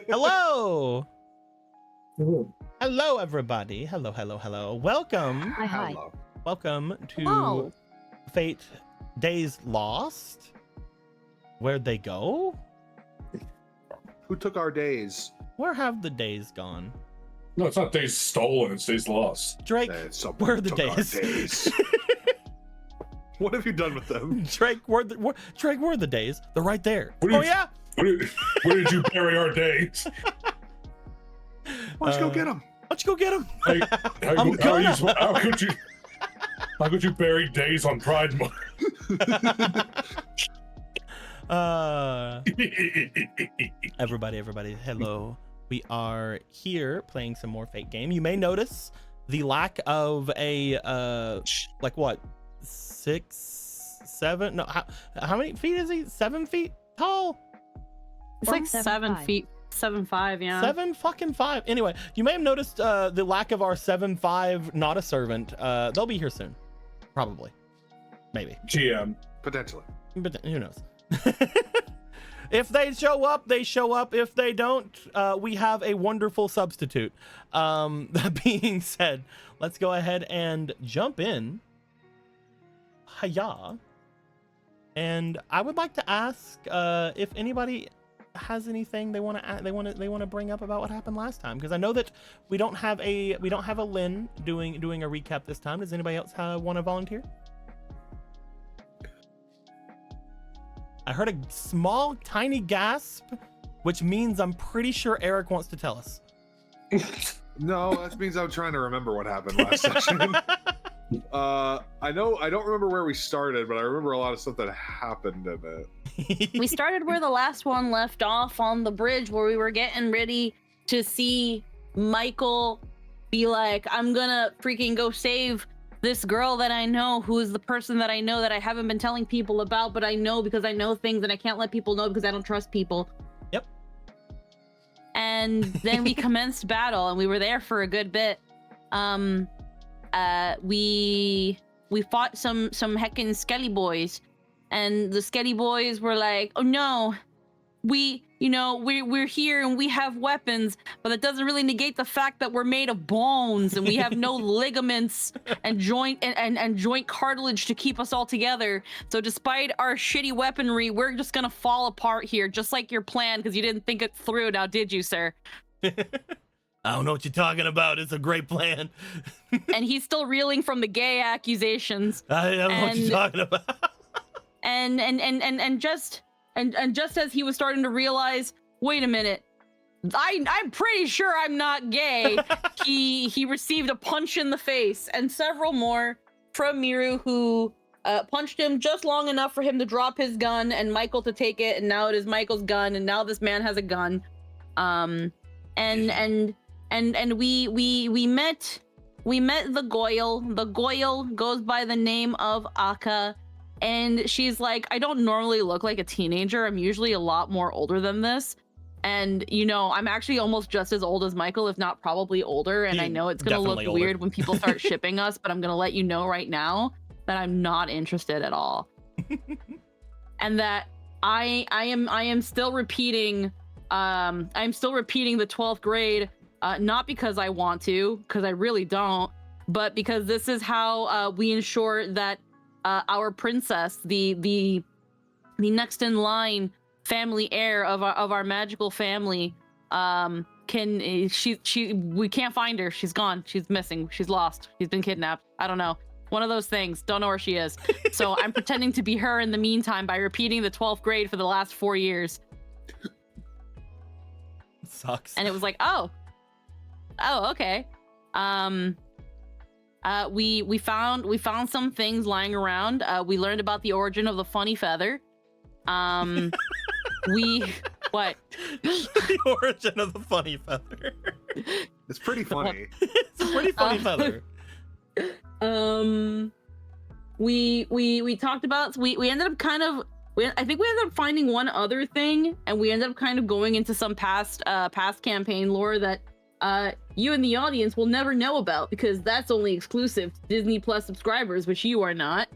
Hello. Ooh. Hello, everybody. Hello, hello, hello. Welcome. Hi. Welcome to Hello. Fate Days Lost. Where'd they go? Who took our days? Where have the days gone? No, it's not days stolen, it's days lost. Drake, Someone where are the took our days? days. What have you done with them? Drake, where are the days? They're right there. What do Oh you- yeah. Where did you bury our days? Why don't you go get them? Why don't you go get them? How could you bury days on Pride Month? Everybody, hello. We are here playing some more Fate game. You may notice the lack of a like what, 6, 7? No, how many feet is he? 7 feet tall? It's like 7 feet, 7'5", yeah. 7'5". Anyway, you may have noticed the lack of our 7'5" not a servant. They'll be here soon, probably, maybe. GM. Potentially. But who knows? If they show up, they show up. If they don't, we have a wonderful substitute. That being said, let's go ahead and jump in. Hiya. And I would like to ask if anybody has anything they want to bring up about what happened last time, because I know that we don't have a Lynn doing a recap this time. Does anybody else want to volunteer? I heard a small, tiny gasp, which means I'm pretty sure Eric wants to tell us. No, that means I'm trying to remember what happened last session. I don't remember where we started, but I remember a lot of stuff that happened in it. We started where the last one left off on the bridge, where we were getting ready to see Michael be like, I'm gonna freaking go save this girl that I know, who is the person that I know that I haven't been telling people about, but I know because I know things and I can't let people know because I don't trust people. Yep. And then we commenced battle, and we were there for a good bit. We fought some heckin' skelly boys, and the skelly boys were like, oh no, we're here and we have weapons, but that doesn't really negate the fact that we're made of bones and we have no ligaments and joint cartilage to keep us all together. So despite our shitty weaponry, we're just gonna fall apart here, just like your plan, because you didn't think it through, now did you, sir? I don't know what you're talking about. It's a great plan. And he's still reeling from the gay accusations. I don't know what you're talking about. And just as he was starting to realize, wait a minute, I'm pretty sure I'm not gay, he received a punch in the face, and several more from Miru, who punched him just long enough for him to drop his gun and Michael to take it, and now it is Michael's gun, and now this man has a gun. And we met the Goyle. The Goyle goes by the name of Aka. And she's like, I don't normally look like a teenager. I'm usually a lot more older than this. And, I'm actually almost just as old as Michael, if not probably older. And I know it's going to look weird when people start shipping us, but I'm going to let you know right now that I'm not interested at all. And that I am still repeating, I'm still repeating the 12th grade, not because I want to, because I really don't, but because this is how we ensure that our princess, the next in line family heir of our magical family, we can't find her. She's gone. She's missing. She's lost. She's been kidnapped. I don't know. One of those things. Don't know where she is. So I'm pretending to be her in the meantime by repeating the 12th grade for the last 4 years. Sucks. And it was like, oh, okay. We found some things lying around. We learned about the origin of the funny feather. What? The origin of the funny feather. It's pretty funny. It's a pretty funny feather. We talked about, we ended up I think we ended up finding one other thing, and we ended up kind of going into some past campaign lore that you and the audience will never know about, because that's only exclusive to Disney Plus subscribers, which you are not.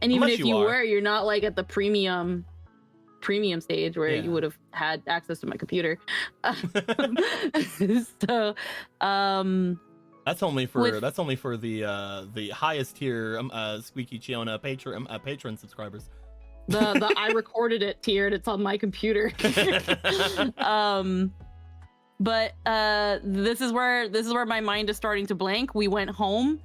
And even if you were, you're not like at the premium premium stage where Yeah. you would have had access to my computer. So, That's only for With- the highest tier Squeaky Chiona patron subscribers. the I recorded it tiered. It's on my computer. But this is where my mind is starting to blank. We went home.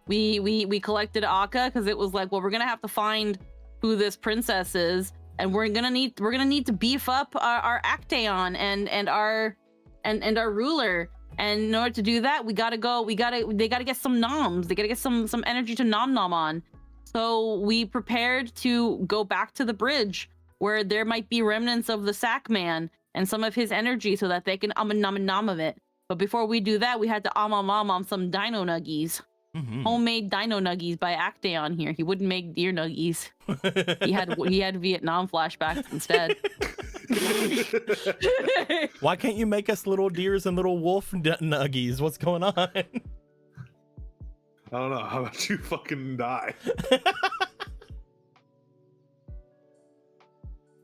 We collected Akka because it was like, well, we're gonna have to find who this princess is, and we're gonna need to beef up our Actaeon and our ruler. And in order to do that, they gotta get some noms. They gotta get some energy to nom on. So we prepared to go back to the bridge where there might be remnants of the sack man and some of his energy so that they can nom of it. But before we do that, we had to on some dino nuggies. Homemade dino nuggies by Actaeon here. He wouldn't make deer nuggies. he had Vietnam flashbacks instead. Why can't you make us little deers and little wolf nuggies? What's going on? I don't know. How about you fucking die?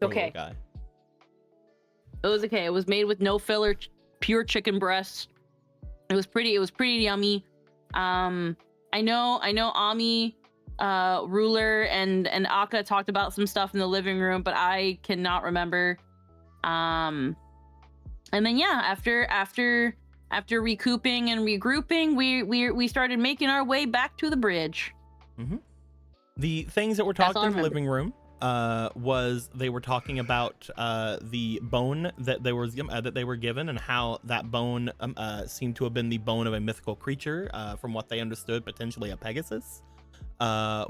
Okay. Guy. It was okay. It was made with no filler, pure chicken breasts. It was pretty yummy. I know Ami, Ruler and Akka talked about some stuff in the living room, but I cannot remember. And then yeah, after recouping and regrouping, we started making our way back to the bridge. The things that were That's talked all I in the remember. living room was they were talking about the bone that they were given, and how that bone seemed to have been the bone of a mythical creature, from what they understood, potentially a Pegasus,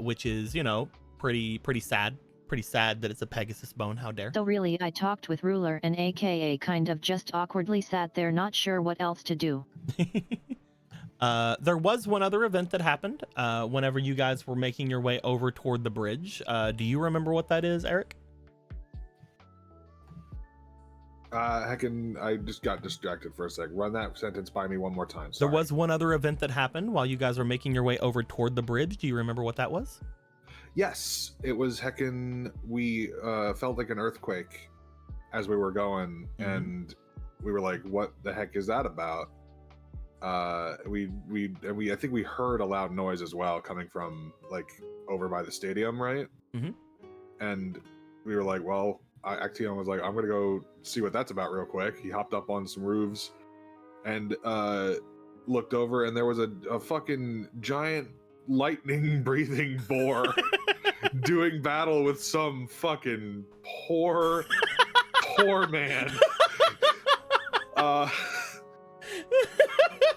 which is, you know, pretty sad. Pretty sad that it's a Pegasus bone. How dare. So really, I talked with Ruler and AKA kind of just awkwardly sat there not sure what else to do. There was one other event that happened whenever you guys were making your way over toward the bridge. Do you remember what that is, Eric? I just got distracted for a sec. Run that sentence by me one more time. There Sorry. was one other event that happened while you guys were making your way over toward the bridge. Do you remember what that was? Yes, it was heckin'. We felt like an earthquake as we were going, and we were like, "What the heck is that about?" I think we heard a loud noise as well coming from like over by the stadium, right? And we were like, "Well," Actaeon was like, "I'm gonna go see what that's about real quick." He hopped up on some roofs and looked over, and there was a fucking giant lightning breathing boar doing battle with some fucking poor man.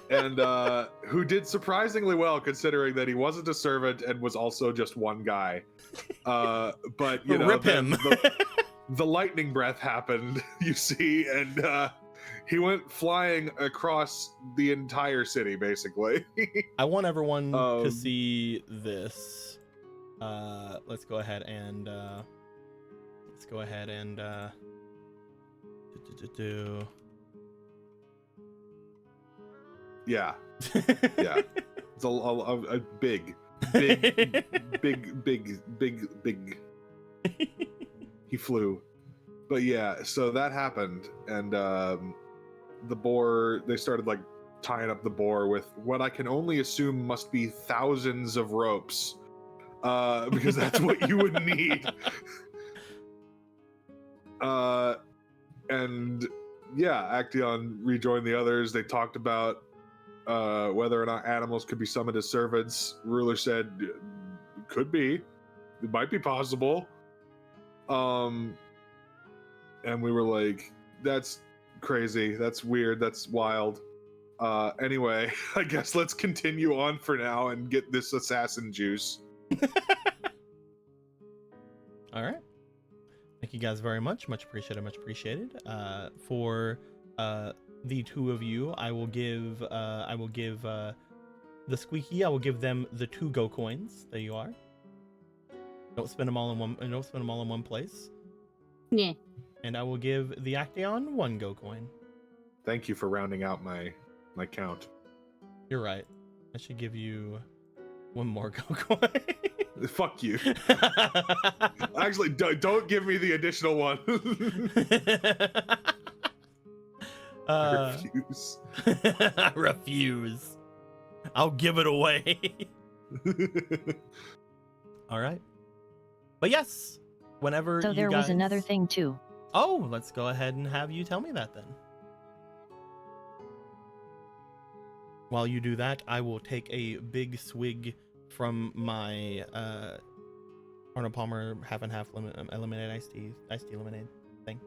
And who did surprisingly well considering that he wasn't a servant and was also just one guy. But you know, Rip him. The lightning breath happened, you see, and he went flying across the entire city, basically. I want everyone to see this. Let's go ahead and Yeah. It's a big. He flew. But yeah, so that happened, and the boar, they started like tying up the boar with what I can only assume must be thousands of ropes, because that's what you would need. And yeah, Actaeon rejoined the others. They talked about whether or not animals could be summoned as servants. Ruler said, could be. It might be possible. And we were like, that's crazy. That's weird. That's wild. Anyway, I guess let's continue on for now and get this assassin juice. All right. Thank you guys very much. Much appreciated. Much appreciated. For the two of you, I will give the Squeaky. I will give them the 2 Go coins. There you are. Don't spend them all in one. Don't spend them all in one place. Yeah. And I will give the Actaeon 1 Go coin. Thank you for rounding out my count. You're right. I should give you One more go coin. Fuck you. Actually, don't give me the additional one. I refuse. I refuse. I'll give it away. All right. But yes, whenever So you there was guys... another thing too. Oh, let's go ahead and have you tell me that then. While you do that, I will take a big swig from my Arnold Palmer half and half lemonade iced tea lemonade thing.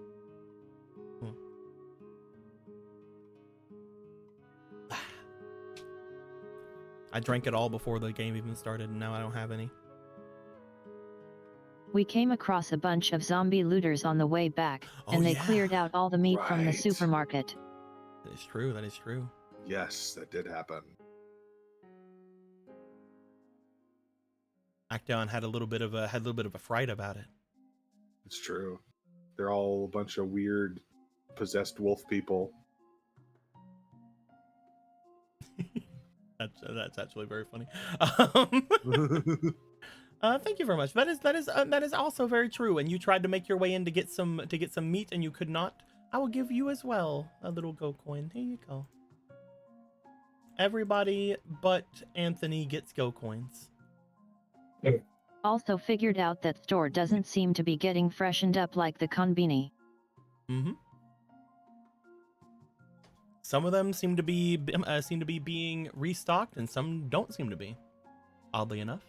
I drank it all before the game even started, and now I don't have any. We came across a bunch of zombie looters on the way back, and they cleared out all the meat from the Right. supermarket. That is true. That is true. Yes, that did happen. Actaon had a little bit of a fright about it. It's true. They're all a bunch of weird, possessed wolf people. That's actually very funny. Thank you very much. That is also very true. And you tried to make your way in to get some meat, and you could not. I will give you as well a little go coin. Here you go. Everybody but Anthony gets go coins. Also figured out that store doesn't seem to be getting freshened up like the konbini. Mm-hmm. Some of them seem to be being restocked, and some don't seem to be. Oddly enough.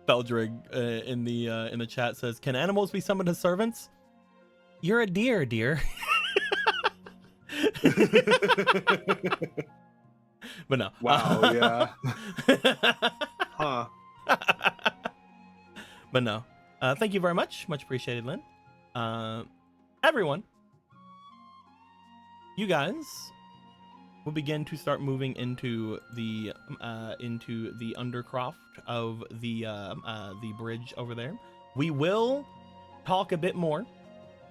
Beldrig in the chat says, "Can animals be summoned as servants?" You're a deer, dear. But no. Wow, yeah. Huh. But no. Thank you very much. Much appreciated, Lynn. Everyone, you guys will begin to start moving into the undercroft of the bridge over there. We will talk a bit more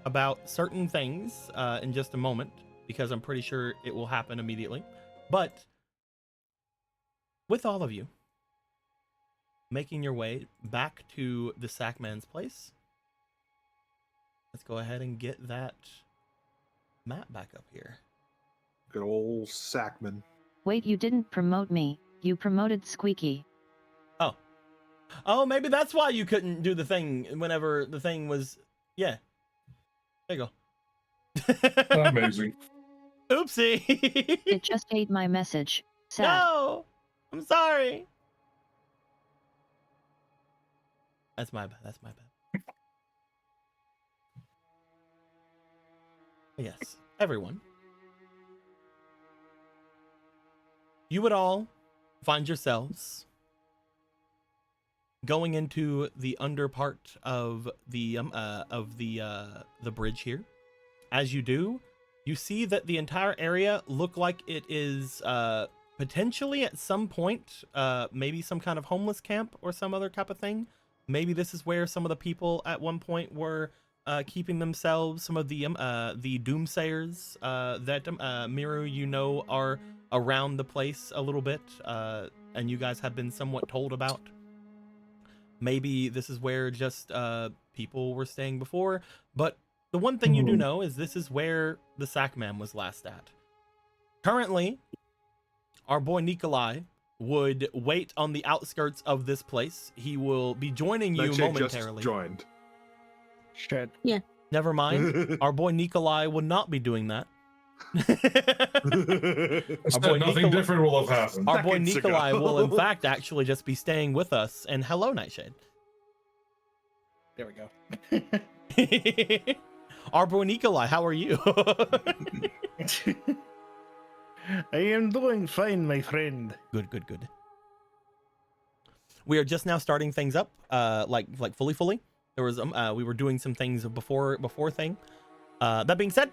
about certain things in just a moment, because I'm pretty sure it will happen immediately. But with all of you making your way back to the Sackman's place, let's go ahead and get that map back up here. Good old Sackman. Wait, you didn't promote me, you promoted Squeaky. Oh, maybe that's why you couldn't do the thing whenever the thing was... Yeah. There you go. Amazing. Oopsie. It just ate my message. Sad. No! I'm sorry. That's my bad. Yes, everyone. You would all find yourselves going into the under part of the bridge here. As you do, you see that the entire area look like it is potentially at some point maybe some kind of homeless camp or some other type of thing. Maybe this is where some of the people at one point were keeping themselves. Some of the doomsayers that Miru, you know, are around the place a little bit, and you guys have been somewhat told about. Maybe this is where just people were staying before, but the one thing you do know is this is where the Sackman was last at. Currently, our boy Nikolai would wait on the outskirts of this place. He will be joining you momentarily. Just joined. Shit. Never mind. Our boy Nikolai will not be doing that. Nothing different will have happened. Our boy Seconds Nikolai ago. will in fact actually just be staying with us. And hello, Nightshade. There we go. Our boy Nikolai, how are you? I am doing fine, my friend. Good. We are just now starting things up, like fully. There was we were doing some things before thing. That being said,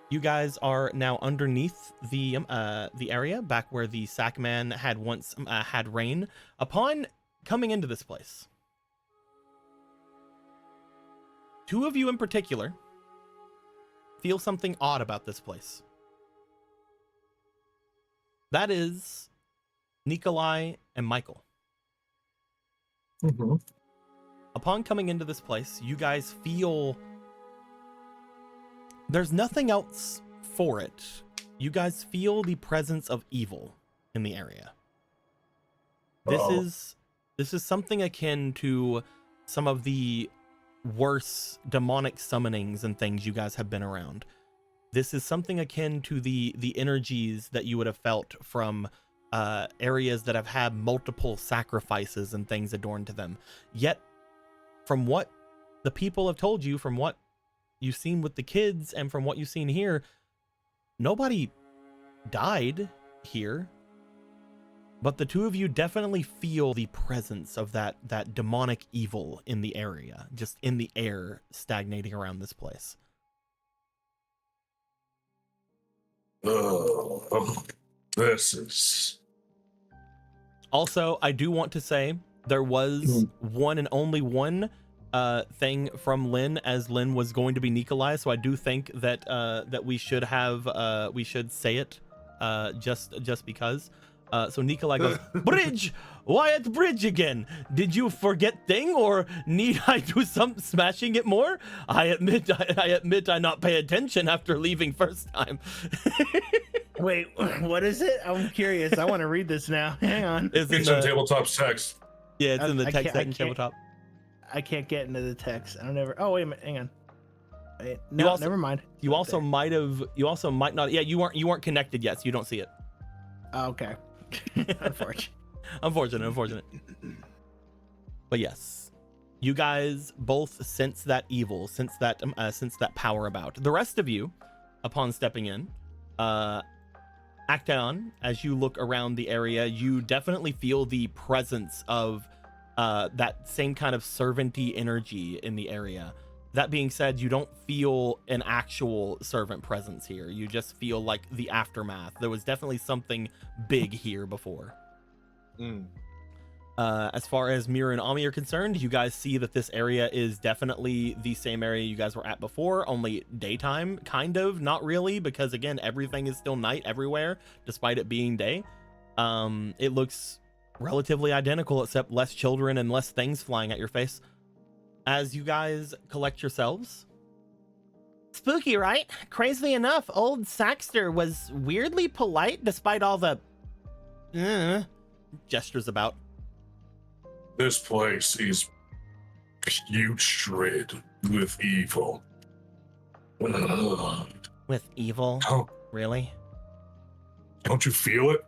you guys are now underneath the area back where the Sackman had once had reign. Upon coming into this place, two of you in particular feel something odd about this place. That is Nikolai and Michael. Mm-hmm. Upon coming into this place, you guys feel there's nothing else for it. You guys feel the presence of evil in the area. This is something akin to some of the worse demonic summonings and things you guys have been around. This is something akin to the energies that you would have felt from areas that have had multiple sacrifices and things adorned to them. Yet, from what the people have told you, from what you've seen with the kids, and from what you've seen here, nobody died here. But the two of you definitely feel the presence of that demonic evil in the area, just in the air, stagnating around this place. Oh, this is... Also, I do want to say there was one and only one thing from Lynn, as Lynn was going to be Nikolai, so I do think that that we should say it just because. So Nikolai goes, "Bridge! Wyatt, bridge again! Did you forget thing, or need I do some smashing it more? I admit I not pay attention after leaving first time." Wait, what is it? I'm curious. I want to read this now. Hang on. It's in It's on the, tabletop text. yeah, it's in the I text can't- section tabletop. I can't get into the text. I don't ever. Oh wait a minute. Hang on. Wait, You no, also- never mind. You also might not. Yeah, you weren't connected yet, so you don't see it. Oh, okay. Unfortunate. Unfortunate. But yes, you guys both sense that evil, sense that power about. The rest of you, upon stepping in, Actaeon, as you look around the area, you definitely feel the presence of that same kind of servant-y energy in the area. That being said, you don't feel an actual servant presence here. You just feel like the aftermath. There was definitely something big here before. As far as Mira and Ami are concerned, you guys see that this area is definitely the same area you guys were at before, only daytime, kind of, not really, because again, everything is still night everywhere, despite it being day. It looks relatively identical, except less children and less things flying at your face. As you guys collect yourselves. Spooky, right? Crazily enough, old Saxter was weirdly polite despite all the gestures about. This place is putrid with evil. With evil? Oh, Really? don't you feel it?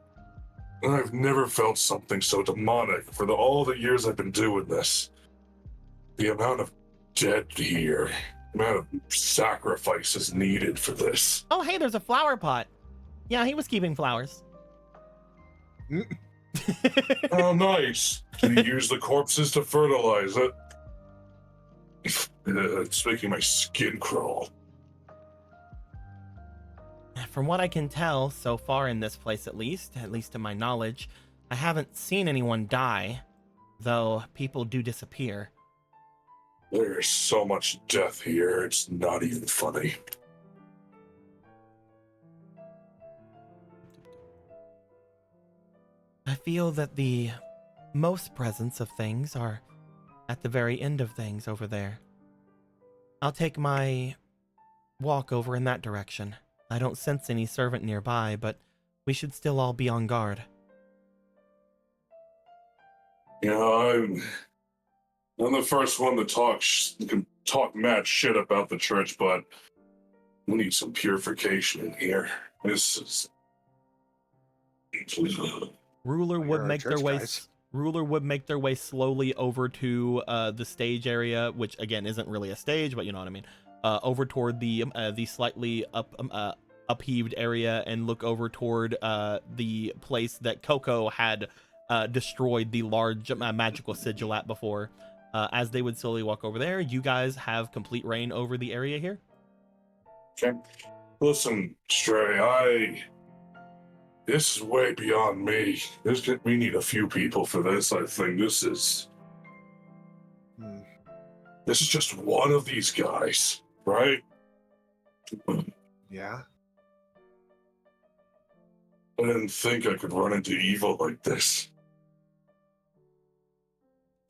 I've never felt something so demonic for all the years I've been doing this. The amount of dead here, the amount of sacrifices needed for this. Oh, hey, there's a flower pot. Yeah, he was keeping flowers. Oh, nice. Can you use the corpses to fertilize it? It's making my skin crawl. From what I can tell so far in this place, at least to my knowledge, I haven't seen anyone die, though people do disappear. There's so much death here, it's not even funny. I feel that the most presence of things are at the very end of things over there. I'll take my walk over in that direction. I don't sense any servant nearby, but we should still all be on guard. You know, I'm the first one to talk mad shit about the church, but we need some purification in here. This is... Ruler would You're a make their church way. guys. Ruler would make their way slowly over to the stage area, which again isn't really a stage, but you know what I mean. Over toward the slightly upheaved area, and look over toward the place that Coco had destroyed the large magical sigil at before. As they would slowly walk over there, you guys have complete reign over the area here. Okay. Listen, Stray, this is way beyond me. We need a few people for this, I think. This is just one of these guys, right? Yeah. I didn't think I could run into evil like this.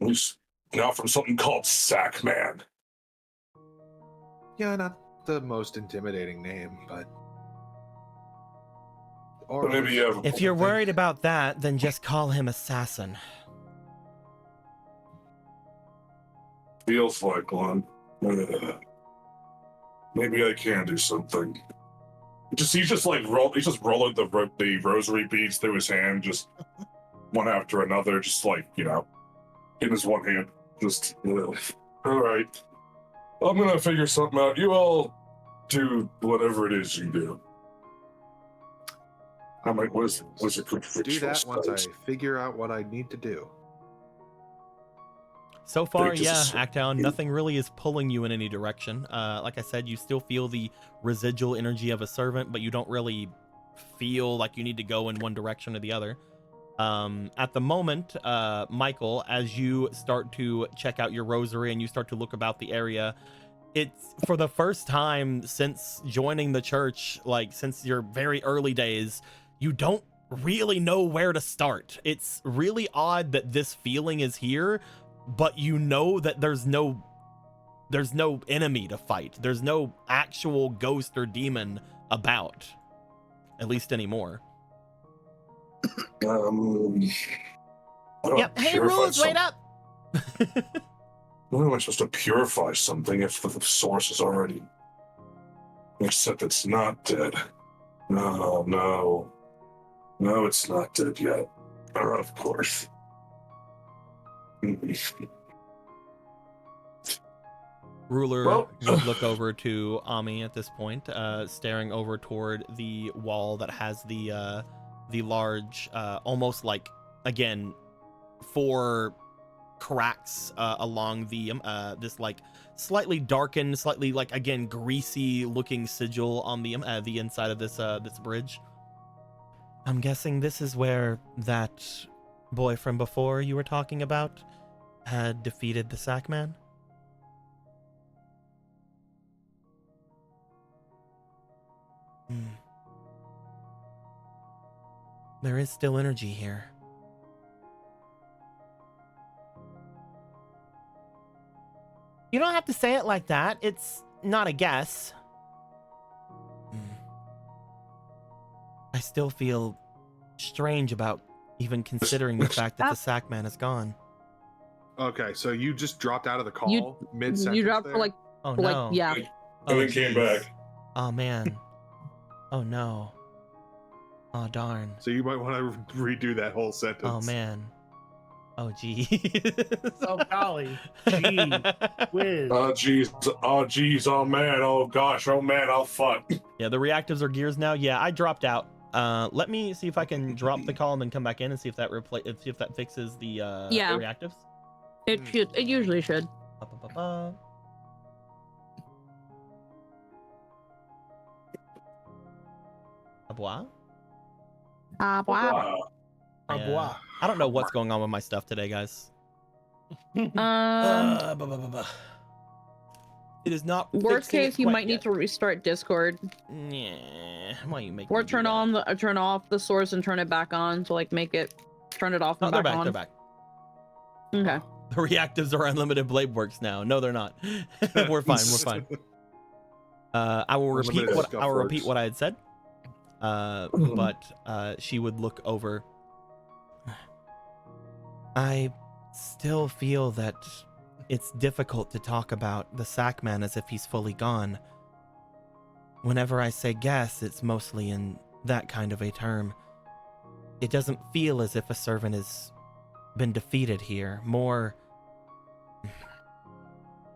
At least not from something called Sackman. Yeah, not the most intimidating name, but. But maybe you have. If you're worried about that, then just call him Assassin. Feels like one. Maybe I can do something. He's just rolling the rosary beads through his hand, just one after another, just like, in his one hand. Just, all right. I'm gonna figure something out. You all do whatever it is you do. I'm like, what's a good do that once I figure out what I need to do. So far, Like, yeah, just- Actown, nothing really is pulling you in any direction. Like I said, you still feel the residual energy of a servant, but you don't really feel like you need to go in one direction or the other. At the moment, Michael, as you start to check out your rosary and you start to look about the area, it's for the first time since joining the church, like since your very early days, you don't really know where to start. It's really odd that this feeling is here, but you know that there's no enemy to fight. There's no actual ghost or demon about, at least anymore. Yep. Hey, rules, wait up. How am I supposed to purify something if the source is already? Except it's not dead. No, it's not dead yet. Of course. Ruler Well- would look over to Ami at this point, staring over toward the wall that has the large, almost like, again, 4 cracks along the this like slightly darkened, slightly like, again, greasy looking sigil on the inside of this this bridge. I'm guessing this is where that boy from before you were talking about had defeated the Sackman. There is still energy here. You don't have to say it like that. It's not a guess. I still feel strange about even considering the fact that the Sackman is gone. Okay, so you just dropped out of the call You- mid-sentence You dropped there? for like, Oh for no. like, yeah. And then came jeez. back. Oh man. Oh no. Oh darn. So you might want to redo that whole sentence. Oh man. Oh gee. Oh golly. Gee whiz. Oh jeez, oh man, oh gosh, oh man, oh fuck. Yeah, the reactives are gears now. Yeah, I dropped out. Let me see if I can drop the call and then come back in and see if that see if that fixes the Yeah. reactives. It usually should. Ba-ba-ba-ba. Abois? Wow. Wow. Au Yeah. revoir. I don't know what's going on with my stuff today, guys. Ba-ba-ba-ba. It is not. Worst fixing it case, you quite might need yet. to restart Discord Yeah. Why you make or me do turn that? on turn off the source and turn it back on to like turn it off Oh, and they're back back. on. They're back. Okay. The reactives are unlimited blade works now. No, they're not. We're fine. We're fine. I will repeat Unlimited what scuff I will repeat works. what I had said. But she would look over. I still feel that it's difficult to talk about the Sackman as if he's fully gone. Whenever I say guess, it's mostly in that kind of a term. It doesn't feel as if a servant has been defeated here. More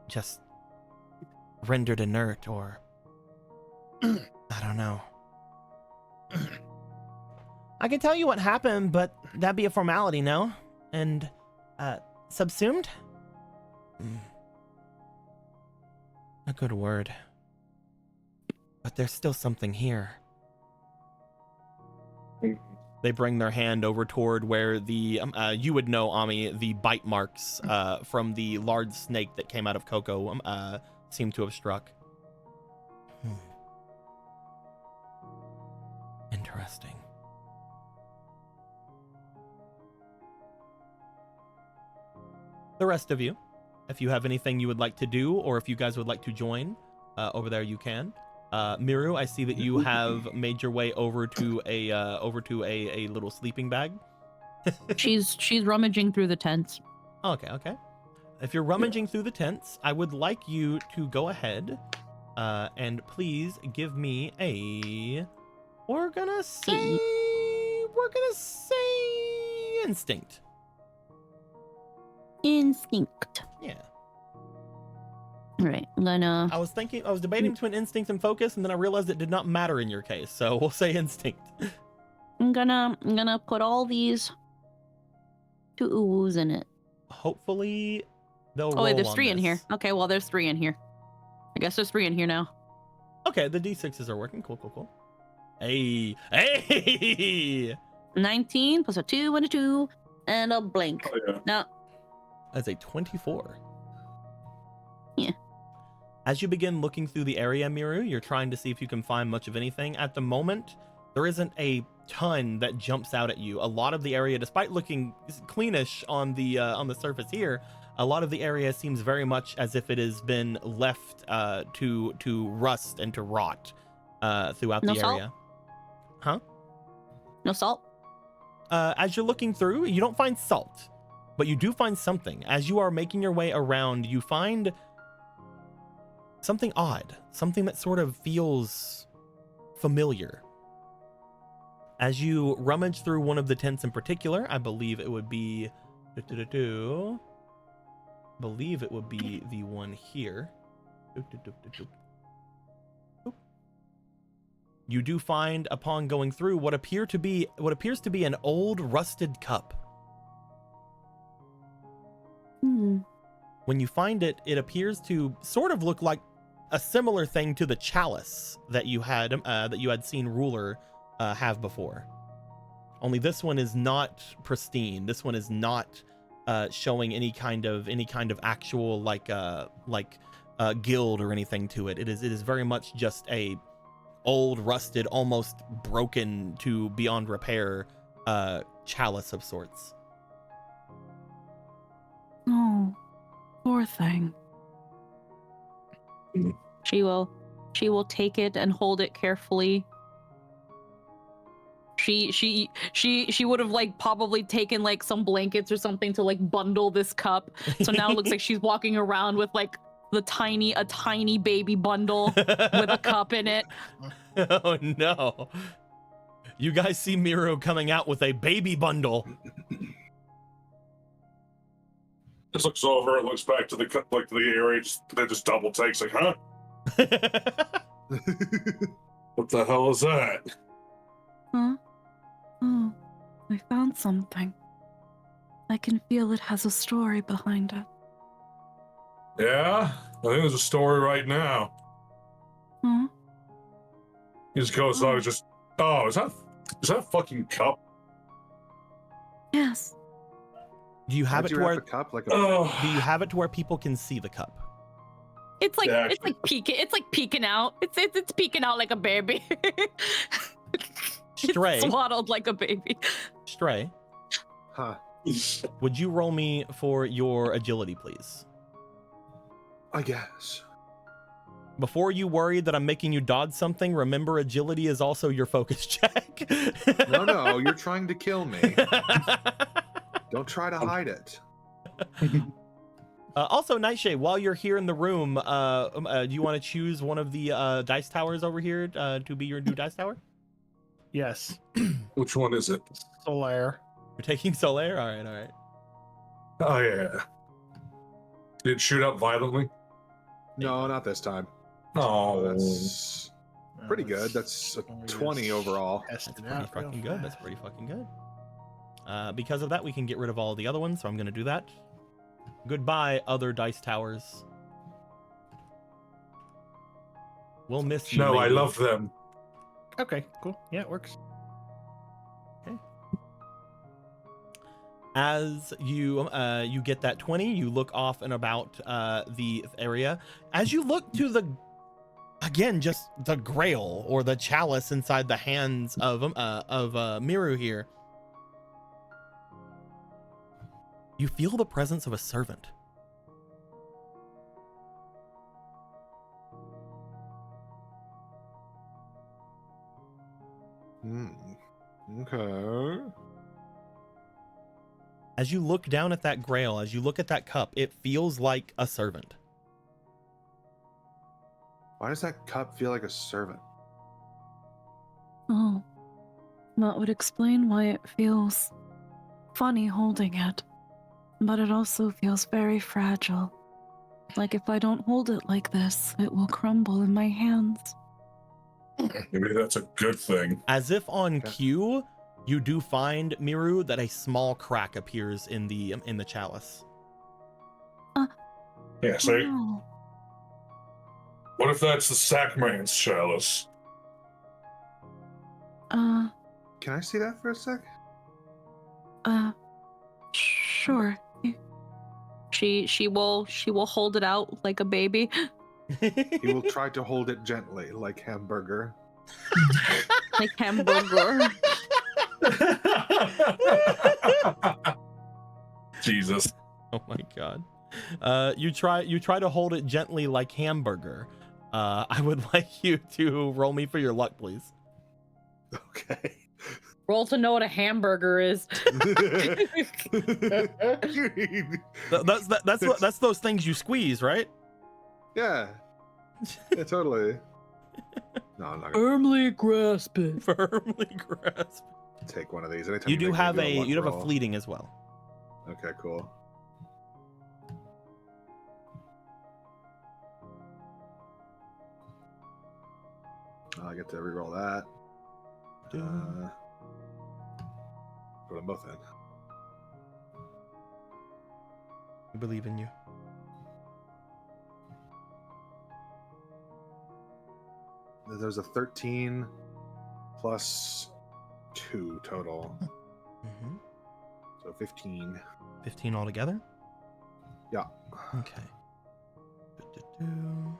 just rendered inert, or I don't know. I can tell you what happened, but that'd be a formality, no? And subsumed? A good word. But there's still something here. They bring their hand over toward where the you would know, Ami, the bite marks from the large snake that came out of Coco seem to have struck. Interesting. the rest of you, if you have anything you would like to do, or if you guys would like to join over there, you can. Miru, I see that you have made your way over to a little sleeping bag. She's rummaging through the tents. Okay. If you're rummaging through the tents, I would like you to go ahead and please give me a. We're gonna say instinct. Instinct. Yeah. All right, I'm gonna. I was debating between instinct and focus, and then I realized it did not matter in your case, so we'll say instinct. I'm gonna put all these two uwus in it. Hopefully, they'll. Oh wait, roll there's on 3 in this. here. Okay, well there's 3 in here. I guess there's 3 in here now. Okay, the d6s are working. Cool. Hey! 19 plus a 2 and a 2 and a blank. Oh, yeah. Now, That's a 24. Yeah. As you begin looking through the area, Miru, you're trying to see if you can find much of anything. At the moment, there isn't a ton that jumps out at you. A lot of the area, despite looking cleanish on the surface here, a lot of the area seems very much as if it has been left to rust and to rot throughout No the salt? area. Huh? no salt. As you're looking through, you don't find salt, but you do find something. As you are making your way around, you find something odd, something that sort of feels familiar. As you rummage through one of the tents in particular, I believe it would be believe it would be the one here. You do find, upon going through, what appears to be an old rusted cup. When you find it, it appears to sort of look like a similar thing to the chalice that you had seen Ruler have before. Only this one is not pristine. This one is not showing any kind of actual guild or anything to it. It is very much just a old, rusted, almost broken to beyond repair chalice of sorts. Oh, poor thing. She will take it and hold it carefully. She would have probably taken some blankets or something to bundle this cup. So now it looks like she's walking around with a tiny baby bundle with a cup in it. Oh no. You guys see Miro coming out with a baby bundle. Just looks over and looks back to the area, just double takes, huh? What the hell is that? Huh? Oh, I found something. I can feel it has a story behind it. Yeah? I think there's a story right now. Huh? He just goes, is that a fucking cup? Yes. Do you have Why'd it you to wrap where a cup like do you have it to where people can see the cup? It's Yeah, it's peeking out. It's peeking out like a baby. Stray. It's swaddled like a baby. Stray, Huh. would you roll me for your agility, please? I guess. Before you worry that I'm making you dodge something, remember agility is also your focus check. No, you're trying to kill me. Don't try to hide it. Also, Nightshade, while you're here in the room, do you want to choose one of the dice towers over here to be your new dice tower? Yes. Which one is it? Solaire. You're taking Solaire? All right. Oh, yeah. Did it shoot up violently? No, not this time. Oh, That's pretty good. That's a 20 overall. That's pretty fucking good. That's pretty fucking good. Because of that, we can get rid of all the other ones, so I'm going to do that. Goodbye, other dice towers. We'll miss you. no, I lady. love them. Okay, cool. Yeah, it works. As you you get that 20, you look off and about the area. As you look to the, again, just the grail or the chalice inside the hands of Miru here, You feel the presence of a servant. Okay. As you look down at that grail, as you look at that cup, it feels like a servant. Why does that cup feel like a servant? Oh, that would explain why it feels funny holding it. But it also feels very fragile. Like if I don't hold it like this, it will crumble in my hands. Maybe that's a good thing. As if on Okay. cue, you do find, Miru, that a small crack appears in the chalice. Yeah, so No. what if that's the Sackman's chalice? Can I see that for a sec? Sure. She will hold it out like a baby. He will try to hold it gently, like hamburger. Like hamburger. Jesus. Oh my god. You try to hold it gently like hamburger. I would like you to roll me for your luck, please. Okay. Roll to know what a hamburger is. That's those things you squeeze, right? Yeah. Yeah, totally. No, I'm not gonna Firmly grasp it. Firmly grasp. take one of these. Anytime You do make me have do a luck you have a roll. fleeting as well. Okay, cool. I get to reroll that. Put them both in. I believe in you. There's a 13 plus 2 total. Mm-hmm. So 15. 15 altogether? Yeah. Okay. Do-do-do.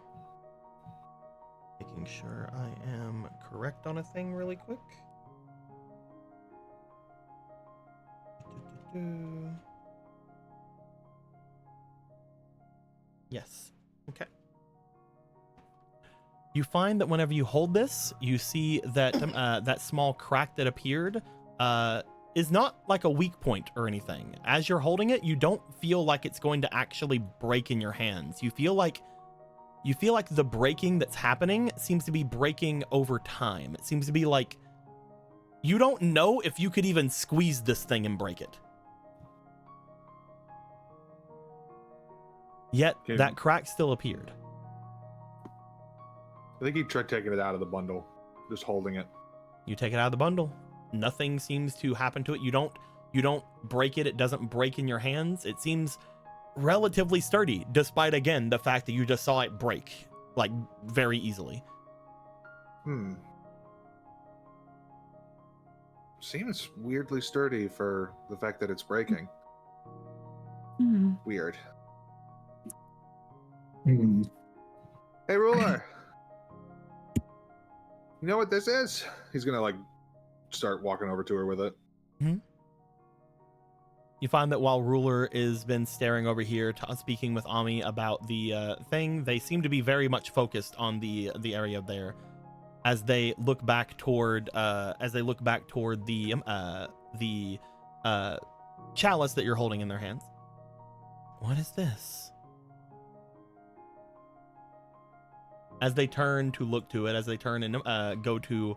Making sure I am correct on a thing really quick. Do-do-do. Yes. Okay. You find that whenever you hold this, you see that that small crack that appeared is not like a weak point or anything. As you're holding it, you don't feel like it's going to actually break in your hands. You feel like the breaking that's happening seems to be breaking over time. It seems to be like you don't know if you could even squeeze this thing and break it. Yet Okay. that crack still appeared. I think he tried taking it out of the bundle, just holding it. You take it out of the bundle. Nothing seems to happen to it. You don't break it. It doesn't break in your hands. It seems relatively sturdy, despite, again, the fact that you just saw it break, like, very easily. Seems weirdly sturdy for the fact that it's breaking. Hmm. Weird. Hmm. Hey, ruler. You know what this is? He's gonna like start walking over to her with it. You find that while Ruler has been staring over here, speaking with Ami about the thing, they seem to be very much focused on the area there. As they look back toward the chalice that you're holding in their hands. What is this? As they turn to look to it, as they turn and go to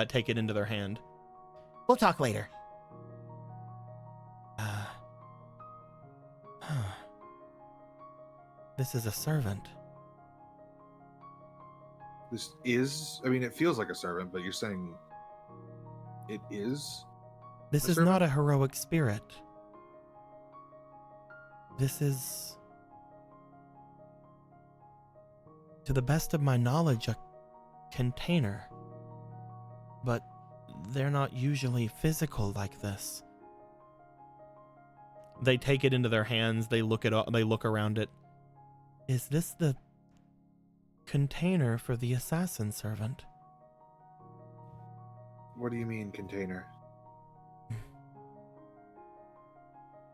take it into their hand. We'll talk later. This is a servant. This is, I mean, it feels like a servant, but you're saying it is? This A is servant? not a heroic spirit. This is, to the best of my knowledge, a container. But they're not usually physical like this. They take it into their hands. They look around it. Is this the container for the assassin servant? What do you mean container?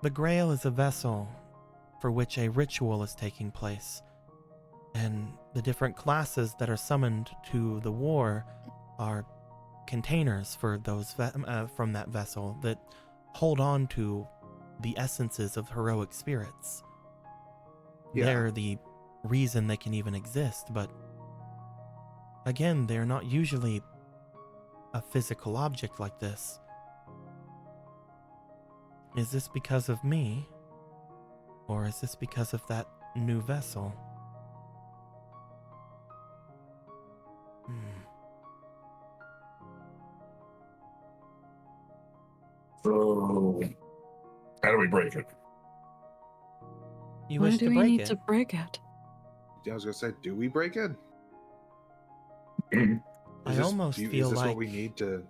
The Grail is a vessel for which a ritual is taking place, and the different classes that are summoned to the war are containers for those from that vessel that hold on to the essences of heroic spirits. Yeah. They're the reason they can even exist, but again, they're not usually a physical object like this. Is this because of me? Or is this because of that new vessel? So, how do we break it? You Why wish do to we break need it? to break it? Yeah, I was gonna say, do we break it? I almost feel is this like what we need to?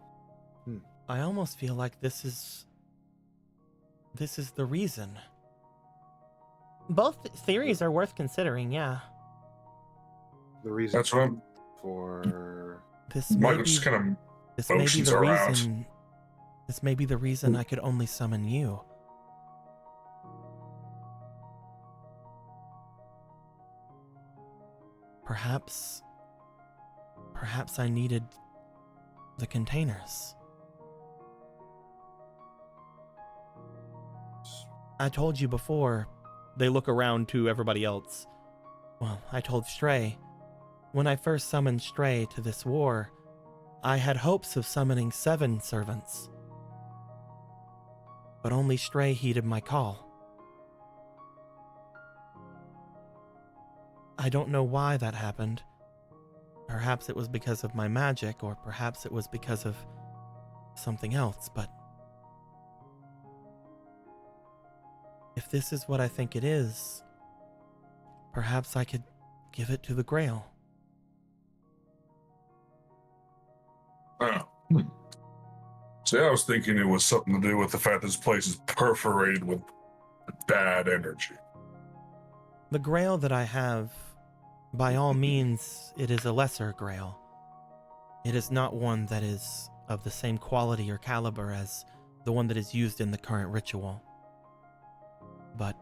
I almost feel like this is the reason. Both theories are worth considering, yeah. The reason That's what I'm. for This may Michael be just kind of this may be motions the around. reason. This may be the reason I could only summon you. Perhaps I needed the containers. I told you before. They look around to everybody else. Well, I told Stray. When I first summoned Stray to this war, I had hopes of summoning 7 servants. But only Stray heeded my call. I don't know why that happened. Perhaps it was because of my magic, or perhaps it was because of something else, but if this is what I think it is, perhaps I could give it to the Grail. Oh. See, I was thinking it was something to do with the fact this place is perforated with bad energy. The Grail that I have, by all means, it is a lesser Grail. It is not one that is of the same quality or caliber as the one that is used in the current ritual. But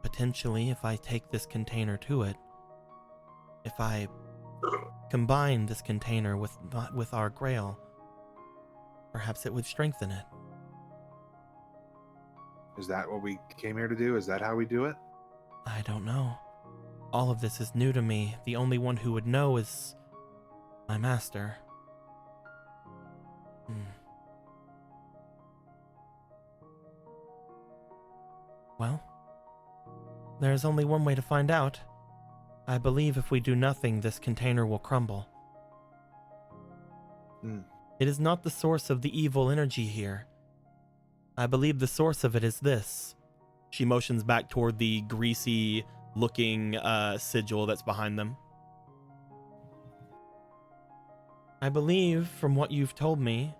potentially, if I take this container to it, if I combine this container with our Grail, perhaps it would strengthen it. Is that what we came here to do? Is that how we do it? I don't know. All of this is new to me. The only one who would know is my master. Well, there's only one way to find out. I believe if we do nothing, this container will crumble. It is not the source of the evil energy here. I believe the source of it is this. She motions back toward the greasy-looking sigil that's behind them. I believe from what you've told me,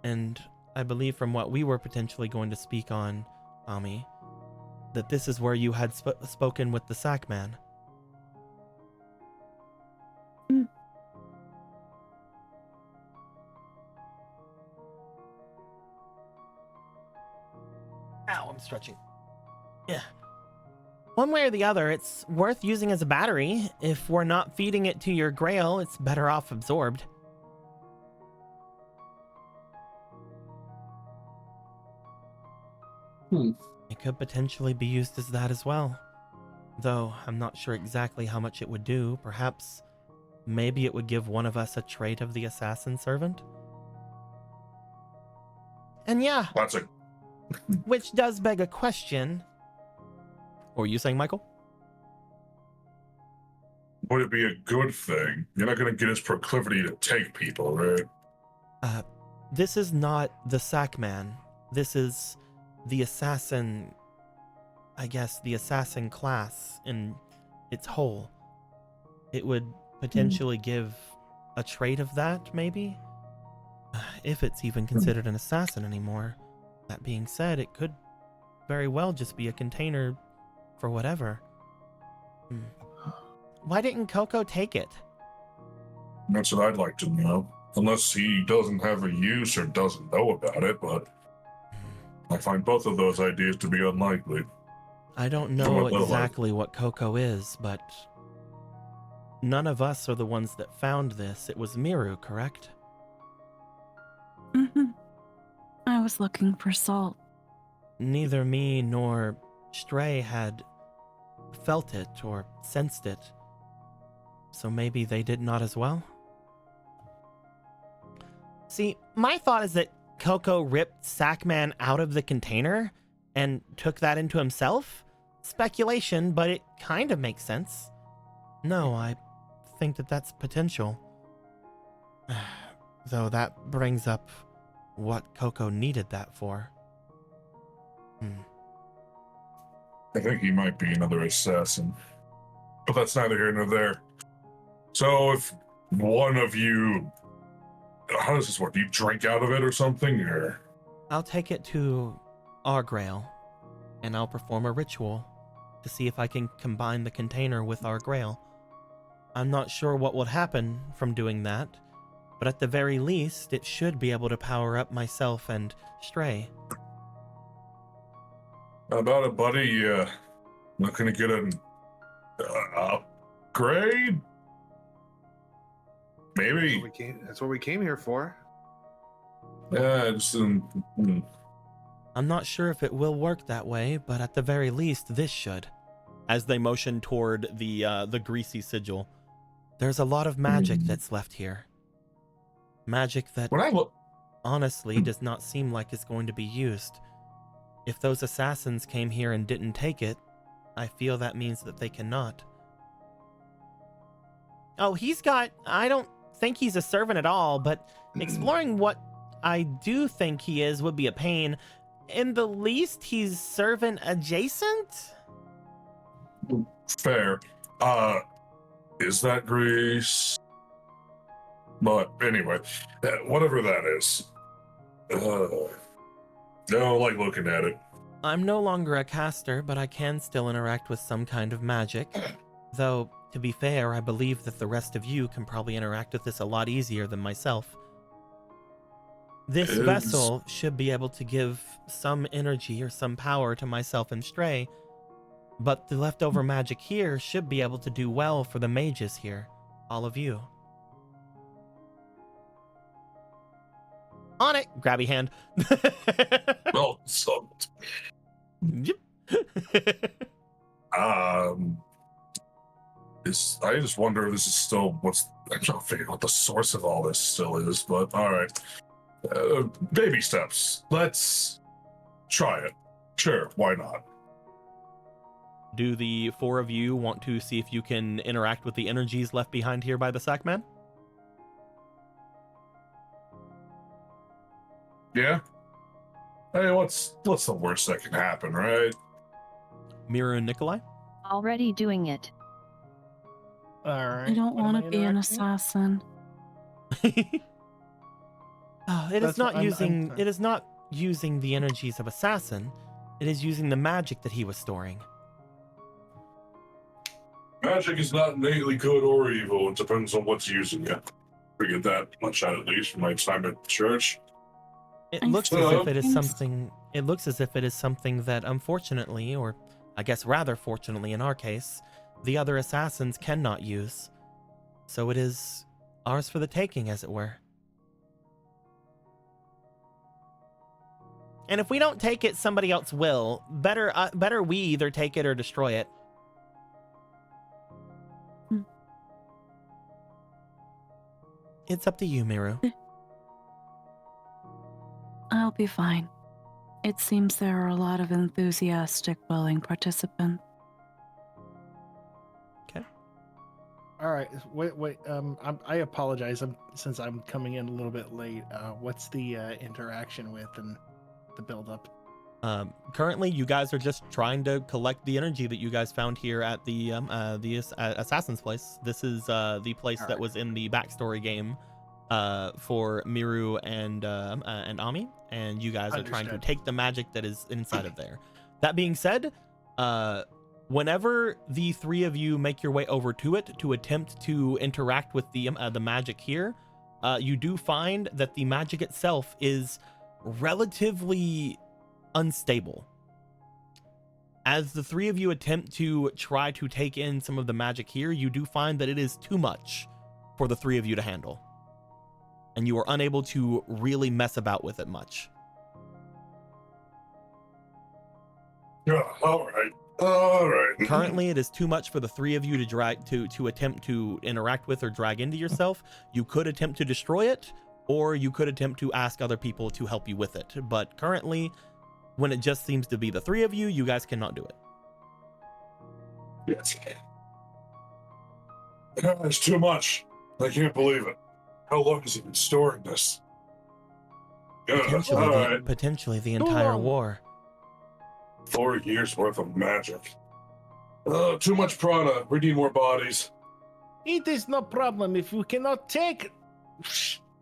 and I believe from what we were potentially going to speak on, Ami, that this is where you had spoken with the Sackman. Ow, I'm stretching. Yeah. One way or the other, it's worth using as a battery. If we're not feeding it to your Grail, it's better off absorbed. It could potentially be used as that as well. Though, I'm not sure exactly how much it would do. Perhaps, maybe it would give one of us a trait of the assassin servant? And yeah, That's a which does beg a question. What were you saying, Michael? would it be a good thing? You're not going to get his proclivity to take people, right? This is not the Sackman. This is the assassin, I guess, the assassin class in its whole. It would potentially give a trait of that, maybe? If it's even considered an assassin anymore. That being said, it could very well just be a container for whatever. Why didn't Coco take it? That's what I'd like to know. Unless he doesn't have a use or doesn't know about it, but I find both of those ideas to be unlikely. I don't From know what little exactly what Coco is, but none of us are the ones that found this. It was Miru, correct? Mm-hmm. I was looking for salt. Neither me nor Stray had felt it or sensed it, so maybe they did not as well? See, my thought is that Coco ripped Sackman out of the container and took that into himself? Speculation, but it kind of makes sense. No, I think that that's potential. Though that brings up what Coco needed that for. I think he might be another assassin. But that's neither here nor there. So if one of you... How does this work? Do you drink out of it or something? Or... I'll take it to our grail, and I'll perform a ritual to see if I can combine the container with our grail. I'm not sure what will happen from doing that, but at the very least, it should be able to power up myself and Stray. How about it, buddy? Looking to get an upgrade? Maybe. That's what we came here for. Yeah, just I'm not sure if it will work that way, but at the very least, this should. As they motion toward the greasy sigil, there's a lot of magic that's left here. Magic that when I look, honestly does not seem like it's going to be used. If those assassins came here and didn't take it, I feel that means that they cannot. Oh, I don't think he's a servant at all, but exploring what I do think he is would be a pain. In the least, he's servant adjacent? fair. Is that Greece? But anyway, whatever that is. I don't like looking at it. I'm no longer a caster, but I can still interact with some kind of magic. Though, to be fair, I believe that the rest of you can probably interact with this a lot easier than myself. This vessel should be able to give some energy or some power to myself and Stray, but the leftover magic here should be able to do well for the mages here, all of you. On it! Grabby hand. Well, so... Yep. I just wonder if this is still I'm trying to figure out what the source of all this still is, but all right. Baby steps. Let's try it. Sure, why not? Do the four of you want to see if you can interact with the energies left behind here by the Sackman? Yeah? Hey, what's the worst that can happen, right? Mira and Nikolai? Already doing it. All right. I don't what am want I to be an interacting with? assassin. Oh, That's what I'm- it is not using the energies of assassin. It is using the magic that he was storing. Magic is not innately good or evil. It depends on what's using it. Figured that much out, at least from my time at church. It I looks see. as if it is Thanks. something. It looks as if it is something that, unfortunately, or I guess rather fortunately in our case, the other assassins cannot use. So it is ours for the taking, as it were. And if we don't take it, somebody else will. Better we either take it or destroy it. It's up to you, Miru. I'll be fine. It seems there are a lot of enthusiastic, willing participants. All right. Wait. I apologize. Since I'm coming in a little bit late. What's the interaction with and the build up? Currently, you guys are just trying to collect the energy that you guys found here at the assassin's place. This is the place that was in the backstory game for Miru and Ami, and you guys are trying to Understood. take the magic that is inside of there. That being said, whenever the three of you make your way over to it to attempt to interact with the magic here, you do find that the magic itself is relatively unstable. As the three of you attempt to try to take in some of the magic here, you do find that it is too much for the three of you to handle. And you are unable to really mess about with it much. Yeah, all right. Currently, it is too much for the three of you to drag to attempt to interact with or drag into yourself. You could attempt to destroy it, or you could attempt to ask other people to help you with it. But currently, when it just seems to be the three of you, you guys cannot do it. Yes. It's too much. I can't believe it. How long has he been storing this? Potentially the entire war. 4 years worth of magic. Too much prana. We need more bodies. It is no problem if we cannot take.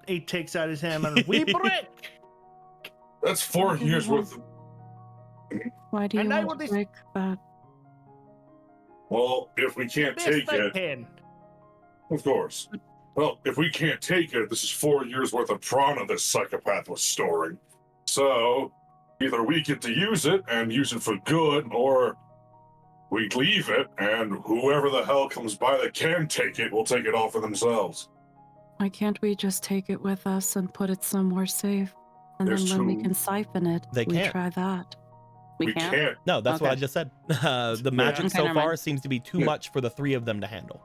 He takes out his hammer. We break. That's 4 years worth of. Why do you And I want will to break that? Well, if we can't take Best I it, can. of course. Well, if we can't take it, this is 4 years worth of prana this psychopath was storing. So, either we get to use it and use it for good, or we leave it and whoever the hell comes by that can take it will take it all for themselves. Why can't we just take it with us and put it somewhere safe? And There's then when we two- can siphon it, They we can't. try that. We can't. No, that's what I Okay. just said. The magic Okay, so never far mind. seems to be too Yeah. much for the three of them to handle.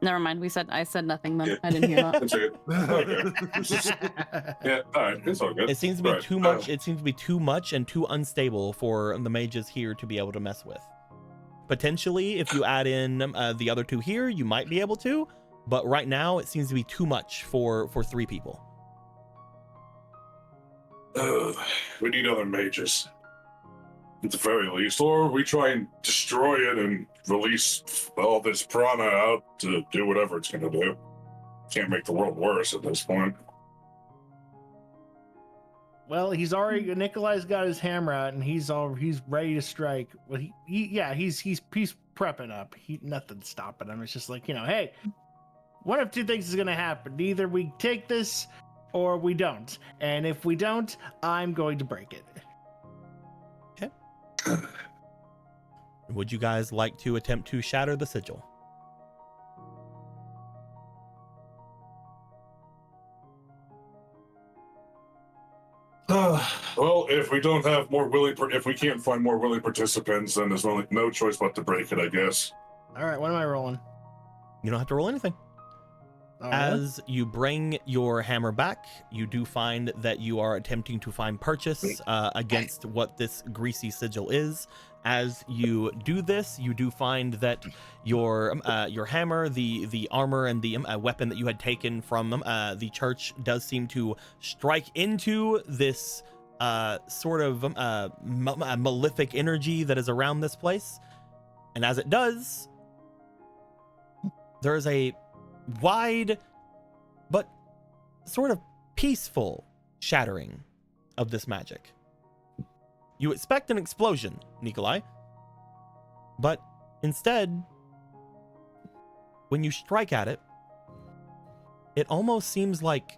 Never mind. I said nothing then. Yeah. I didn't hear that. That's it. Okay. Yeah, alright, it's all good. It seems to be Right. too much. It seems to be too much and too unstable for the mages here to be able to mess with. Potentially, if you add in the other two here, you might be able to. But right now, it seems to be too much for three people. We need other mages. At the very least. Or we try and destroy it and release all this prana out to do whatever it's going to do. Can't make the world worse at this point. Well, Nikolai's got his hammer out and he's ready to strike. Well, he's prepping up. Nothing's stopping him. It's just like, hey, one of two things is gonna happen. Either we take this or we don't. And if we don't, I'm going to break it. Would you guys like to attempt to shatter the sigil? Well, if we don't have if we can't find more willing participants, then there's no choice but to break it, I guess. All right, what am I rolling? You don't have to roll anything. Oh, really? As you bring your hammer back, you do find that you are attempting to find purchase against what this greasy sigil is. As you do this, you do find that your hammer, the armor, and the weapon that you had taken from the church does seem to strike into this sort of malefic energy that is around this place. And as it does, there is a wide but sort of peaceful shattering of this magic. You expect an explosion, Nikolai, but instead, when you strike at it, it almost seems like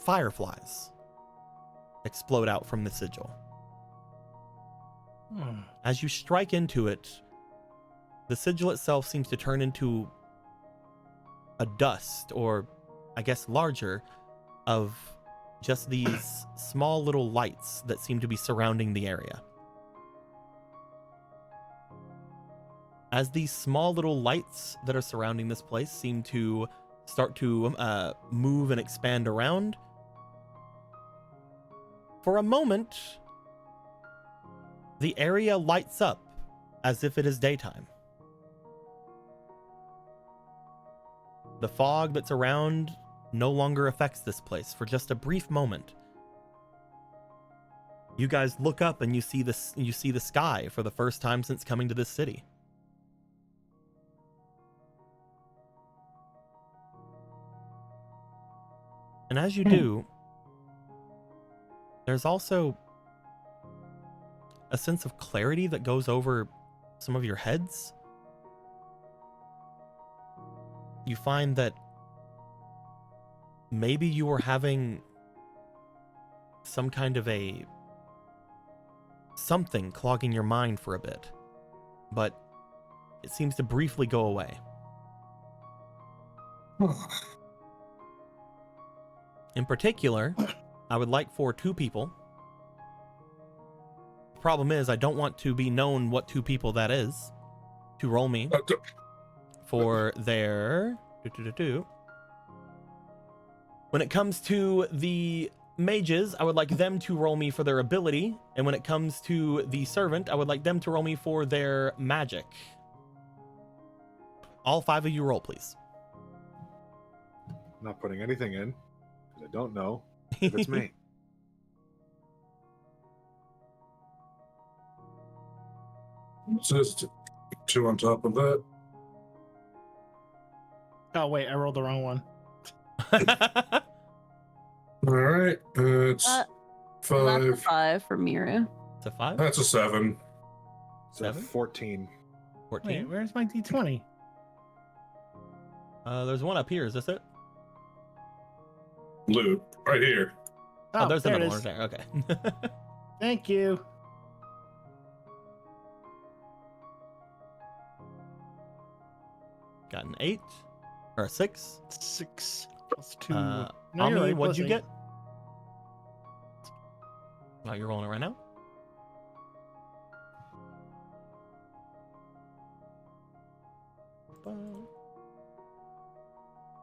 fireflies explode out from the sigil. As you strike into it, the sigil itself seems to turn into a dust, or I guess larger, of just these small little lights that seem to be surrounding the area. As these small little lights that are surrounding this place seem to start to move and expand around, for a moment, the area lights up as if it is daytime. The fog that's around no longer affects this place for just a brief moment. You guys look up and you see the sky for the first time since coming to this city. And as you do, there's also a sense of clarity that goes over some of your heads. You find that maybe you were having some kind of something clogging your mind for a bit, but it seems to briefly go away. In particular, I would like for 2 people. The problem is I don't want to be known what 2 people that is to roll me for their When it comes to the mages, I would like them to roll me for their ability, and when it comes to the servant, I would like them to roll me for their magic. All 5 of you roll, please. Not putting anything in, because I don't know if it's me. Just 2 on top of that. Oh wait, I rolled the wrong one. All right, it's That's 5. a 5 for Miru. It's a 5? That's a 7. So 7? 14. 14? Wait, where's my D20? There's one up here. Is this it? Loot right here. Oh, there's there it another is. one there. Okay. Thank you. Got an 8 or a 6. 6 plus 2. No, you're Ami, right, what'd plus you 8. get? Oh, you're rolling it right now?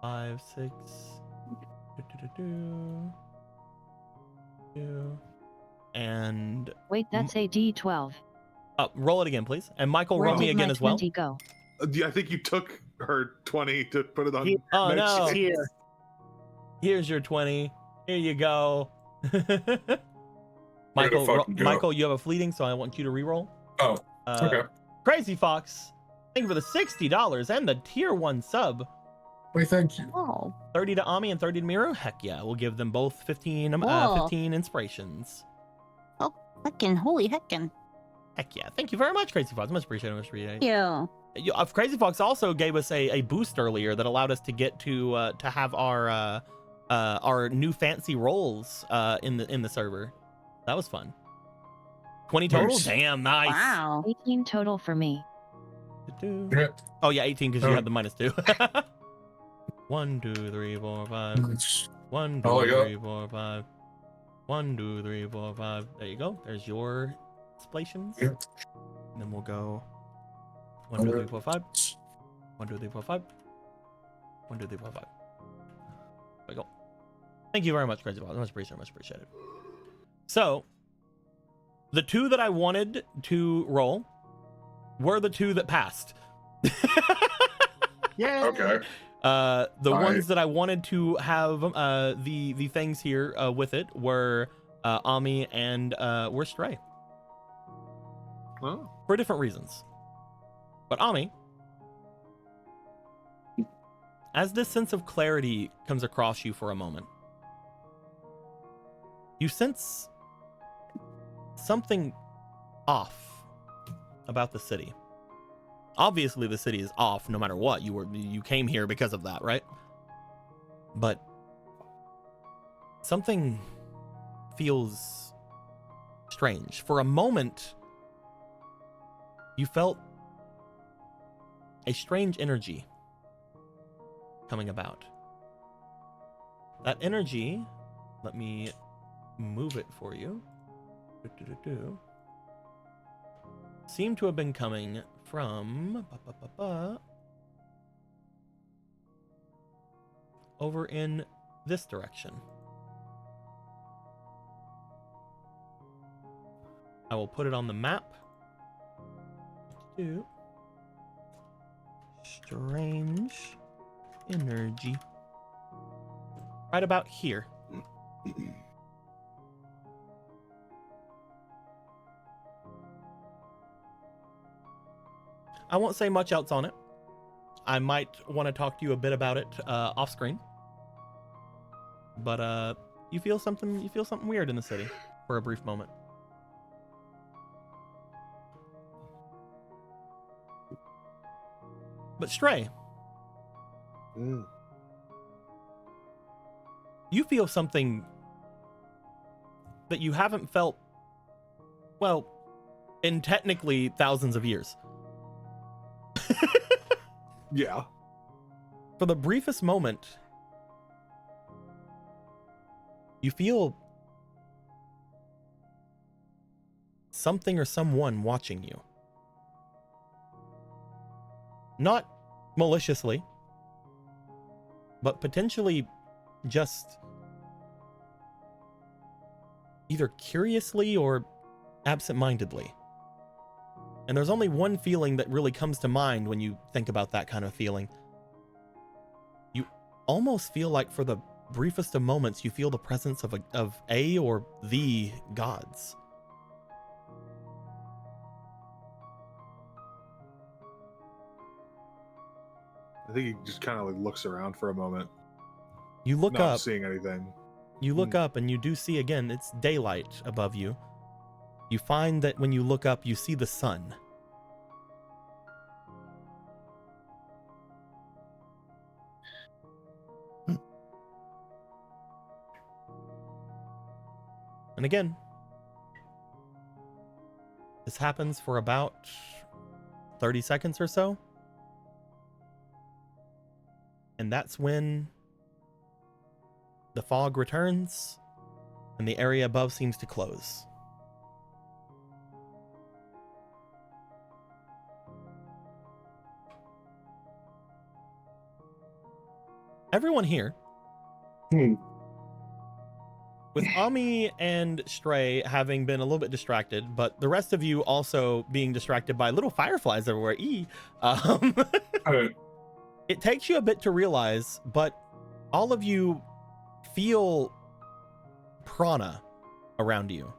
Five, 6. And Wait, that's a D12. roll it again, please. And Michael, Where roll me did again my as well. 20 go? Yeah, I think you took her 20 to put it on. Yeah. Oh Meg's no! sheet. Here. Here's your 20. Here you go. Michael, fucking go. Michael, you have a fleeting, so I want you to re-roll. Oh, okay. Crazy Fox, thank you for the $60 and the tier 1 sub. Wait, thank you. Oh. 30 to Ami and 30 to Miro. Heck yeah, we'll give them both 15 Whoa. 15 inspirations. Heckin', holy heckin'. Heck yeah. Thank you very much, Crazy Fox. Much appreciated. Much appreciated. Yeah. Crazy Fox also gave us a boost earlier that allowed us to get to have our new fancy rolls in the server. That was fun. 20 total? Nice. Damn, nice. Wow. 18 total for me. Yeah. Oh yeah, 18 because you Oh. had the -2. 1, 2, 3, 4, 5. 1, 2, Oh, yeah. 3, 4, 5. 1, 2, 3, 4, 5. There you go. There's your splations. Yeah. And then we'll go 1, 2, 3, 4, 5. 1, 2, 3, 4, 5. 1, 2, 3, 4, 5. There we go. Thank you very much, Crazy Boss. Much appreciated. Much appreciated. So, the 2 that I wanted to roll were the 2 that passed. Yeah. Okay. The All ones right. that I wanted to have the things here with it were Ami and were Stray Oh. for different reasons. But Ami, as this sense of clarity comes across you for a moment, you sense something off about the city. Obviously, the city is off no matter what. You came here because of that, right? But something feels strange. For a moment, you felt a strange energy coming about. That energy, let me move it for you. Seemed to have been coming from over in this direction. I will put it on the map. Strange energy. Right about here. I won't say much else on it. I might want to talk to you a bit about it off screen. But you feel something weird in the city for a brief moment. But Stray, Mm. you feel something that you haven't felt, well, in technically thousands of years. Yeah. For the briefest moment, you feel something or someone watching you. Not maliciously, but potentially just either curiously or absent-mindedly. And there's only one feeling that really comes to mind when you think about that kind of feeling. You almost feel like for the briefest of moments, you feel the presence of a or the gods. I think he just kind of like looks around for a moment. You look not up. seeing anything. You look up and you do see again, it's daylight above you. You find that when you look up, you see the sun. And again, this happens for about 30 seconds or so. And that's when the fog returns and the area above seems to close. Everyone here, with Ami and Stray having been a little bit distracted, but the rest of you also being distracted by little fireflies everywhere. It takes you a bit to realize, but all of you feel prana around you.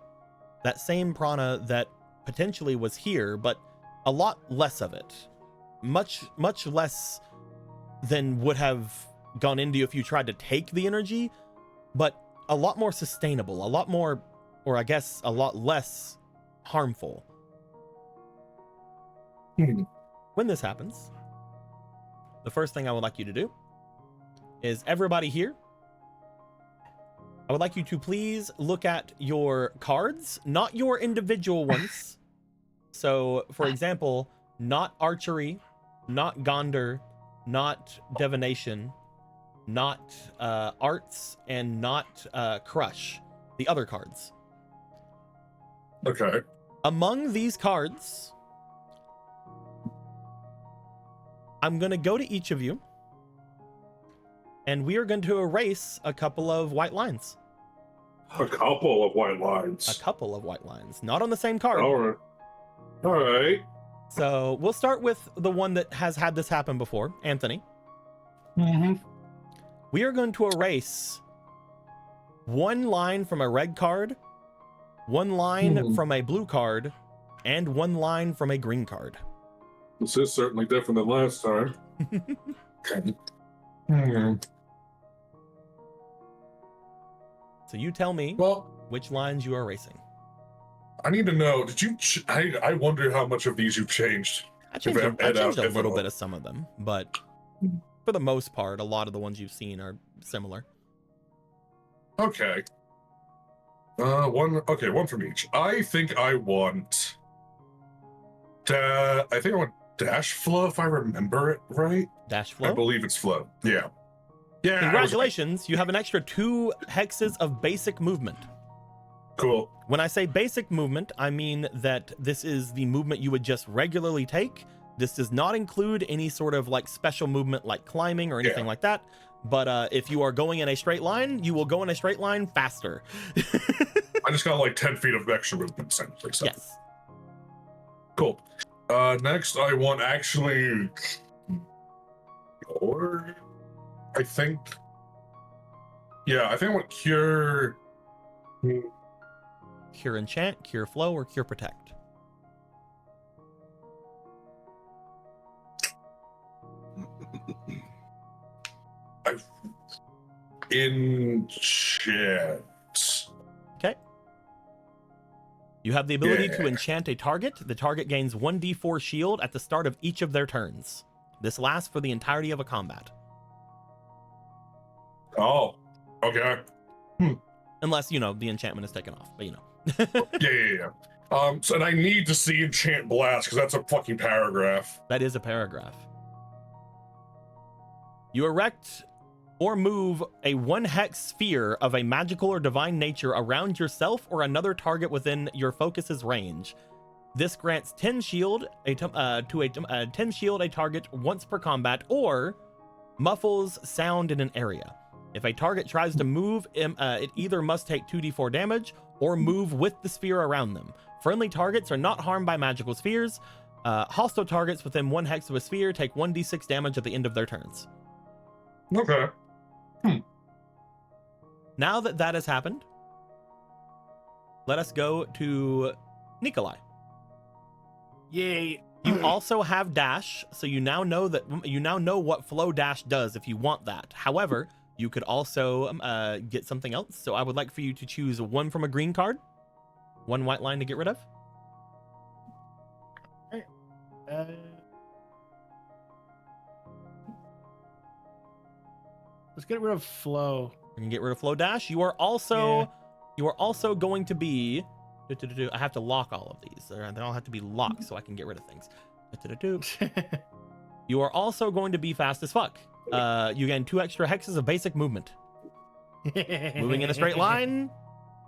That same prana that potentially was here, but a lot less of it. Much less than would have gone into you if you tried to take the energy, but a lot more sustainable, a lot more, or I guess a lot less harmful. When this happens, the first thing I would like you to do is everybody here, I would like you to please look at your cards, not your individual ones. So, for example, not archery, not Gondor, not divination, not arts, and not crush. The other cards. Okay. Among these cards, I'm going to go to each of you, and we are going to erase a couple of white lines. A couple of white lines. A couple of white lines. Not on the same card. All right. All right. So we'll start with the one that has had this happen before, Anthony. We are going to erase one line from a red card, one line from a blue card, and one line from a green card. This is certainly different than last time. Okay. So you tell me which lines you are erasing. I need to know, did you... I wonder how much of these you've changed. I changed a little bit of some of them, but for the most part, a lot of the ones you've seen are similar. Okay. One from each. I think I want Dash Flow, if I remember it right. Dash Flow? I believe it's Flow. Yeah. Yeah. Congratulations, you have an extra 2 hexes of basic movement. Cool. When I say basic movement, I mean that this is the movement you would just regularly take. This does not include any sort of like special movement like climbing or anything like that. But if you are going in a straight line, you will go in a straight line faster. I just got like 10 feet of extra movement, essentially. So. Yes. Cool. Next, I want actually... Or... I think... Yeah, I think I want Cure... Cure Enchant, Cure Flow, or Cure Protect. Enchant. Okay. You have the ability to enchant a target. The target gains 1d4 shield at the start of each of their turns. This lasts for the entirety of a combat. Oh, okay. unless the enchantment is taken off. But Yeah. So and I need to see enchant blast because that's a fucking paragraph. that is a paragraph. You erect or move a 1-hex sphere of a magical or divine nature around yourself or another target within your focus's range. This grants 10 shield to a 10 shield a target once per combat, or muffles sound in an area. If a target tries to move, it either must take 2d4 damage or move with the sphere around them. Friendly targets are not harmed by magical spheres. Hostile targets within 1 hex of a sphere take 1d6 damage at the end of their turns. Okay. Now that that has happened, let us go to Nikolai. Yay. You also have dash, so you now know what flow dash does if you want that. However, you could also get something else. So I would like for you to choose one from a green card, one white line to get rid of. Let's get rid of flow. You can get rid of flow dash. You are also going to be. I have to lock all of these. They all have to be locked so I can get rid of things. You are also going to be fast as fuck. You gain 2 extra hexes of basic movement. Moving in a straight line,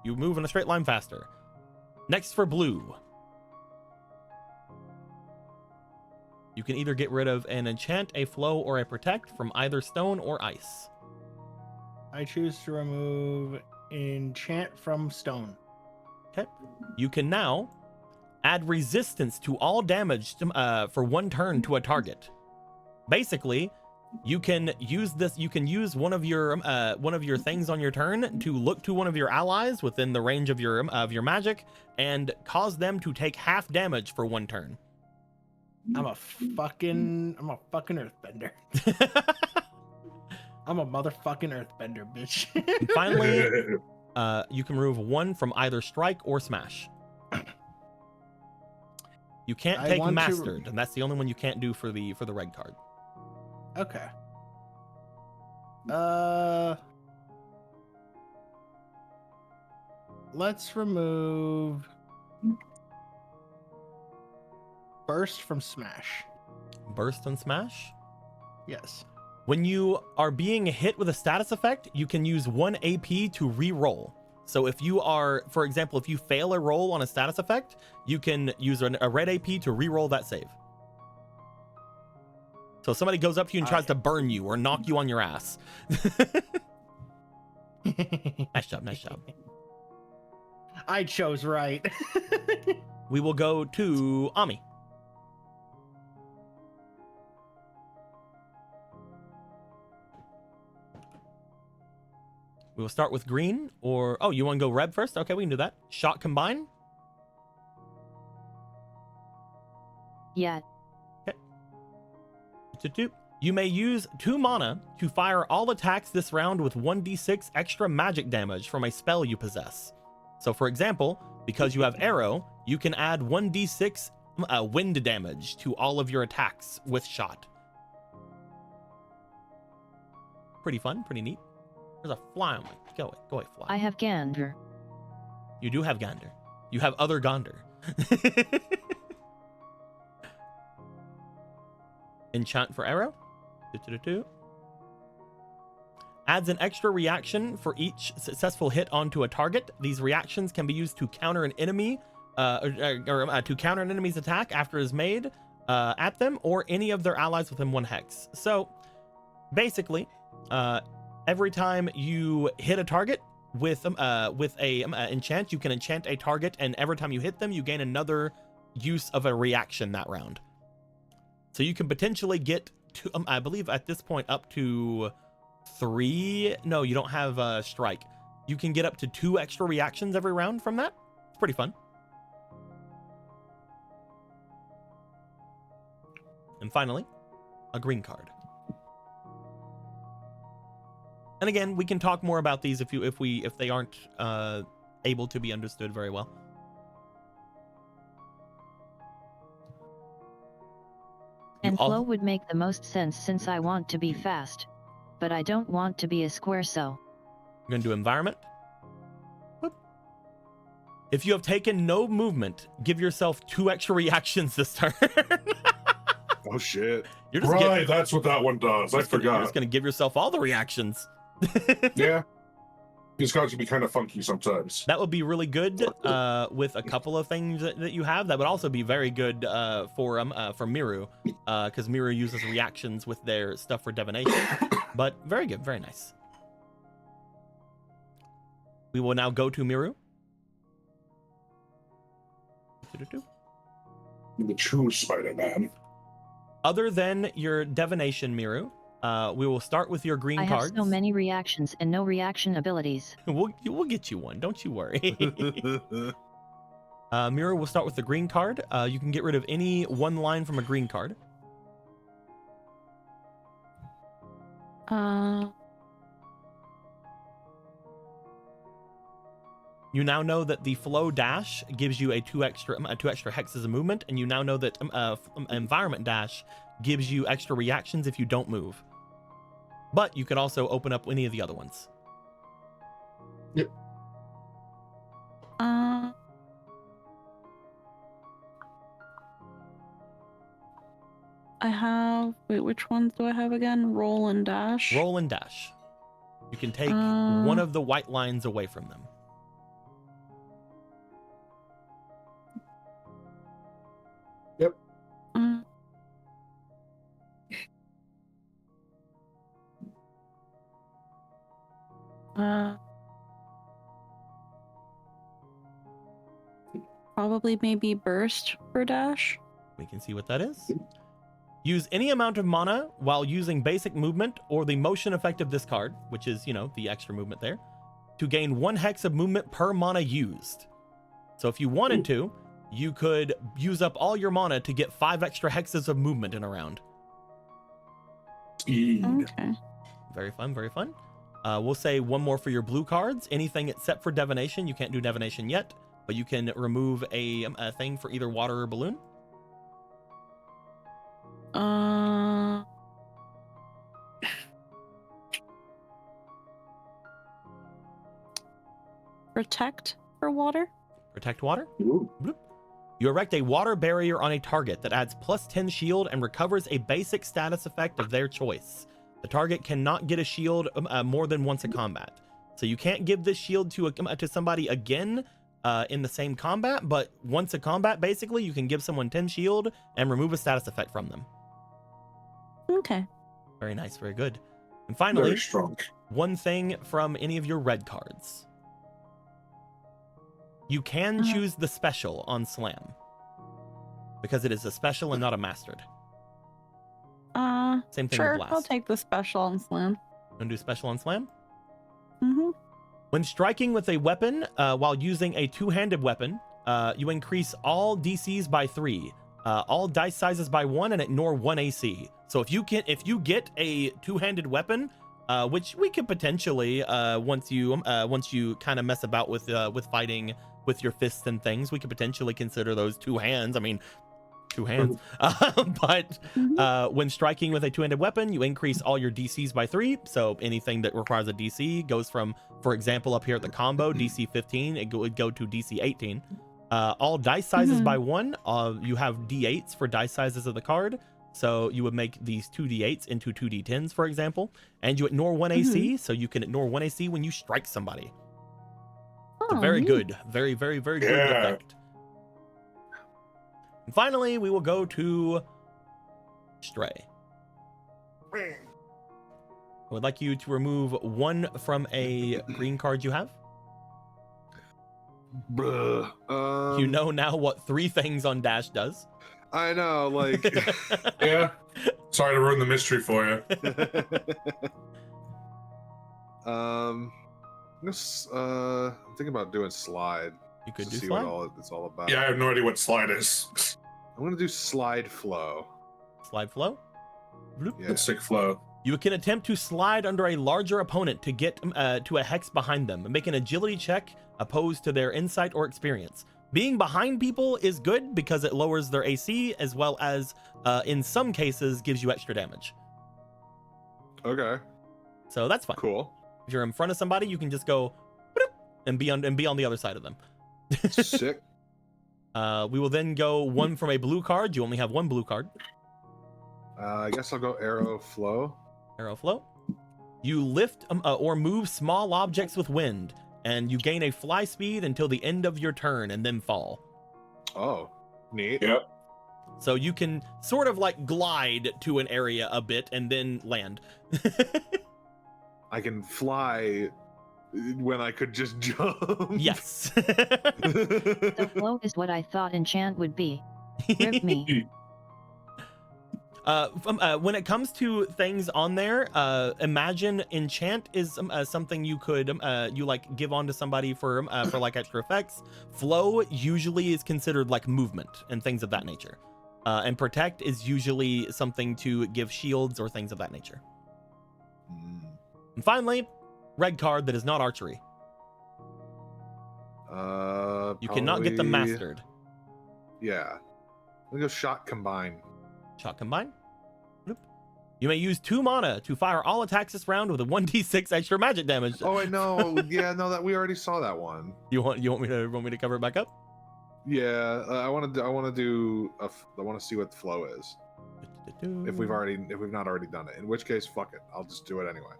you move in a straight line faster. Next for blue. You can either get rid of an enchant, a flow, or a protect from either stone or ice. I choose to remove enchant from stone. Okay. You can now add resistance to all damage for 1 turn to a target. Basically, you can use this. You can use one of your things on your turn to look to one of your allies within the range of your magic and cause them to take half damage for 1 turn. I'm a fucking earthbender. I'm a motherfucking earthbender, bitch. And finally, you can remove 1 from either strike or smash. You can't take mastered, and that's the only one you can't do for the red card. Okay. Let's remove burst from smash. Burst and smash? Yes. When you are being hit with a status effect, you can use 1 AP to re-roll. So if you are, for example, if you fail a roll on a status effect, you can use a red AP to re-roll that save. So if somebody goes up to you and tries to burn you or knock you on your ass. Nice job. I chose right. We will go to Ami. We will start with green, or you want to go red first? Okay, we can do that. Shot combine. Yeah. Okay. You may use 2 mana to fire all attacks this round with 1d6 extra magic damage from a spell you possess. So for example, because you have arrow, you can add 1d6 wind damage to all of your attacks with shot. Pretty fun, pretty neat. There's a fly on my... Go away, fly. I have Gander. You do have Gander. You have other Gander. Enchant for arrow. Adds an extra reaction for each successful hit onto a target. These reactions can be used to counter an enemy, to counter an enemy's attack after it is made at them or any of their allies within 1 hex. So basically, every time you hit a target with a enchant, you can enchant a target, and every time you hit them, you gain another use of a reaction that round. So you can potentially get to, I believe at this point, up to 3. No, you don't have strike. You can get up to 2 extra reactions every round from that. It's pretty fun. And finally, a green card. And again, we can talk more about these if they aren't able to be understood very well. And flow would make the most sense since I want to be fast, but I don't want to be a square, so. I'm going to do environment. If you have taken no movement, give yourself 2 extra reactions this turn. Oh shit. You're just Right, that's what that one does. I You're forgot. just gonna give yourself all the reactions. Yeah. These cards can be kind of funky sometimes. That would be really good with a couple of things that you have. That would also be very good for Miru, because Miru uses reactions with their stuff for divination. But very good, very nice. We will now go to Miru. The true Spider-Man. Other than your divination, Miru, we will start with your green I cards. have so many reactions and no reaction abilities. We'll get you one. Don't you worry. Miru, we'll start with the green card. You can get rid of any one line from a green card. You now know that the flow dash gives you a 2 extra hexes of movement, and you now know that environment dash gives you extra reactions if you don't move. But you could also open up any of the other ones. Yep. I have. Wait, which ones do I have again? Roll and dash. Roll and dash. You can take one of the white lines away from them. Yep. Probably maybe burst for dash. We can see what that is. Use any amount of mana while using basic movement or the motion effect of this card, which is, the extra movement there, to gain 1 hex of movement per mana used. So if you wanted to, you could use up all your mana to get 5 extra hexes of movement in a round. Okay. Very fun, very fun. We'll say one more for your blue cards. Anything except for divination. You can't do divination yet, but you can remove a thing for either water or balloon. Protect for water. Protect water. Ooh. Bloop. You erect a water barrier on a target that adds +10 shield and recovers a basic status effect of their choice. The target cannot get a shield more than once a combat. So you can't give this shield to somebody again in the same combat, but once a combat, basically, you can give someone 10 shield and remove a status effect from them. Okay. Very nice, very good. And finally, Very strong. one thing from any of your red cards. You can choose the special on Slam, because it is a special and not a mastered. Same thing Sure, with Blast. I'll take the special on slam. Want to do special on Slam? Mm-hmm. When striking with a weapon while using a 2-handed weapon, you increase all DCs by 3, all dice sizes by 1, and ignore 1 AC. So if you get a 2-handed weapon, which we could potentially once you kind of mess about with fighting with your fists and things, we could potentially consider those 2 hands. I mean, 2 hands. But when striking with a 2-handed weapon, you increase all your DCs by 3. So anything that requires a DC goes from, for example, up here at the combo, DC 15, it would go to DC 18. All dice sizes by 1. You have D8s for dice sizes of the card. So you would make these 2D8s into 2D10s, for example. And you ignore 1 AC, so you can ignore 1 AC when you strike somebody. It's a very good, very, very, very good effect. And finally, we will go to Stray. I would like you to remove 1 from a green card you have. Bruh. You know now what 3 things on Dash does. I know, like. Yeah. Sorry to ruin the mystery for you. I'm thinking about doing slide. You could to do see slide. what it's all about. Yeah, I have no idea what slide is. I'm gonna do slide flow. Slide flow. Bloop. Yeah. Good sick flow. You can attempt to slide under a larger opponent to get to a hex behind them. Make an agility check opposed to their insight or experience. Being behind people is good because it lowers their AC, as well as, in some cases, gives you extra damage. Okay. So that's fine. Cool. If you're in front of somebody, you can just go bloop, and be on the other side of them. Sick. We will then go one from a blue card. You only have one blue card. I guess I'll go arrow flow. Arrow flow. You lift or move small objects with wind, and you gain a fly speed until the end of your turn and then fall. Oh, neat. Yep. So you can sort of like glide to an area a bit and then land. I can fly when I could just jump. Yes. The flow is what I thought enchant would be. Rip me. When it comes to things on there, imagine enchant is something you could you like give on to somebody for like extra effects. Flow usually is considered like movement and things of that nature, and protect is usually something to give shields or things of that nature. And finally, red card that is not archery. You cannot get them probably- mastered. Yeah. We go shot combine. Shot combine. Nope. You may use 2 mana to fire all attacks this round with a 1d6 extra magic damage. Oh, I know. Yeah, no, that we already saw that one. You want me to cover it back up? Yeah, I want to see what the flow is. If we've not already done it, in which case, fuck it, I'll just do it anyway.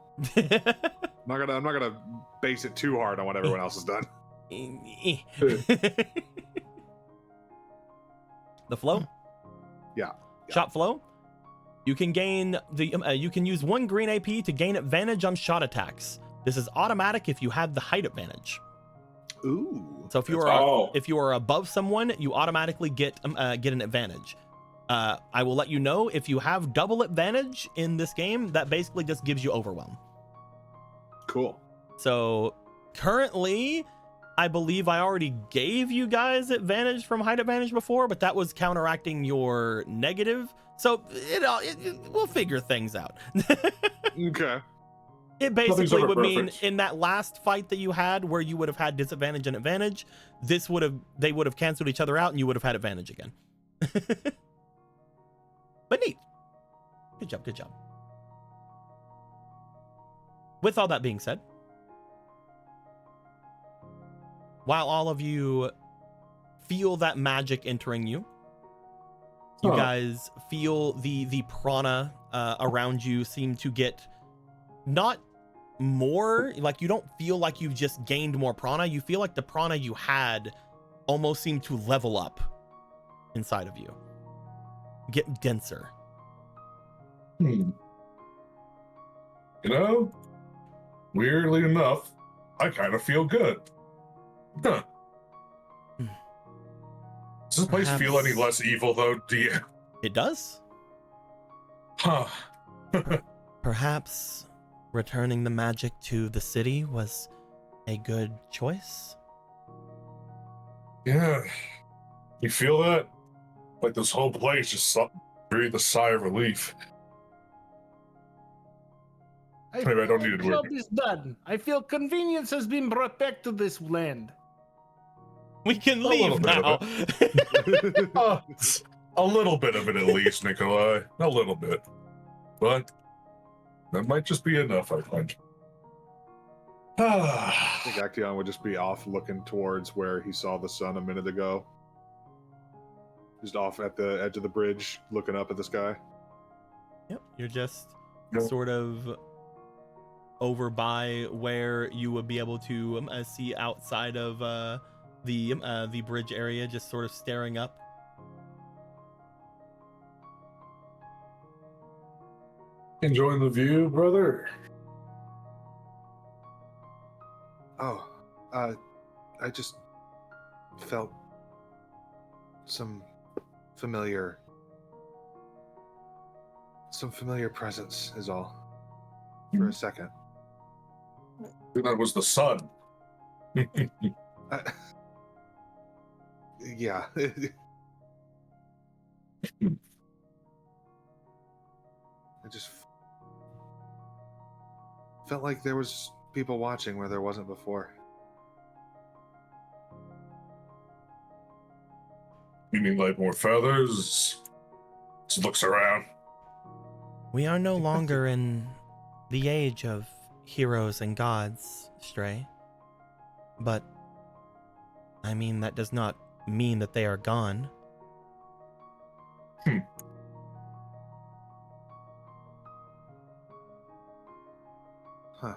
I'm not gonna base it too hard on what everyone else has done. The flow. Yeah. Shot flow. You can gain you can use 1 green AP to gain advantage on shot attacks. This is automatic if you have the height advantage. Ooh. So if you are above someone, you automatically get an advantage. I will let you know if you have double advantage in this game, that basically just gives you overwhelm. Cool. So currently, I believe I already gave you guys advantage from height advantage before, but that was counteracting your negative. So we'll figure things out. Okay. It basically ever would mean perfect. in that last fight that you had where you would have had disadvantage and advantage, they would have canceled each other out and you would have had advantage again. But neat. Good job, good job. With all that being said, while all of you feel that magic entering you, you guys feel the prana around you seem to get not more, like you don't feel like you've just gained more prana. You feel like the prana you had almost seemed to level up inside of you, get denser. You know, weirdly enough, I kind of feel good. Huh. Does this place feel any less evil, though, DM? It does. Huh. Perhaps returning the magic to the city was a good choice. Yeah. You feel that? Like this whole place just breathed a sigh of relief. Maybe I don't need to The do job it. is done. I feel convenience has been brought back to this land. We can A little leave bit now. A little bit of it at least, Nikolai. A little bit. But that might just be enough, I think. I think Actaeon would just be off looking towards where he saw the sun a minute ago. Just off at the edge of the bridge, looking up at the sky. Yep, you're just Yep. sort of over by where you would be able to see outside of the bridge area, just sort of staring up. Enjoying the view, brother? Oh, I just felt some familiar presence is all. For a second. I think that was the sun. Yeah. I just felt like there was people watching where there wasn't before. You mean like more feathers? Just looks around. We are no longer in the age of heroes and gods, Stray. But I mean, that does not mean that they are gone. Huh.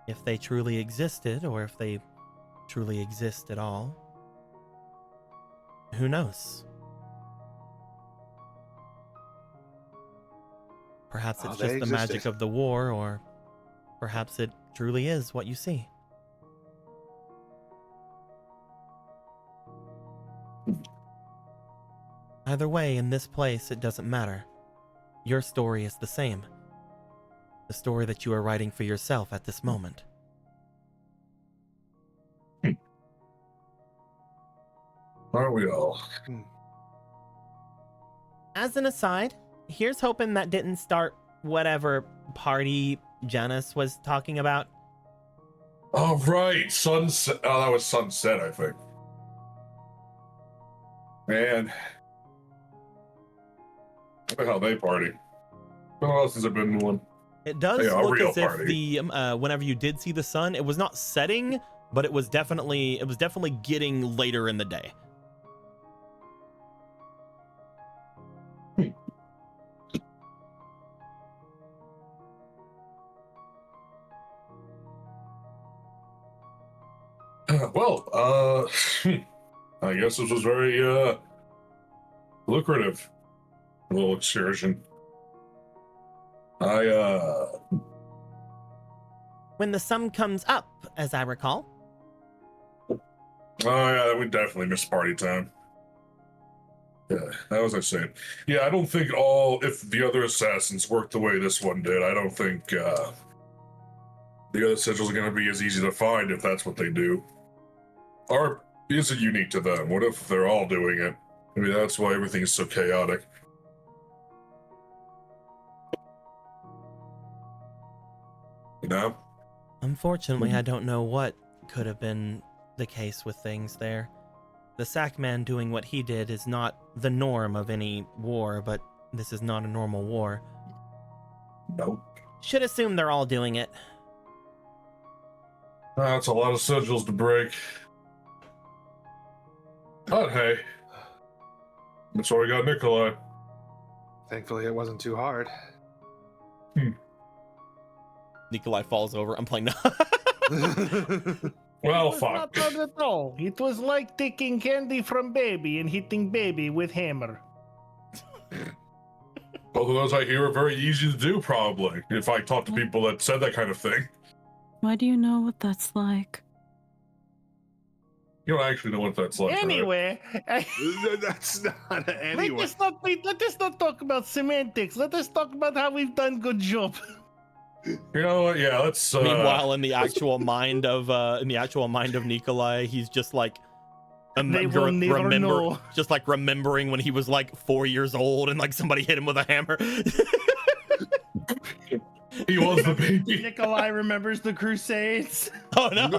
If they truly existed, or if they truly exist at all, who knows? Perhaps it's they just the magic existed. of the war, or perhaps it truly is what you see. Either way, in this place, it doesn't matter. Your story is the same. The story that you are writing for yourself at this moment. Aren't we all? As an aside, here's hoping that didn't start whatever party Janice was talking about. Oh, right. Sunset. Oh, that was Sunset, I think. Man. What the hell they party? When else has there been one? It does Yeah, a look real as if party. the whenever you did see the sun, it was not setting, but it was definitely getting later in the day. Well, I guess this was very lucrative little excursion. When the sun comes up, as I recall. Oh yeah, we definitely missed party time. Yeah, that was I saying. Yeah, I don't think if the other assassins worked the way this one did, I don't think the other sigils are going to be as easy to find if that's what they do. Or is it unique to them? What if they're all doing it? Maybe that's why everything's so chaotic. You know? Unfortunately, I don't know what could have been the case with things there. The Sackman doing what he did is not the norm of any war, but this is not a normal war. Nope. Should assume they're all doing it. That's a lot of sigils to break. But hey, that's why we got Nikolai. Thankfully, it wasn't too hard. Nikolai falls over. I'm playing. Well, It was fuck. not hard at all. It was like taking candy from baby and hitting baby with hammer. Both of those I hear are very easy to do, probably, if I talk to people that said that kind of thing. Why do you know what that's like? You don't actually know what that's like. right? Anyway, That's not anyway. let us not talk about semantics. Let us talk about how we've done good job. You know what? Yeah, let's. Meanwhile, in the actual mind of Nikolai, he's just like They will never know. just like remembering when he was like 4 years old and like somebody hit him with a hammer. he was the baby. Nikolai remembers the Crusades. Oh no!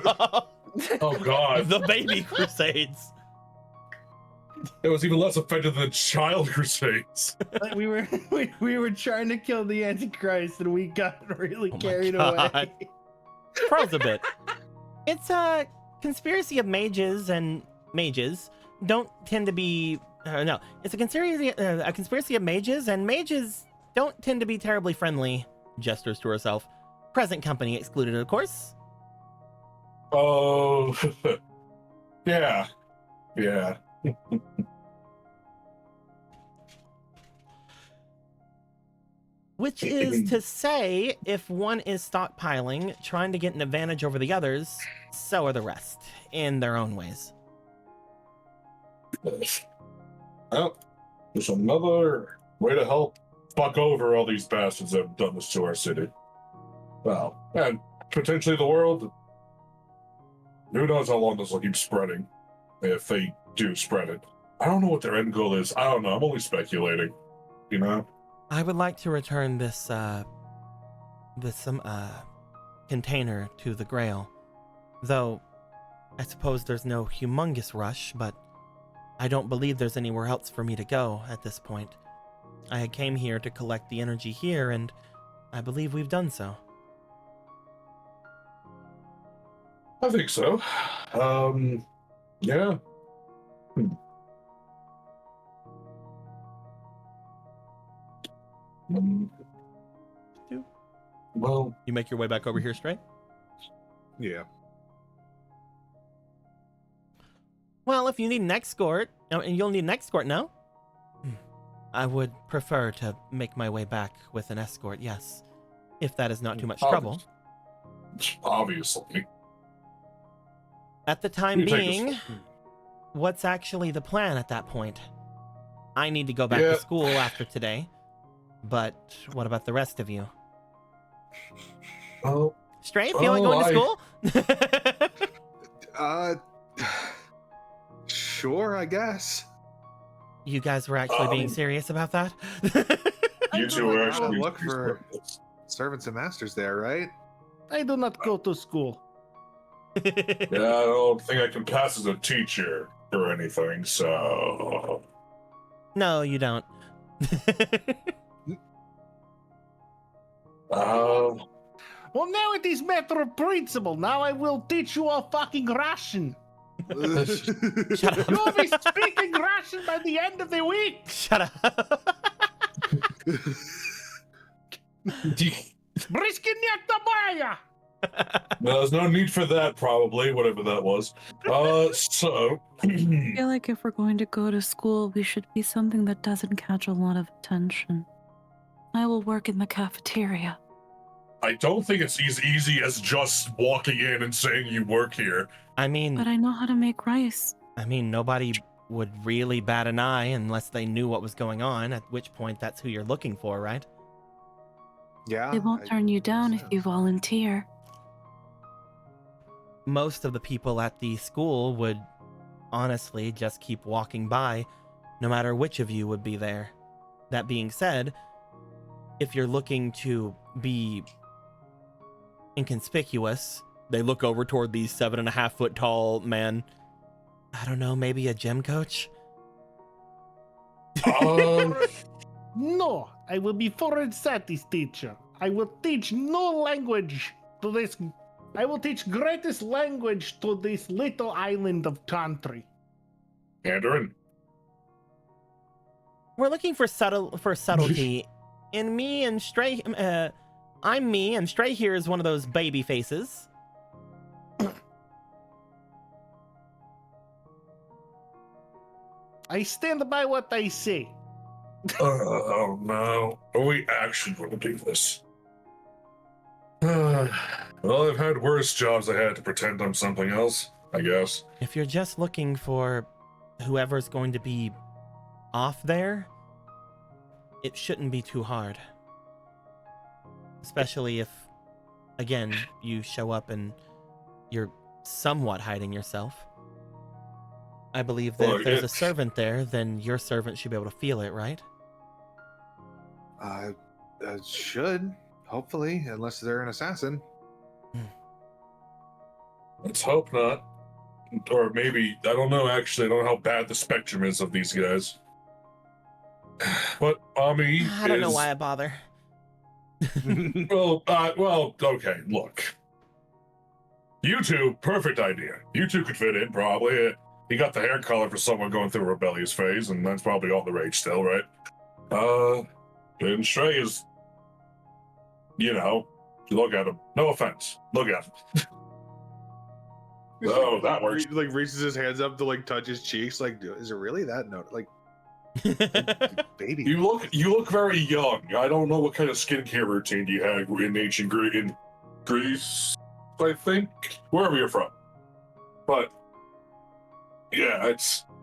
Oh god, The baby crusades. it was even less effective than Child Crusades. Like we were trying to kill the Antichrist and we got really Oh my carried God. away. Pros a bit. It's a conspiracy of mages, and mages don't tend to be. No, it's a conspiracy of mages, and mages don't tend to be terribly friendly. Gestures to herself. Present company excluded, of course. Oh, yeah. Which is to say, if one is stockpiling, trying to get an advantage over the others, so are the rest, in their own ways. Well, just another way to help fuck over all these bastards that have done this to our city. Well, and potentially the world. Who knows how long this will keep spreading, if they do spread it. I don't know what their end goal is. I don't know. I'm only speculating, you know? I would like to return this container to the Grail. Though, I suppose there's no humongous rush, but I don't believe there's anywhere else for me to go at this point. I came here to collect the energy here, and I believe we've done so. I think so. Yeah. Well, You make your way back over here, Stray? Yeah. Well, if you need an escort, and you'll need an escort now, I would prefer to make my way back with an escort, yes. If that is not too much trouble. obviously. At the time You take being, this- what's actually the plan at that point? I need to go back Yeah. to school after today, but what about the rest of you? Oh, Stray, feel like going to school? Sure, I guess. You guys were actually being serious about that? you two are Gotta actually look for servants and masters there, right? I do not go to school. Yeah, I don't think I can pass as a teacher or anything, so. No, you don't. Well, now it is matter of principle. Now I will teach you all fucking Russian. Shut up. You'll be speaking Russian by the end of the week. Shut up. Briskineta Maya. No, there's no need for that, probably, whatever that was. So. I feel like if we're going to go to school, we should be something that doesn't catch a lot of attention. I will work in the cafeteria. I don't think it's as easy as just walking in and saying you work here. I mean, But I know how to make rice. nobody would really bat an eye unless they knew what was going on, at which point that's who you're looking for, right? Yeah. They won't turn you down if you volunteer. Most of the people at the school would honestly just keep walking by, no matter which of you would be there. That being said, if you're looking to be inconspicuous, they look over toward the 7.5-foot tall man. I don't know, maybe a gym coach? No, I will be foreign studies teacher. I will teach no language to this. I will teach greatest language to this little island of country. Mandarin. We're looking for subtlety. In me and Stray, I'm me, and Stray here is one of those baby faces. I stand by what I say. Oh no. Are we actually going to do this? Well, I've had worse jobs. I had to pretend I'm something else, I guess. If you're just looking for whoever's going to be off there, it shouldn't be too hard. Especially if, again, you show up and you're somewhat hiding yourself. I believe that Well, if there's yeah. a servant there, then your servant should be able to feel it, right? Should, hopefully, unless they're an assassin. Let's hope not. Or maybe, I don't know, actually. I don't know how bad the spectrum is of these guys. But Ami I don't know why I bother. well, okay, look. You two, perfect idea. You two could fit in, probably. You got the hair color for someone going through a rebellious phase, and that's probably all the rage still, right? And Stray is, look at him. No offense. Look at him. Oh, that works. Like reaches his hands up to like touch his cheeks. Like, is it really that? No, like baby. You look very young. I don't know what kind of skincare routine you had in ancient Greece, I think. Wherever you're from. But yeah,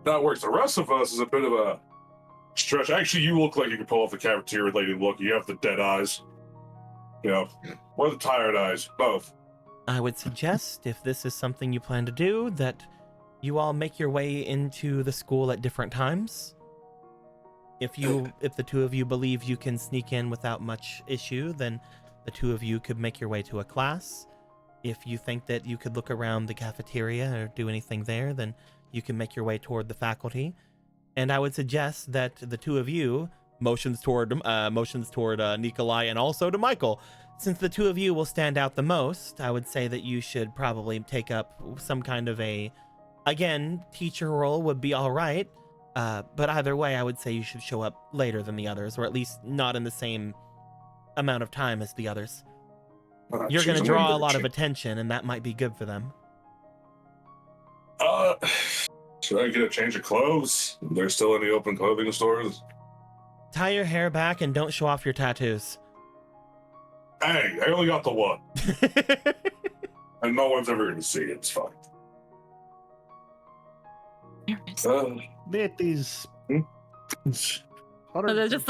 that works. The rest of us is a bit of a stretch. Actually, you look like you could pull off the cafeteria lady look. You have the dead eyes. Or the tired eyes. Both. I would suggest, if this is something you plan to do, that you all make your way into the school at different times. If the two of you believe you can sneak in without much issue, then the two of you could make your way to a class. If you think that you could look around the cafeteria or do anything there, then you can make your way toward the faculty. And I would suggest that the two of you motions toward Nikolai and also to Michael. Since the two of you will stand out the most, I would say that you should probably take up some kind of a Again, teacher role would be all right, but either way, I would say you should show up later than the others, or at least not in the same amount of time as the others. You're going to draw a lot of attention, and that might be good for them. Should I get a change of clothes? There's still any open clothing stores? Tie your hair back and don't show off your tattoos. Hey, I only got the one. And no one's ever going to see it. It's fine. That is. So they're just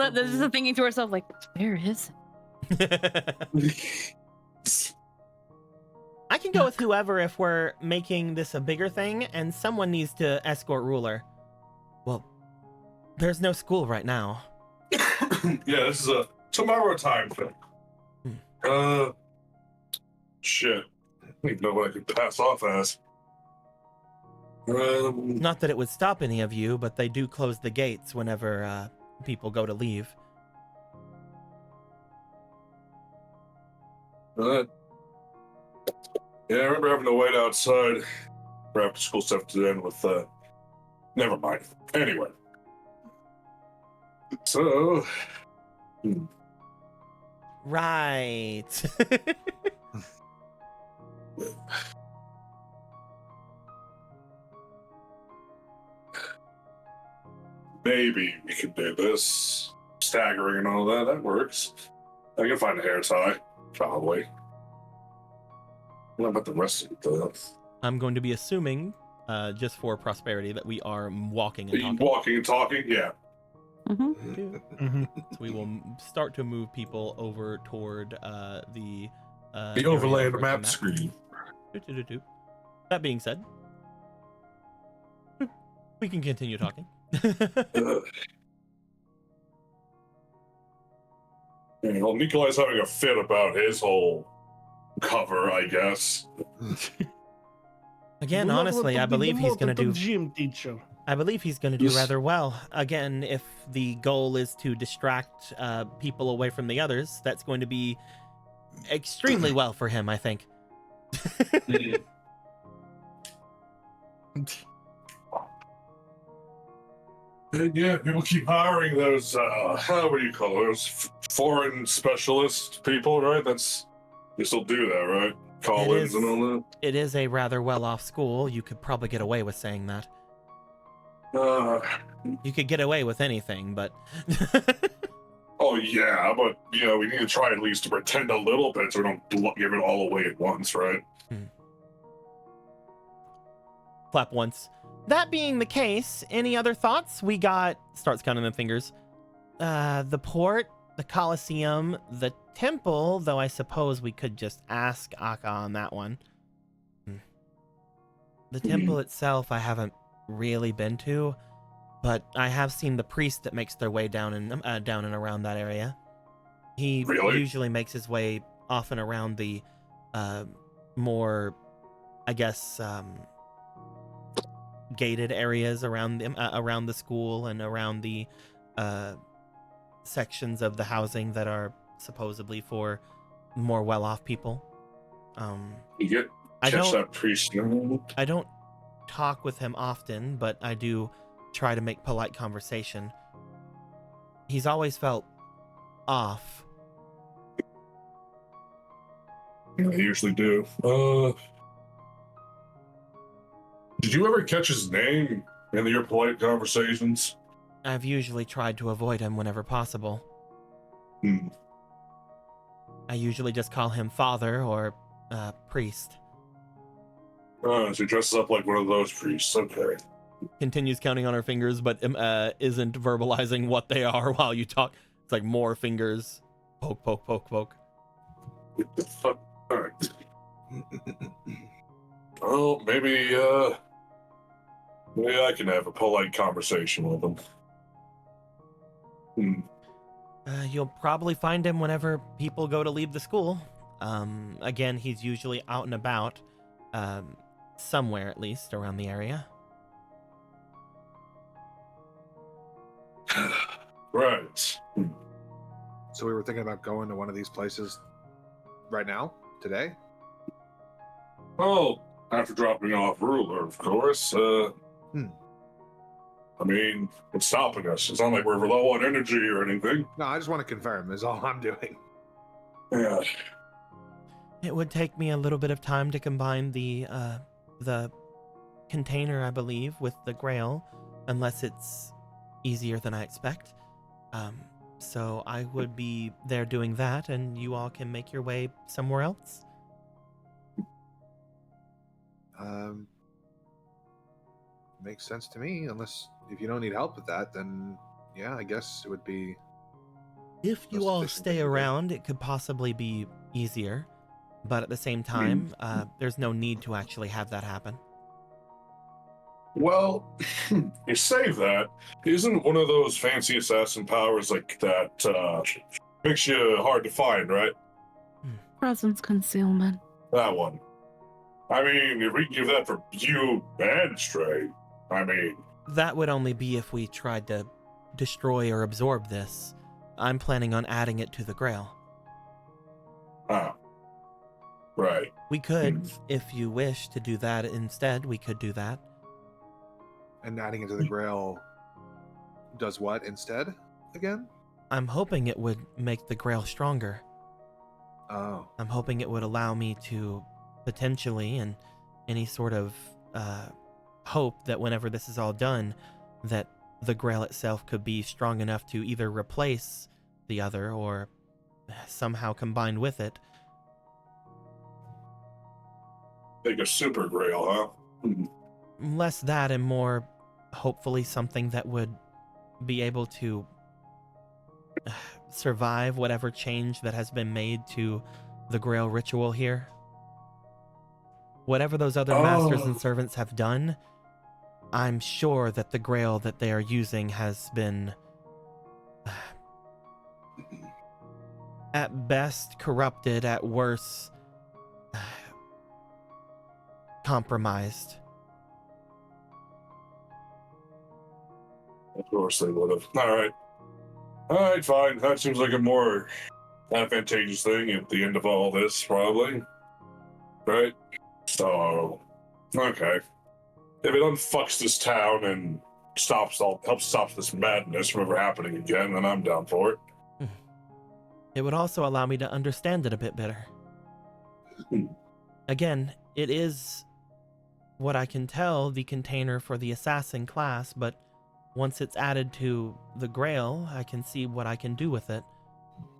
thinking to herself, like, where is I can go with whoever if we're making this a bigger thing, and someone needs to escort Ruler. Well, there's no school right now. Yeah, this is a tomorrow time thing. Shit. I don't even know what I could pass off as. Not that it would stop any of you, but they do close the gates whenever people go to leave. Yeah, I remember having to wait outside for after school stuff to end with, never mind. Anyway. So... Right. Maybe we could do this. Staggering and all that, that works. I can find a hair tie, probably. What about the rest of the... I'm going to be assuming, just for prosperity, that we are walking and talking. Walking and talking, yeah. So we will start to move people over toward the overlay of the area map screen. That being said, we can continue talking. Well, Nikolai's having a fit about his whole cover, I guess. Again, honestly, I believe he's going to do. Gym teacher. I believe he's going to do rather well. Again, if the goal is to distract people away from the others, that's going to be extremely well for him, I think. And yeah, people keep hiring those, what do you call those? Foreign specialist people, right? You still do that, right? Call-ins and all that? It is a rather well-off school. You could probably get away with saying that. You could get away with anything, but... Oh, yeah, but, we need to try at least to pretend a little bit so we don't give it all away at once, right? Clap once. That being the case, any other thoughts? We got... Starts counting the fingers. The port, the Colosseum, the temple, though I suppose we could just ask Akka on that one. The temple itself I haven't really been to, but I have seen the priest that makes their way down and around that area. He usually makes his way often around the more, I guess, gated areas around the school and around the sections of the housing that are supposedly for more well-off people. You catch that priest. I don't talk with him often, but I do try to make polite conversation. He's always felt off. I usually do. Did you ever catch his name in your polite conversations? I've usually tried to avoid him whenever possible. I usually just call him father or priest. So he dresses up like one of those priests. Okay. Continues counting on her fingers, but isn't verbalizing what they are while you talk. It's like more fingers. Poke, poke, poke, poke. What the fuck? Alright. Well, maybe I can have a polite conversation with him. You'll probably find him whenever people go to leave the school. Again, he's usually out and about. Somewhere, at least, around the area. Right. So we were thinking about going to one of these places right now? Today? Well, after dropping off ruler, of course. I mean, it's stopping us. It's not like we're low on energy or anything. No, I just want to confirm is all I'm doing. Yeah. It would take me a little bit of time to combine the container, I believe, with the grail, unless it's easier than I expect. So I would be there doing that, and you all can make your way somewhere else. Makes sense to me, unless if you don't need help with that, then yeah, I guess it would be. If you Most all efficient stay thing to do. around, it could possibly be easier, but at the same time, there's no need to actually have that happen. Well, you say that. Isn't one of those fancy assassin powers like that makes you hard to find, right? Presence concealment. That one. I mean, if we give that for you and Stray, I mean... That would only be if we tried to destroy or absorb this. I'm planning on adding it to the grail. Ah. Right. We could, if you wish to do that instead, we could do that. And adding it to the grail does what instead again? I'm hoping it would make the grail stronger. Oh. I'm hoping it would allow me to potentially, and any sort of hope that whenever this is all done, that the grail itself could be strong enough to either replace the other or somehow combined with it. Like a super grail, huh? Less that and more, hopefully, something that would be able to survive whatever change that has been made to the grail ritual here. Whatever those other masters and servants have done, I'm sure that the grail that they are using has been at best corrupted, at worst compromised. Of course they would have. Alright, fine. That seems like a more advantageous thing at the end of all this, probably. Right? So, okay. If it unfucks this town and helps stop this madness from ever happening again, then I'm down for it. It would also allow me to understand it a bit better. Again, it is, what I can tell, the container for the assassin class, but once it's added to the grail, I can see what I can do with it.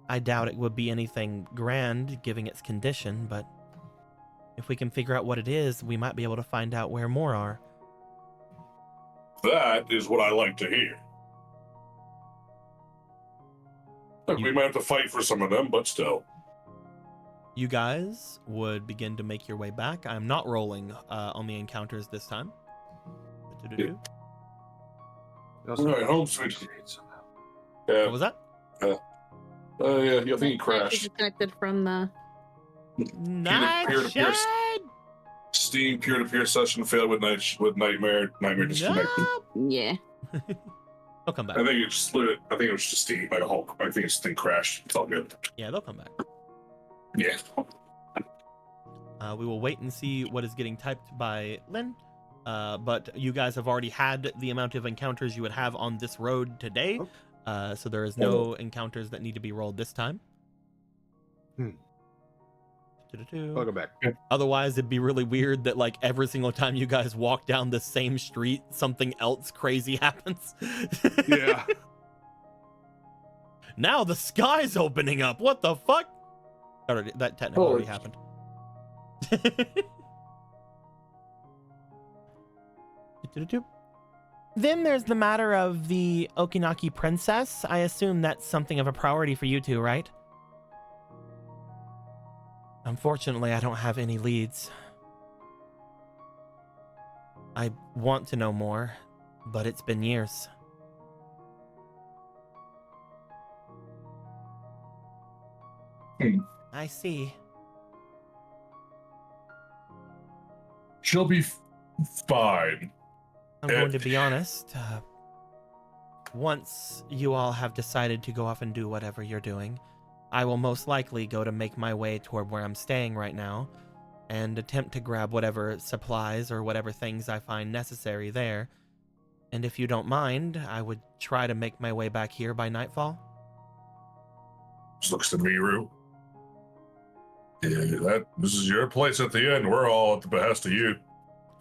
I doubt it would be anything grand, given its condition, but if we can figure out what it is, we might be able to find out where more are. That is what I like to hear. Look, we might have to fight for some of them, but still. You guys would begin to make your way back. I'm not rolling on the encounters this time. Yeah. Alright, home sweet. Yeah. What was that? Yeah, I think he crashed. Disconnected from the... Peer-to-peer Steam peer-to-peer session failed with Nightmare disconnected. Yeah. They'll come back. I think it was just Steam, like a Hulk. I think this thing crashed. It's all good. Yeah, they'll come back. Yeah. We will wait and see what is getting typed by Lynn. But you guys have already had the amount of encounters you would have on this road today. So there is no encounters that need to be rolled this time. I'll go back. Otherwise, it'd be really weird that like every single time you guys walk down the same street, something else crazy happens. Yeah. Now the sky's opening up. What the fuck? That technically already happened. Then there's the matter of the Okinaki princess. I assume that's something of a priority for you two, right? Unfortunately, I don't have any leads. I want to know more, but it's been years. I see. She'll be fine. I'm going to be honest. Once you all have decided to go off and do whatever you're doing, I will most likely go to make my way toward where I'm staying right now. and attempt to grab whatever supplies or whatever things I find necessary there. And if you don't mind, I would try to make my way back here by nightfall. Just looks to Miru. Yeah, this is your place at the end. We're all at the behest of you.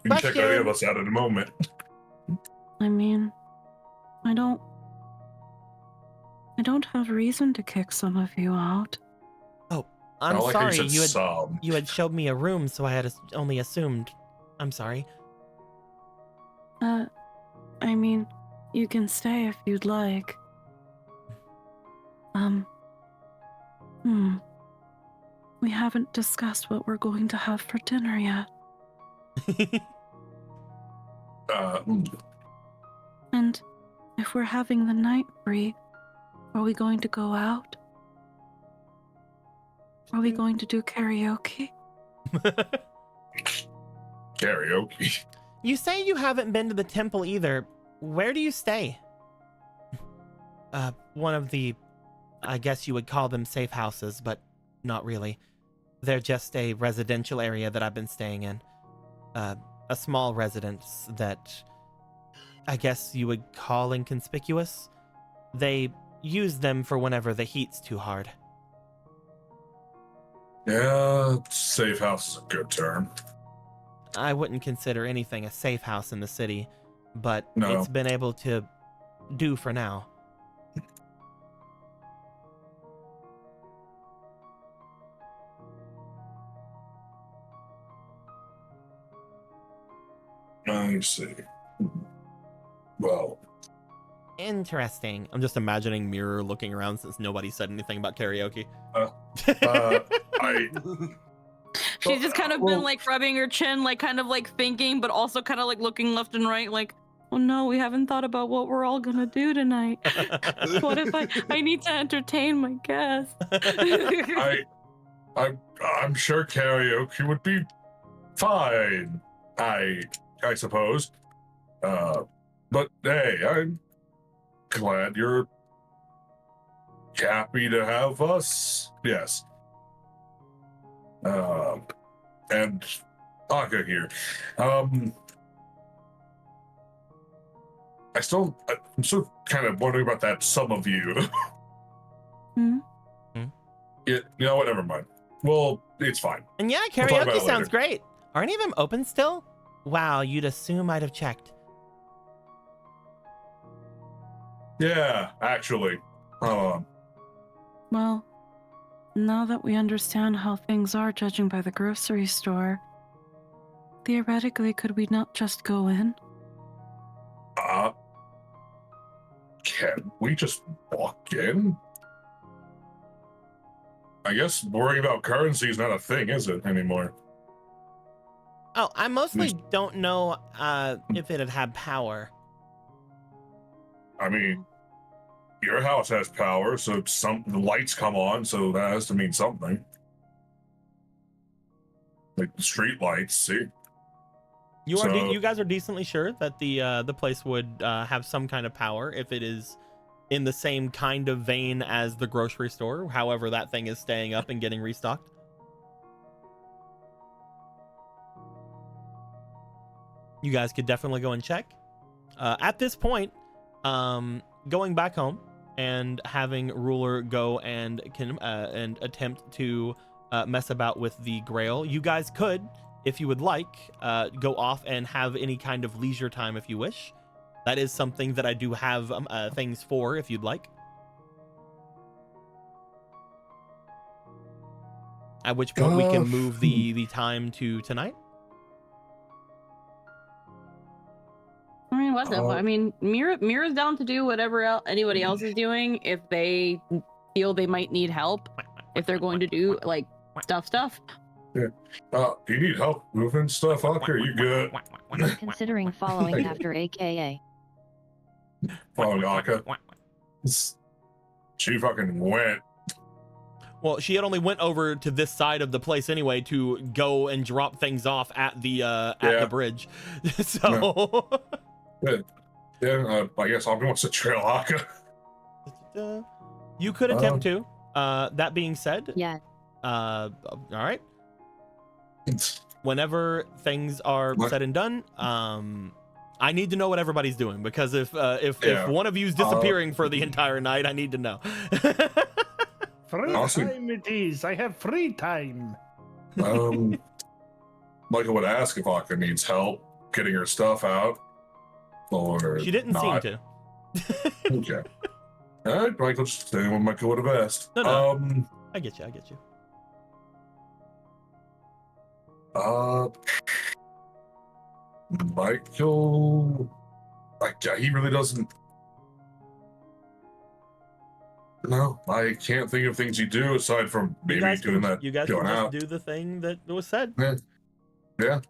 You can check any of us out in a moment. I mean, I don't have reason to kick some of you out. Oh, I'm like sorry. how you said You had showed me a room, so I had only assumed. I'm sorry. I mean, you can stay if you'd like. We haven't discussed what we're going to have for dinner yet. And if we're having the night free, are we going to go out? Are we going to do karaoke? Karaoke. You say you haven't been to the temple either. Where do you stay? One of the, I guess you would call them safe houses, but not really. They're just a residential area that I've been staying in. A small residence that I guess you would call inconspicuous. They use them for whenever the heat's too hard. Yeah, safe house is a good term. I wouldn't consider anything a safe house in the city, but No. It's been able to do for now. I see. Well, Interesting. I'm just imagining Mirror looking around since nobody said anything about karaoke. She's just kind of been like rubbing her chin, like kind of like thinking, but also kind of like looking left and right, like, oh no, we haven't thought about what we're all gonna do tonight. What if I need to entertain my guests? I'm sure karaoke would be fine. I suppose. But hey, I'm glad you're happy to have us. Yes. And Aka here. I'm still kind of wondering about that. Some of you. You know what? Never mind. Well, it's fine. And yeah, We'll talk about karaoke it sounds later. great. Are any of them open still? Wow, you'd assume I'd have checked. Yeah, actually. Well, now that we understand how things are judging by the grocery store, theoretically, could we not just go in? Can we just walk in? I guess worrying about currency is not a thing, is it, anymore? Oh, I mostly don't know if it'd have power. I mean, your house has power, so the lights come on, so that has to mean something. Like the street lights, see? You guys are decently sure that the place would have some kind of power if it is in the same kind of vein as the grocery store, however that thing is staying up and getting restocked? You guys could definitely go and check. At this point, going back home and having Ruler go and attempt to mess about with the Grail, you guys could, if you would like, go off and have any kind of leisure time if you wish. That is something that I do have things for if you'd like. At which point we can move the time to tonight. I mean, what's up? I mean, Mira's down to do whatever anybody else is doing if they feel they might need help. If they're going to do like stuff. Yeah. Do you need help moving stuff up here? You good? Considering following after AKA. Following Aka. She fucking went. Well, she had only went over to this side of the place anyway to go and drop things off at the bridge. So yeah, I guess I'll go to trail Aka. You could attempt to. That being said, Yeah. all right. whenever things are What? said and done, I need to know what everybody's doing, because if Yeah. one of you's disappearing for the entire night, I need to know. Free Awesome. time it is. I have free time. Michael would ask if Aka needs help getting her stuff out, or She didn't seem not. to. Okay. All right, Michael, just saying what Michael would have asked. No. I get you. Michael, he really doesn't. No, I can't think of things you do aside from You maybe guys doing can, that. you guys can going just out. do the thing that was said. Yeah.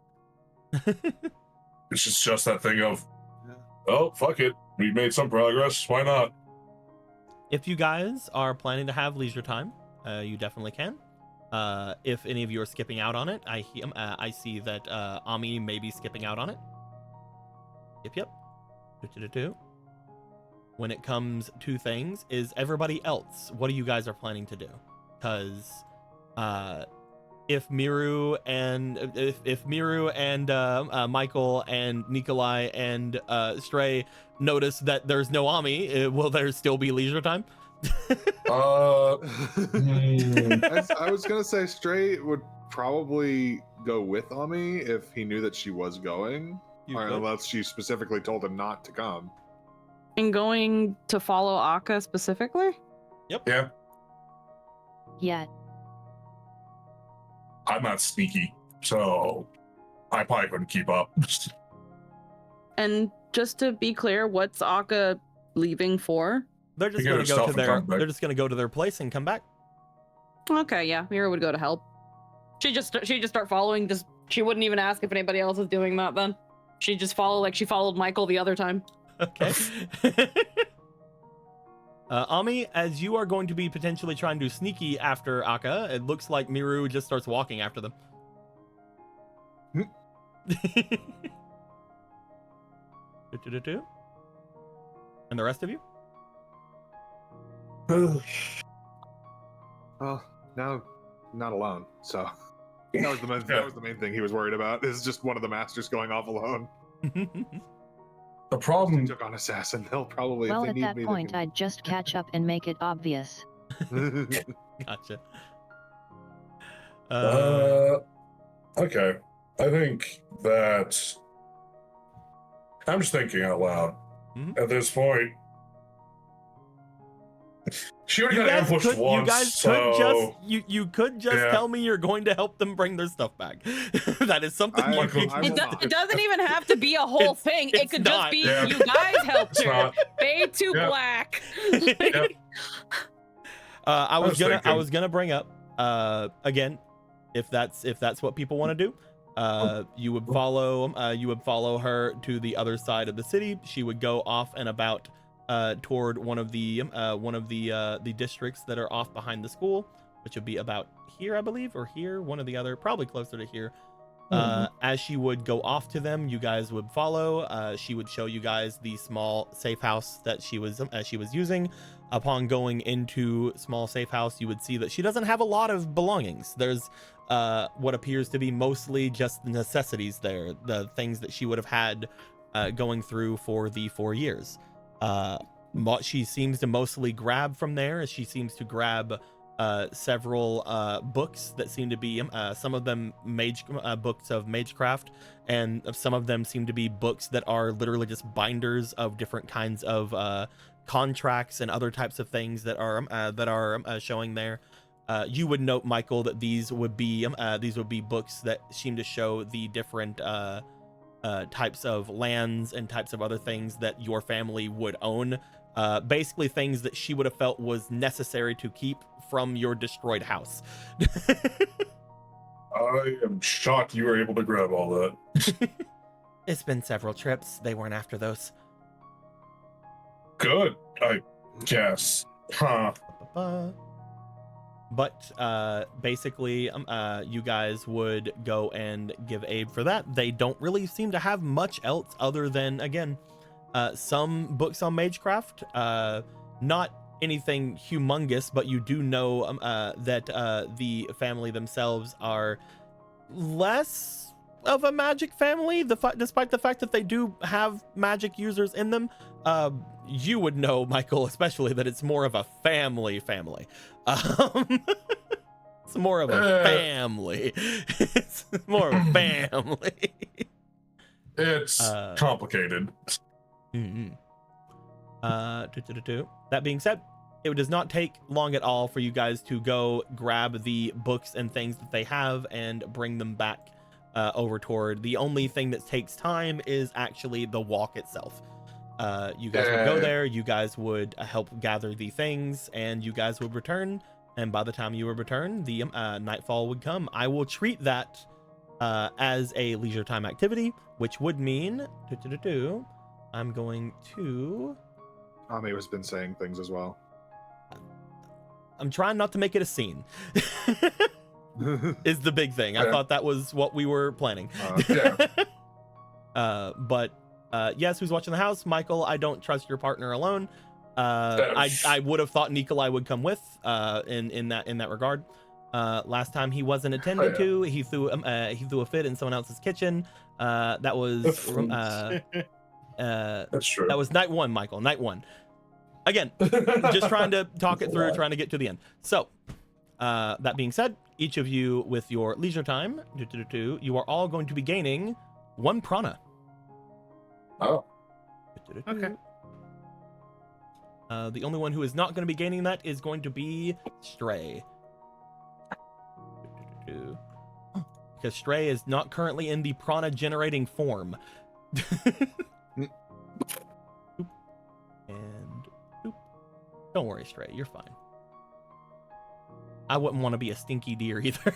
It's just that thing of, oh, fuck it. We made some progress. Why not? If you guys are planning to have leisure time, you definitely can. If any of you are skipping out on it, I see that Ami may be skipping out on it. Yep. Do. When it comes to things, is everybody else, what do you guys are planning to do? Because if Miru and Michael and Nikolai and Stray notice that there's no Ami, will there still be leisure time? I was gonna say Stray would probably go with Ami if he knew that she was going, or unless she specifically told him not to come. And going to follow Aka specifically? Yeah. Yeah. I'm not sneaky, so I probably couldn't keep up. And just to be clear, what's Aka leaving for? They're just To get gonna her go stuff to and their. come back. They're just gonna go to their place and come back. Okay, yeah, Mira would go to help. She'd just start following. She wouldn't even ask if anybody else is doing that. Then she'd just follow like she followed Michael the other time. Okay. Ami, as you are going to be potentially trying to sneaky after Aka, it looks like Miru just starts walking after them. And the rest of you? Well, now not alone. So that was the main thing he was worried about. Is just one of the masters going off alone. The problem. He took on assassin. They'll probably. Well, if at they need that me, point, I'd just catch up and make it obvious. Gotcha. Okay. I think that I'm just thinking out loud. Mhm. At this point, she already You got guys ambushed could, once. you guys so... could just you could just Yeah. tell me you're going to help them bring their stuff back. That is something I- you I can. will not. It doesn't even have to be a whole It's- thing. it's It could not. just be Yeah. you guys helped It's her. not. Fade to Yeah. black. Yep. I was thinking. gonna bring up again, if that's what people want to do. You would follow her to the other side of the city. She would go off and about toward one of the districts that are off behind the school, which would be about here, I believe, or here, one or the other, probably closer to here. As she would go off to them, you guys would follow. She would show you guys the small safe house that she was using. Upon going into small safe house, you would see that she doesn't have a lot of belongings. There's what appears to be mostly just necessities there, the things that she would have had going through for the 4 years. What she seems to mostly grab from there is she seems to grab several books that seem to be some of them books of magecraft, and some of them seem to be books that are literally just binders of different kinds of contracts and other types of things that are showing there. You would note, Michael, that these would be books that seem to show the different types of lands and types of other things that your family would own. Basically things that she would have felt was necessary to keep from your destroyed house. I am shocked you were able to grab all that. It's been several trips. They weren't after those. Good, I guess. Huh. But basically, you guys would go and give aid for that. They don't really seem to have much else other than, again, some books on magecraft. Not anything humongous, but you do know that the family themselves are less of a magic family, despite the fact that they do have magic users in them. You would know, Michael, especially, that it's more of a family. It's more of a family. It's more of a family. It's complicated. That being said, it does not take long at all for you guys to go grab the books and things that they have and bring them back over toward. The only thing that takes time is actually the walk itself. You guys would go there, you guys would help gather the things, and you guys would return. And by the time you would return, the nightfall would come. I will treat that as a leisure time activity, which would mean I'm going to... Ami has been saying things as well. I'm trying not to make it a scene. Is the big thing. I thought that was what we were planning. But yes, who's watching the house? Michael, I don't trust your partner alone. I would have thought Nikolai would come with in that regard. Last time he wasn't attended to. He threw a fit in someone else's kitchen. That was that's true. That was night one, Michael. Night one. Again, just trying to talk it through, trying to get to the end. So, that being said, each of you with your leisure time, you are all going to be gaining 1 prana. Oh. Okay. The only one who is not going to be gaining that is going to be Stray. Because Stray is not currently in the prana generating form. And don't worry, Stray, you're fine. I wouldn't want to be a stinky deer either.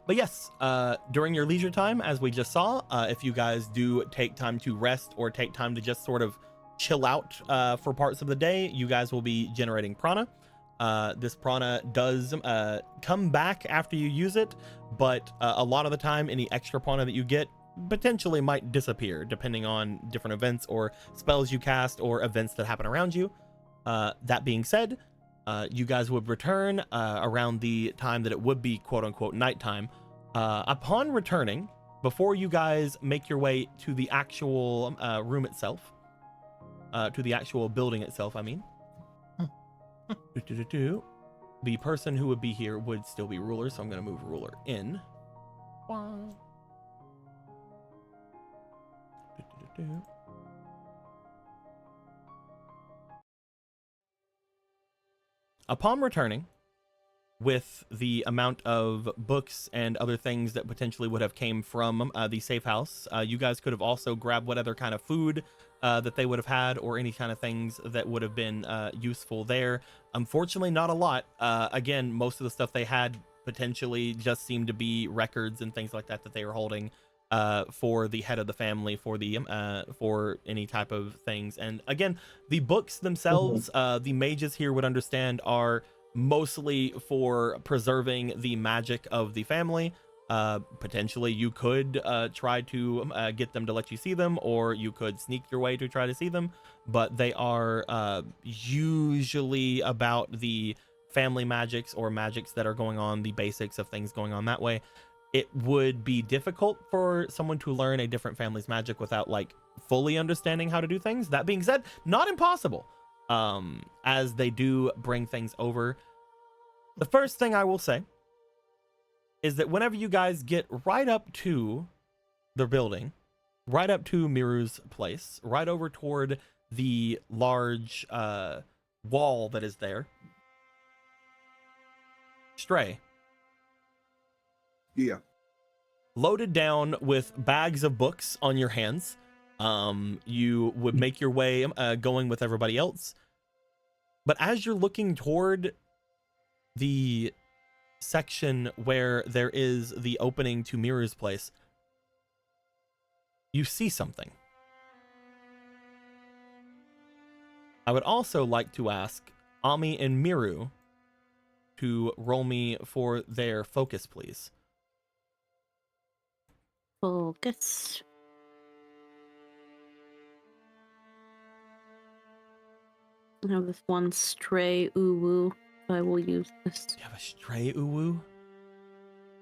But yes, during your leisure time, as we just saw, if you guys do take time to rest or take time to just sort of chill out for parts of the day, you guys will be generating prana. This prana does come back after you use it, but a lot of the time, any extra prana that you get potentially might disappear depending on different events or spells you cast or events that happen around you. That being said, you guys would return around the time that it would be quote-unquote nighttime. Upon returning, before you guys make your way to the actual room itself, to the actual building itself, I mean, the person who would be here would still be ruler, so I'm going to move ruler in. Upon returning, with the amount of books and other things that potentially would have came from the safe house, you guys could have also grabbed what other kind of food that they would have had, or any kind of things that would have been useful there. Unfortunately, not a lot. Again, most of the stuff they had potentially just seemed to be records and things like that that they were holding for the head of the family, for any type of things. And again, the books themselves, the mages here would understand, are mostly for preserving the magic of the family. Potentially you could try to get them to let you see them, or you could sneak your way to try to see them, but they are usually about the family magics or magics that are going on, the basics of things going on that way. It would be difficult for someone to learn a different family's magic without like fully understanding how to do things. That being said, not impossible, as they do bring things over. The first thing I will say is that whenever you guys get right up to the building, right up to Miru's place, right over toward the large wall that is there, Stray. Yeah. Loaded down with bags of books on your hands, you would make your way going with everybody else. But as you're looking toward the section where there is the opening to Miru's place, you see something. I would also like to ask Ami and Miru to roll me for their focus, please. Focus. I have this one stray uwu. I will use this. Do you have a stray uwu?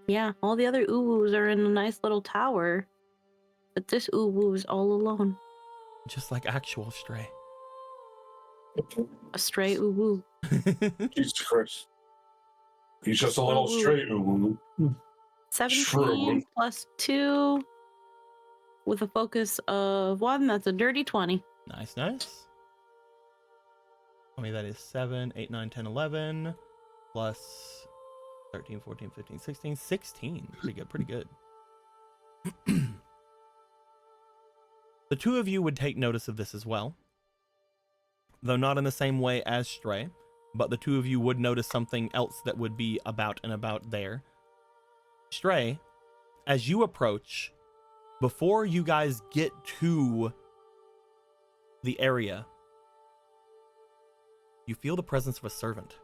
Yeah, all the other uwus are in a nice little tower, but this uwu is all alone. Just like actual stray. A stray uwu. Jesus Christ. He's just a little Uwu. straight. Ooh. 17 plus 2 with a focus of 1. That's a dirty 20. Nice, nice. I mean, that is 7, 8, 9, 10, 11, plus 13, 14, 15, 16, 16. Pretty good, pretty good. The two of you would take notice of this as well, though not in the same way as Stray, but the two of you would notice something else that would be about and about there. Stray, as you approach, before you guys get to the area, you feel the presence of a servant.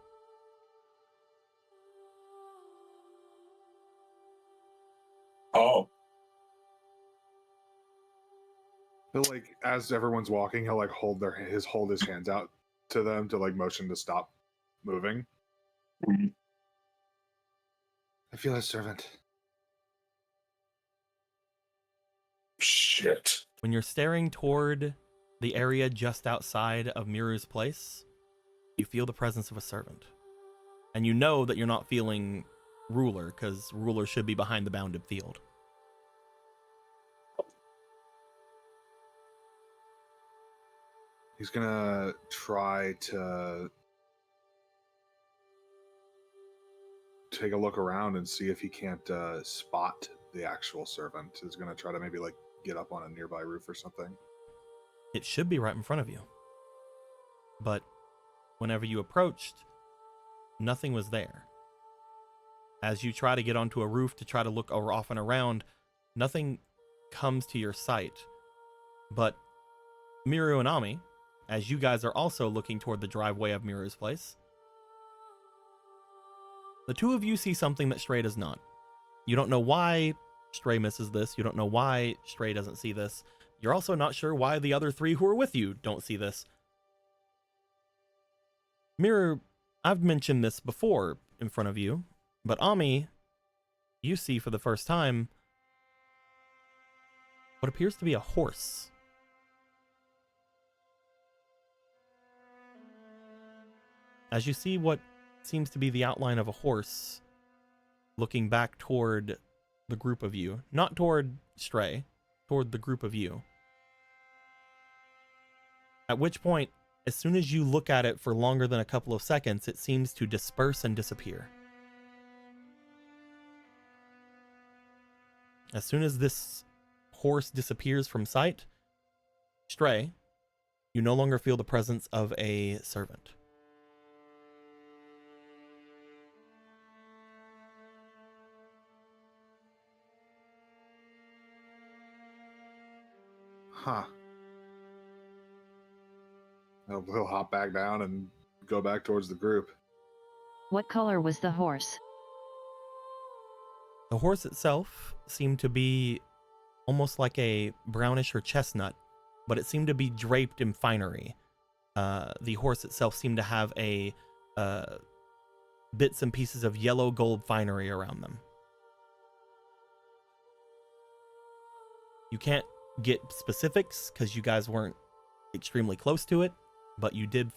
Oh. He'll like, as everyone's walking, he'll like hold his hands out to them to like motion to stop moving. Mhm. I feel a servant. Shit. When you're staring toward the area just outside of Miru's place, you feel the presence of a servant. And you know that you're not feeling Ruler, because Ruler should be behind the bounded field. He's gonna try to take a look around and see if he can't spot the actual servant. He's gonna try to maybe like get up on a nearby roof or something. It should be right in front of you. But whenever you approached, nothing was there. As you try to get onto a roof to try to look off and around, nothing comes to your sight. But Miru and Ami, as you guys are also looking toward the driveway of Miru's place, the two of you see something that Stray does not. You don't know why Stray misses this. You don't know why Stray doesn't see this. You're also not sure why the other three who are with you don't see this. Miru, I've mentioned this before in front of you, but Ami, you see for the first time what appears to be a horse. As you see what seems to be the outline of a horse looking back toward the group of you, not toward Stray, toward the group of you. At which point, as soon as you look at it for longer than a couple of seconds, it seems to disperse and disappear. As soon as this horse disappears from sight, Stray, you no longer feel the presence of a servant. Huh. He'll hop back down and go back towards the group. What color was the horse? The horse itself seemed to be almost like a brownish or chestnut, but it seemed to be draped in finery. The horse itself seemed to have a bits and pieces of yellow gold finery around them. You can't get specifics because you guys weren't extremely close to it, but you did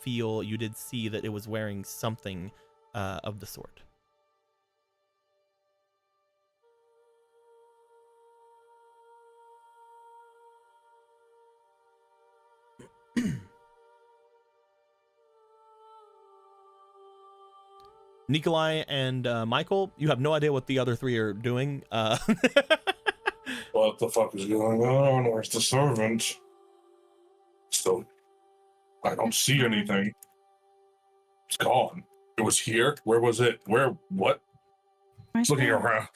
see that it was wearing something of the sort. Nikolai and Michael, you have no idea what the other three are doing. What the fuck is going on? Where's the servant? Still, I don't see anything. It's gone. It was here. Where was it? Where? What? Right It's looking there. around.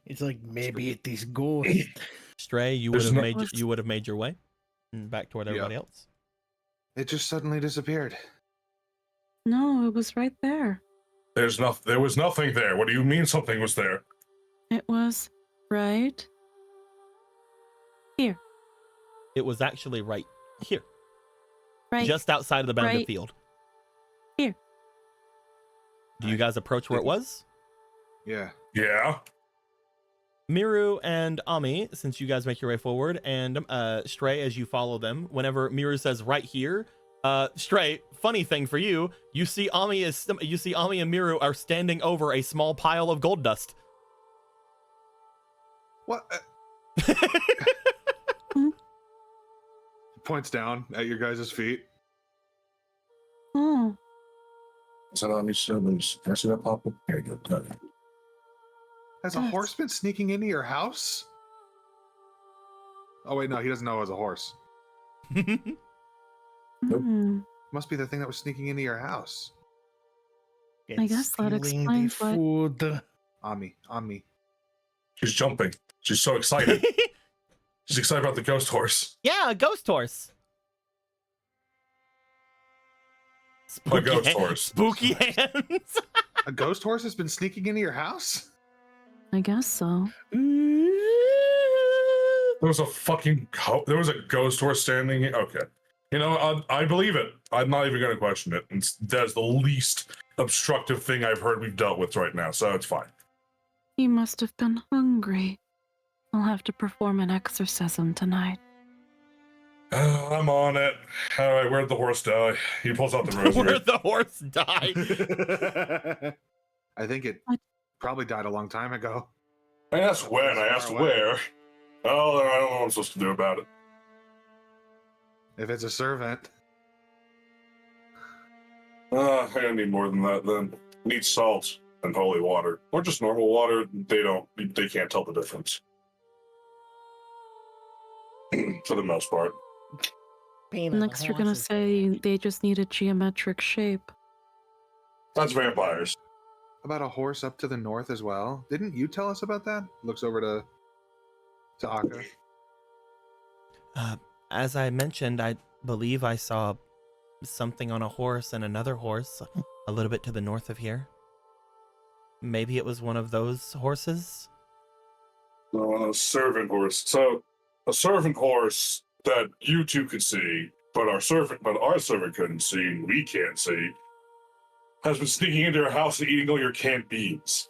It's like maybe it is ghost. Stray, you would There's have made your way back toward everybody else. It just suddenly disappeared. No, it was right there. There was nothing there. What do you mean something was there? It was right here. It was actually right here. Right. just outside of the bounded Right. field. Here. Do you guys approach where it was? Yeah. Yeah. Miru and Ami, since you guys make your way forward, and Stray as you follow them. Whenever Miru says right here, Stray, funny thing for you, you see Ami and Miru are standing over a small pile of gold dust. What? Points down at your guys' feet. Oh, Is that on me? Can I see that pop up? Here you go. Has a Yes. horse been sneaking into your house? Oh wait, no, he doesn't know it was a horse. hmm. Must be the thing that was sneaking into your house. I guess that Stealing the explains why- food. On me. She's jumping. She's so excited. She's excited about the ghost horse. Yeah, a ghost horse. A ghost horse. Spooky hands. A ghost horse has been sneaking into your house? I guess so. There was there was a ghost horse standing here. Okay. You know, I believe it. I'm not even going to question it. That's the least obstructive thing I've heard we've dealt with right now, so it's fine. He must have been hungry. I'll have to perform an exorcism tonight. I'm on it. All right, where'd the horse die? He pulls out the rosary. Where the horse died. I think it What? probably died a long time ago. I asked when. I asked where. Oh, I don't know what I'm supposed to do about it. If it's a servant. I need more than that then. Need salt and holy water. Or just normal water. They can't tell the difference. For the most part. Next, you're gonna say they just need a geometric shape. That's vampires. About a horse up to the north as well. Didn't you tell us about that? Looks over to Akka. As I mentioned, I believe I saw something on a horse and another horse a little bit to the north of here. Maybe it was one of those horses? A servant horse. So, a servant horse that you two could see, but our servant couldn't see, and we can't see, has been sneaking into your house and eating all your canned beans.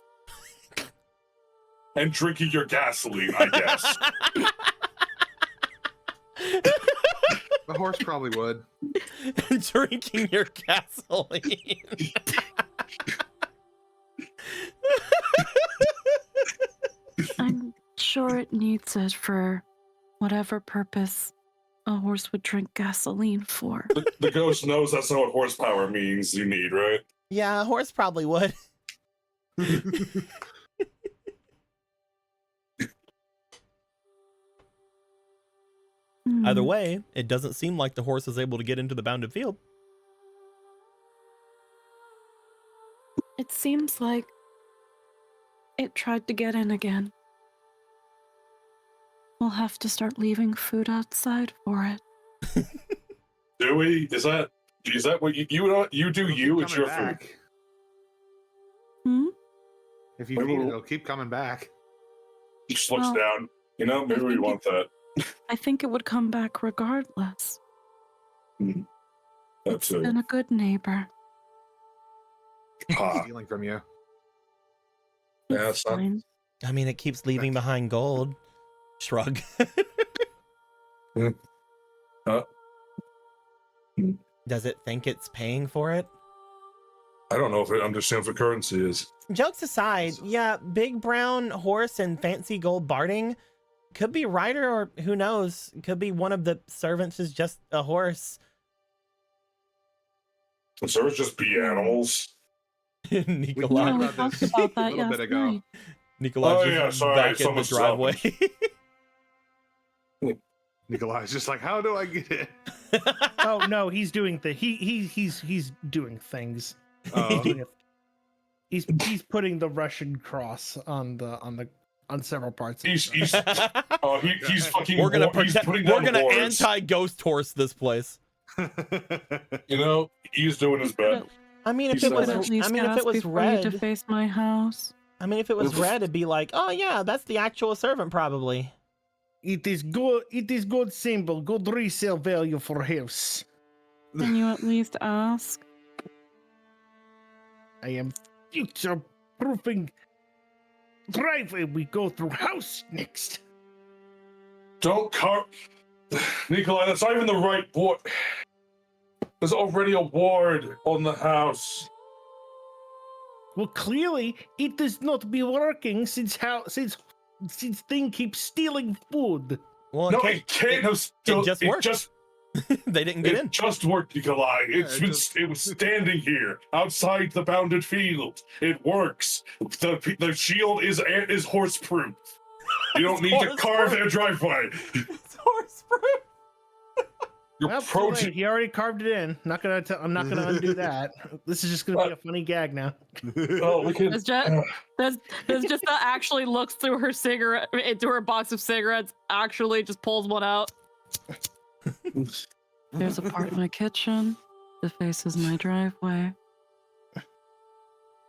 And drinking your gasoline, I guess. The horse probably would. Drinking your gasoline. I'm sure it needs it for whatever purpose a horse would drink gasoline for. The ghost knows that's not what horsepower means you need, right? Yeah, a horse probably would. Either way, it doesn't seem like the horse is able to get into the bounded field. It seems like it tried to get in again. We'll have to start leaving food outside for it. Do we? Is that what you do? You, it's your Coming food. back. Hmm? If you feed it, it'll keep coming back. He just looks Well, down. You know, maybe we think want that. I think it would come back regardless. That's It's it. been a good neighbor. Ah, Stealing from you. Yeah, It's it's not- fine. I mean, it keeps leaving behind gold. Shrug. Does it think it's paying for it? I don't know if it understands what currency is. Jokes aside, yeah, big brown horse and fancy gold barding could be Ryder, or who knows, could be one of the servants is just a horse. The servants just be animals. Nikolai, Yeah, we about talked this about a that little bit ago. night. Nikolai's Oh, just yeah, sorry, back in the someone's driveway. Nikolai's just like, how do I get it? Oh no, he's doing he's doing things. Oh. He's putting the Russian cross on several parts. Of He's the he's fucking. We're gonna he's protect. putting We're down gonna boards. anti-ghost horse this place. You know, he's doing his best. I mean, if He it said was, that. At least I mean, if ask it was before you red, deface my house. I mean, if it was red, it'd be like, oh yeah, that's the actual servant probably. It is good. It is good symbol. Good resale value for house. Can you at least ask? I am future-proofing driveway. We go through house next. Don't carve. Nikolai, that's not even the right board. There's already a ward on the house. Well, clearly it does not be working since thing keeps stealing food. Well, No, it can't have still. It just worked. They didn't get in. It just worked, Nikolai. It was standing here outside the bounded field. It works. The shield is horse-proof. You don't need to carve their driveway. It's horse-proof. Your Well, protein. he already carved it in. I'm not gonna undo that. This is just gonna be a funny gag now. Oh, we can. There's just actually looks through her cigarette into her box of cigarettes. Actually, just pulls one out. There's a part of my kitchen that faces my driveway.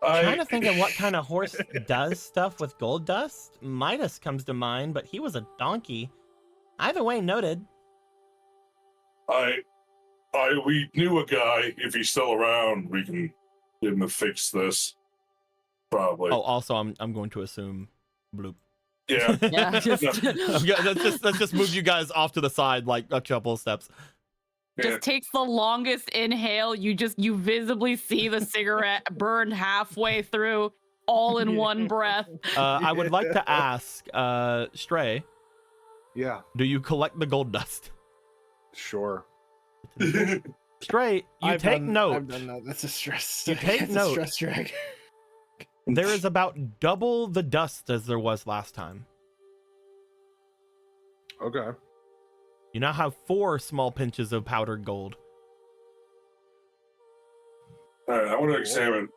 I'm trying to think of what kind of horse does stuff with gold dust. Midas comes to mind, but he was a donkey. Either way, noted. We knew a guy. If he's still around, we can get him to fix this. Probably. Oh, also, I'm going to assume bloop. Yeah. Yeah, let's just move you guys off to the side like a couple steps. just takes the longest inhale. You visibly see the cigarette burn halfway through, all in one breath. I would like to ask, Stray, Yeah, do you collect the gold dust? sure. Stray, you take note. I've done that. That's a stress. You take that's note. A stress drag. There is about double the dust as there was last time. Okay. You now have 4 small pinches of powdered gold. All right, I want to examine.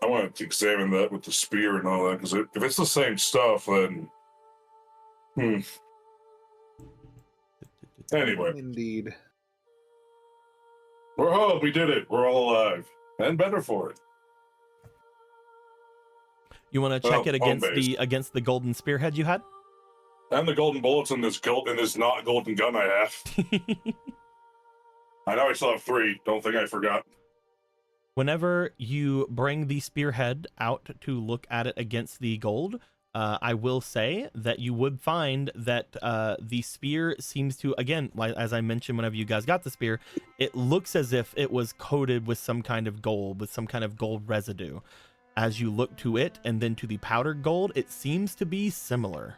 I want to examine that with the spear and all that, because if it's the same stuff, then. Anyway, Indeed. we're home. We did it. We're all alive and better for it. You want to check it home-based. against the golden spearhead you had? And the golden bullets in this not golden gun I have. I know I still have 3. Don't think I forgot. Whenever you bring the spearhead out to look at it against the gold, I will say that you would find that the spear seems to, again, like as I mentioned whenever you guys got the spear, it looks as if it was coated with some kind of gold, with some kind of gold residue. As you look to it and then to the powdered gold, it seems to be similar.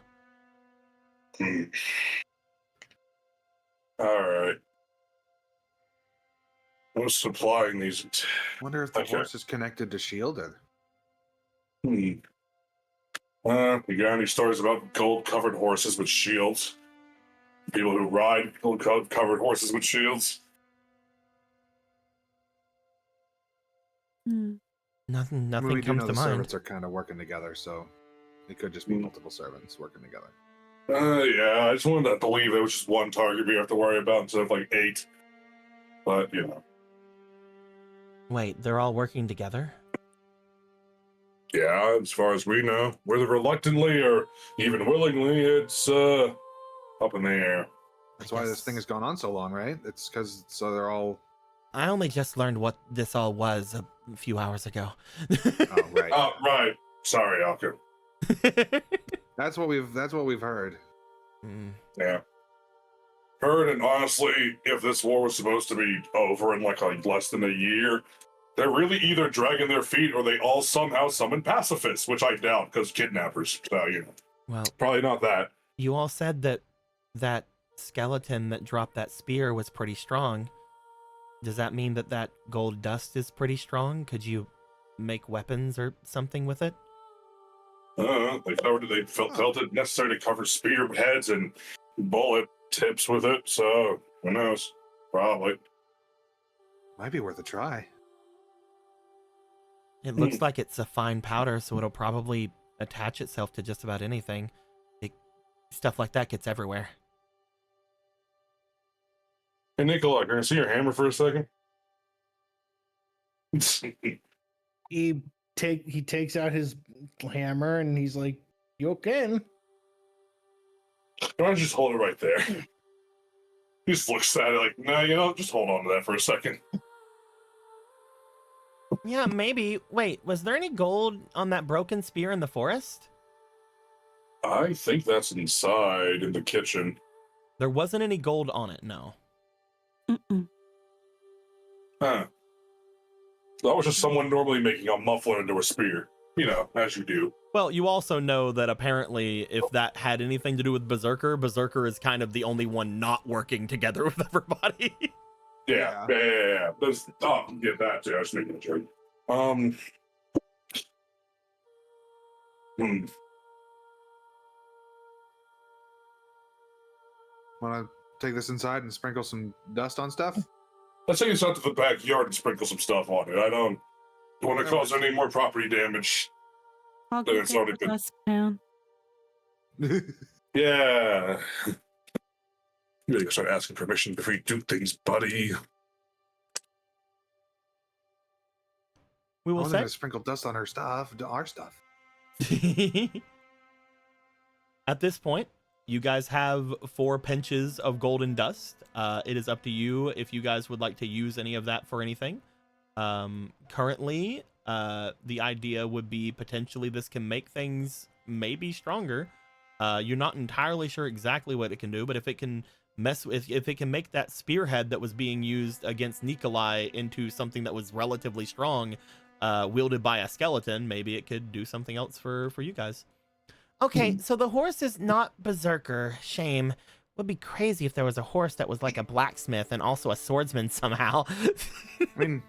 All right. Who's supplying these? Wonder if the Okay. horse is connected to shielded. You got any stories about gold-covered horses with shields? People who ride gold-covered horses with shields? Nothing I mean, we do comes know to the mind. servants are kind of working together, so it could just be multiple servants working together. Yeah, I just wanted to believe it was just one target we have to worry about instead of like 8. But, you know. Wait, they're all working together? Yeah, as far as we know. Whether reluctantly or even willingly, it's up in the air. That's why this thing has gone on so long, right? It's because so they're all. I only just learned what this all was a few hours ago. Oh, right. Oh, right. Sorry, Alka. That's what we've heard. Yeah. Heard, and honestly, if this war was supposed to be over in like less than a year, they're really either dragging their feet or they all somehow summon pacifists, which I doubt because kidnappers. So, you know, Well, probably not that. you all said that skeleton that dropped that spear was pretty strong. Does that mean that gold dust is pretty strong? Could you make weapons or something with it? They felt it necessary to cover spear heads and bullet tips with it, so who knows? Probably. Might be worth a try. It looks like it's a fine powder, so it'll probably attach itself to just about anything. Stuff like that gets everywhere. Hey, Nikolai, can I see your hammer for a second? He takes out his hammer and he's like, "You can." Why don't you just hold it right there? He just looks at it like, nah, you know, just hold on to that for a second. Yeah, maybe. Wait, was there any gold on that broken spear in the forest? I think that's inside in the kitchen. There wasn't any gold on it, no. Mm-mm. Huh. That was just someone normally making a muffler into a spear. You know, as you do. Well, you also know that apparently if that had anything to do with Berserker, Berserker is kind of the only one not working together with everybody. Yeah. There's, get that too. I was making a joke. Want to take this inside and sprinkle some dust on stuff? Let's take this out to the backyard and sprinkle some stuff on it. I don't want to cause any more property damage. I'll Then go it's get already the been- dustpan. Yeah. You gotta start asking permission before you do things, buddy. We I will wasn't say. going to sprinkle dust on our stuff. At this point, you guys have 4 pinches of golden dust. It is up to you if you guys would like to use any of that for anything. Currently, the idea would be potentially this can make things maybe stronger. You're not entirely sure exactly what it can do, but if it can if it can make that spearhead that was being used against Nikolai into something that was relatively strong, wielded by a skeleton, maybe it could do something else for you guys. Okay, so the horse is not Berserker. Shame. Would be crazy if there was a horse that was like a blacksmith and also a swordsman somehow. I mean,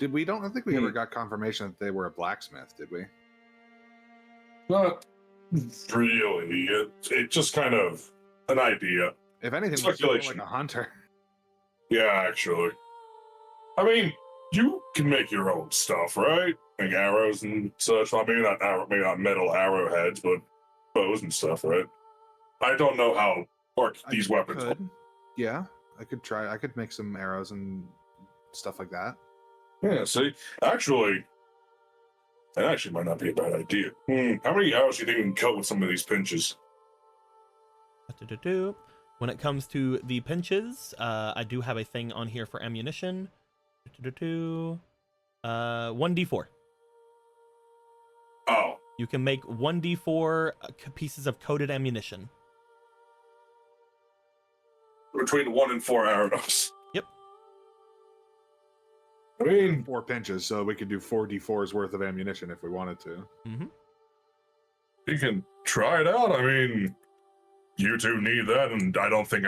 I don't think we ever got confirmation that they were a blacksmith, did we? Not really. It's just kind of an idea. If anything, it was more Speculation. like a hunter. Yeah, actually. I mean, you can make your own stuff, right? Like arrows and such. Well, maybe not metal arrowheads, but bows and stuff, right? I don't know how these weapons. Could. Yeah, I could try. I could make some arrows and stuff like that. Yeah, see, actually, that actually might not be a bad idea. How many arrows do you think we can cut with some of these pinches? When it comes to the pinches, I do have a thing on here for ammunition. 1d4. Oh, You can make 1d4 pieces of coated ammunition. between 1 and 4 arrows. Yep. I mean, 4 pinches, so we could do 4d4s worth of ammunition if we wanted to. Mm-hmm. you can try it out. I mean, you two need that, and I don't think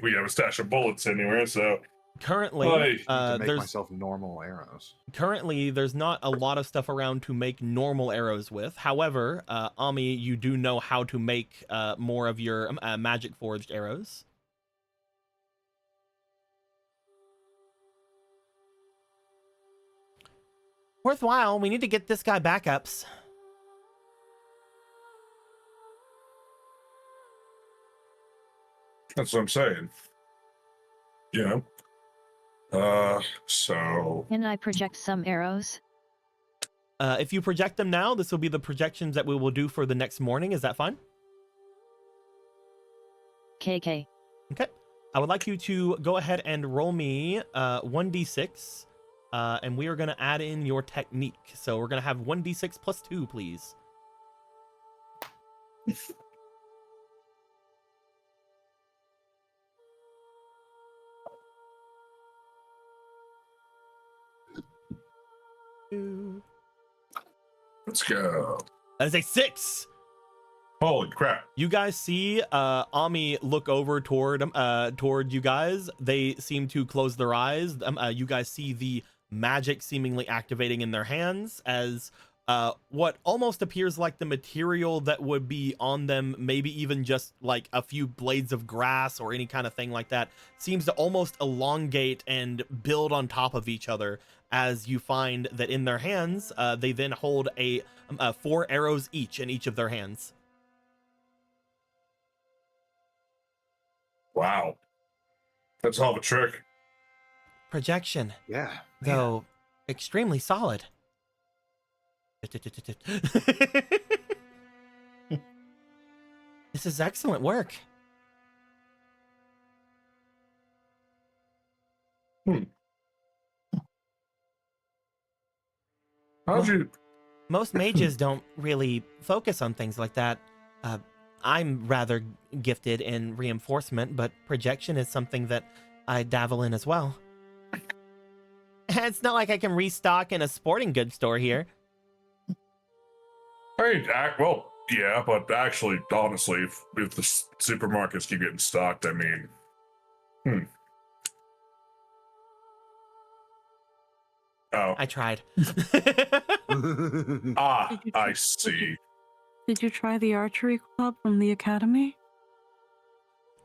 we have a stash of bullets anywhere, so. Currently, To make there's myself normal arrows. currently there's not a lot of stuff around to make normal arrows with. However, Ami, you do know how to make more of your magic forged arrows. Worthwhile. We need to get this guy backups. That's what I'm saying. Yeah. So. Can I project some arrows? If you project them now, this will be the projections that we will do for the next morning. Is that fine? KK. Okay. I would like you to go ahead and roll me 1d6, and we are going to add in your technique. So we're going to have 1d6 plus 2, please. Let's go. That is a 6. Holy crap. You guys see Ami look over toward you guys. They seem to close their eyes. You guys see the magic seemingly activating in their hands as what almost appears like the material that would be on them, maybe even just like a few blades of grass or any kind of thing like that, seems to almost elongate and build on top of each other, as you find that in their hands, they then hold 4 arrows each in each of their hands. Wow. That's all of a trick. Projection, Yeah. though extremely solid. This is excellent work. How'd Well, you? Most mages don't really focus on things like that. I'm rather gifted in reinforcement, but projection is something that I dabble in as well. It's not like I can restock in a sporting goods store here. Well, yeah, but actually, honestly, if the supermarkets keep getting stocked, I mean, Oh, I tried. I see. Did you try the archery club from the academy?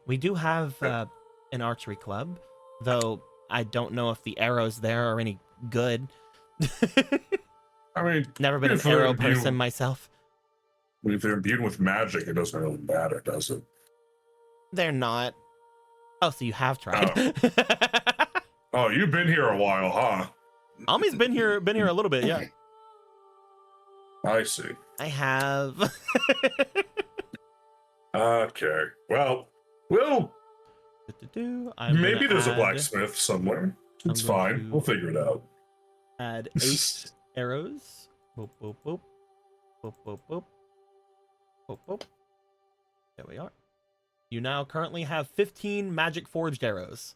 We do have an archery club, though I don't know if the arrows there are any good. I mean, Never been an if they're arrow imbued- person myself. If they're imbued with magic, it doesn't really matter, does it? They're not. Oh, so you have tried. Oh, you've been here a while, huh? Almi's been here a little bit, yeah. I see. I have. Okay. Well, I'm maybe gonna there's a add- blacksmith somewhere. It's I'm going fine. to- We'll figure it out. Add 8 arrows. Boop, boop, boop. Boop, boop, boop. Boop, boop. There we are. You now currently have 15 magic forged arrows.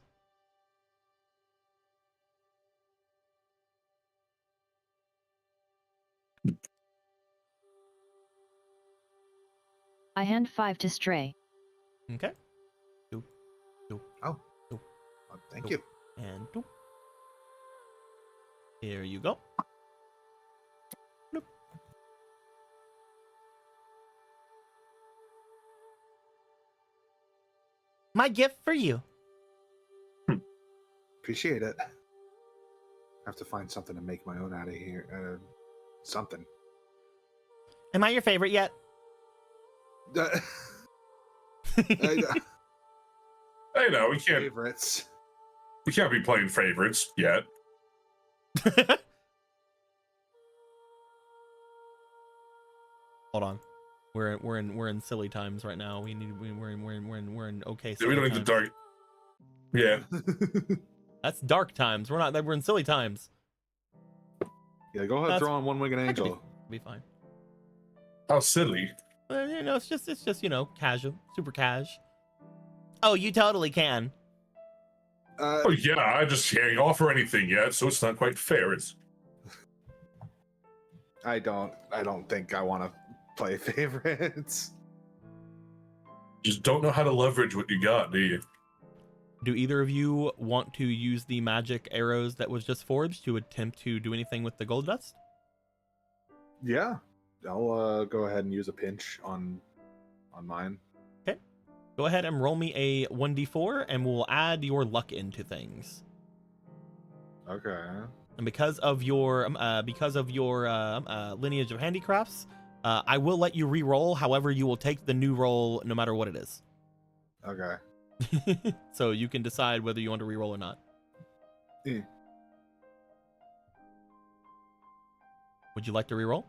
I hand 5 to Stray. Okay. Thank you. And doop. Here you go. Bloop. My gift for you. Appreciate it. I have to find something to make my own out of here. Something. Am I your favorite yet? I know we can't. Favorites. We can't be playing favorites yet. Hold on. We're in silly times right now. We're in okay. We don't need the dark. Yeah. That's dark times. We're in silly times. Yeah, go ahead, That's- throw on one-winged could angel. Be fine. How silly. You know, it's just casual, super cash. Oh, you totally can. Oh yeah, I just can't offer anything yet, so it's not quite fair. It's I don't think I want to play favorites. just don't know how to leverage what you got, do you? Do either of you want to use the magic arrows that was just forged to attempt to do anything with the gold dust? Yeah, I'll go ahead and use a pinch on mine. Go ahead and roll me a 1d4, and we'll add your luck into things. Okay. And because of your lineage of handicrafts, I will let you re-roll. However, you will take the new roll no matter what it is. Okay. So you can decide whether you want to re-roll or not. Eh. Would you like to re-roll?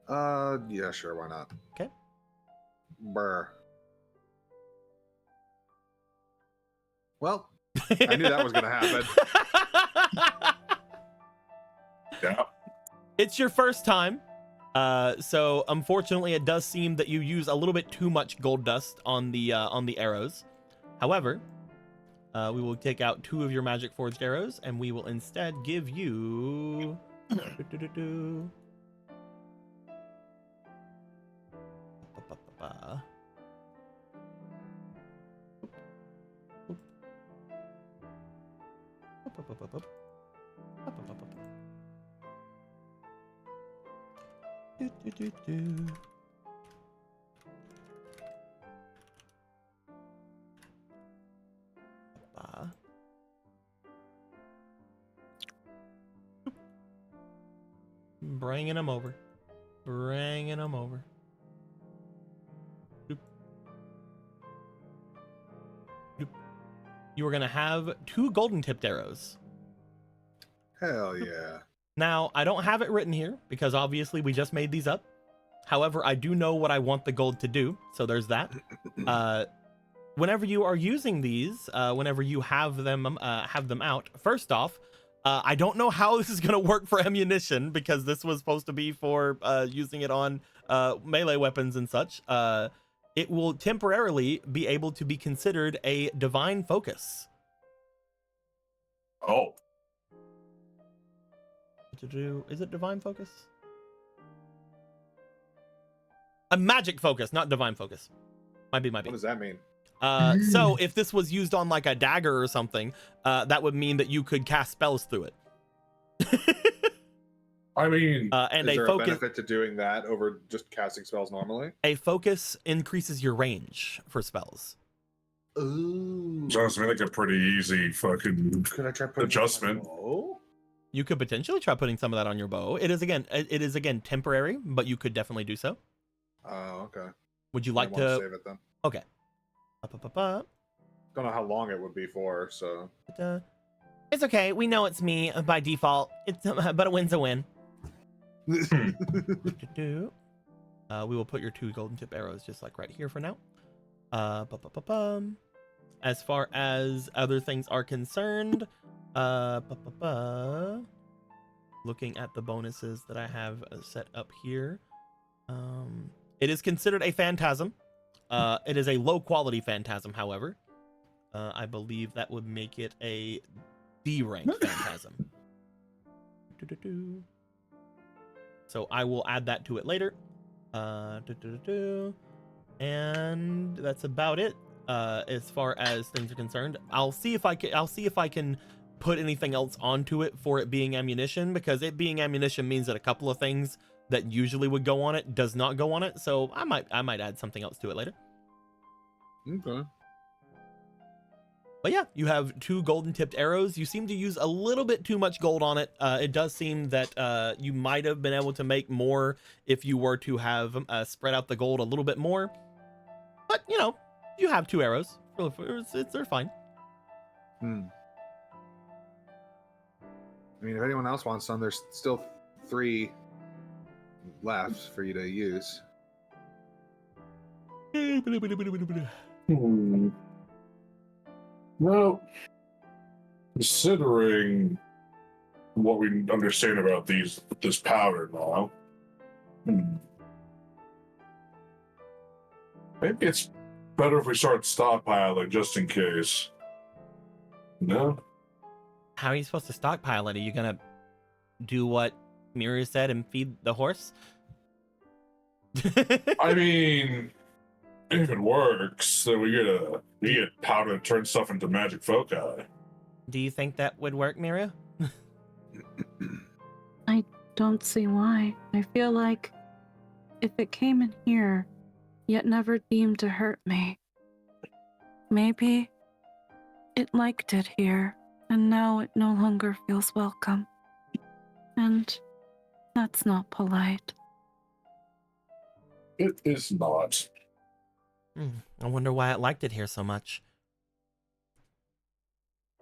Yeah, sure, why not? Okay. Brr. Well, I knew that was gonna happen. Yeah. It's your first time. So unfortunately it does seem that you use a little bit too much gold dust on the arrows. However, we will take out 2 of your magic forged arrows and we will instead give you bringing them over. Bringing them over. Doop. Doop. You are going to have 2 golden tipped arrows. Hell yeah. Now, I don't have it written here because obviously we just made these up. However, I do know what I want the gold to do, so there's that. whenever you are using these, whenever you have them out, first off, I don't know how this is going to work for ammunition, because this was supposed to be for using it on melee weapons and such. It will temporarily be able to be considered a divine focus. Oh. Is it divine focus? A magic focus, not divine focus. Might be. What does that mean? So if this was used on like a dagger or something, that would mean that you could cast spells through it. I mean, and Is there a focus, benefit to doing that over just casting spells normally? a focus increases your range for spells. Ooh. sounds to me like a pretty easy fucking Could I try putting adjustment. Oh, You could potentially try putting some of that on your bow. It is again temporary, but you could definitely do so. okay. Would you I like wanna to? save it then? Okay. Don't know how long it would be for, so It's okay. We know it's me by default. But a win's a win. We will put your 2 golden tip arrows just like right here for now. As far as other things are concerned, looking at the bonuses that I have set up here, it is considered a phantasm. It is a low quality phantasm, however. I believe that would make it a D rank phantasm. So I will add that to it later. And that's about it as far as things are concerned. I'll see if I can put anything else onto it for it being ammunition, because it being ammunition means that a couple of things that usually would go on it does not go on it. So I might add something else to it later. okay. But yeah, you have 2 golden tipped arrows. You seem to use a little bit too much gold on it. It does seem that you might have been able to make more if you were to have spread out the gold a little bit more. But, you know, you have 2 arrows. They're fine. I mean, if anyone else wants some, there's still 3 left for you to use. Well, considering what we understand about this powder now, maybe it's better if we start stockpiling just in case. No? How are you supposed to stockpile it? Are you going to do what Miria said and feed the horse? I mean, if it works, then we get powder to turn stuff into magic foci. Do you think that would work, Miria? I don't see why. I feel like if it came in here, yet never deemed to hurt me, maybe it liked it here, and now it no longer feels welcome. And that's not polite. It is not. I wonder why it liked it here so much.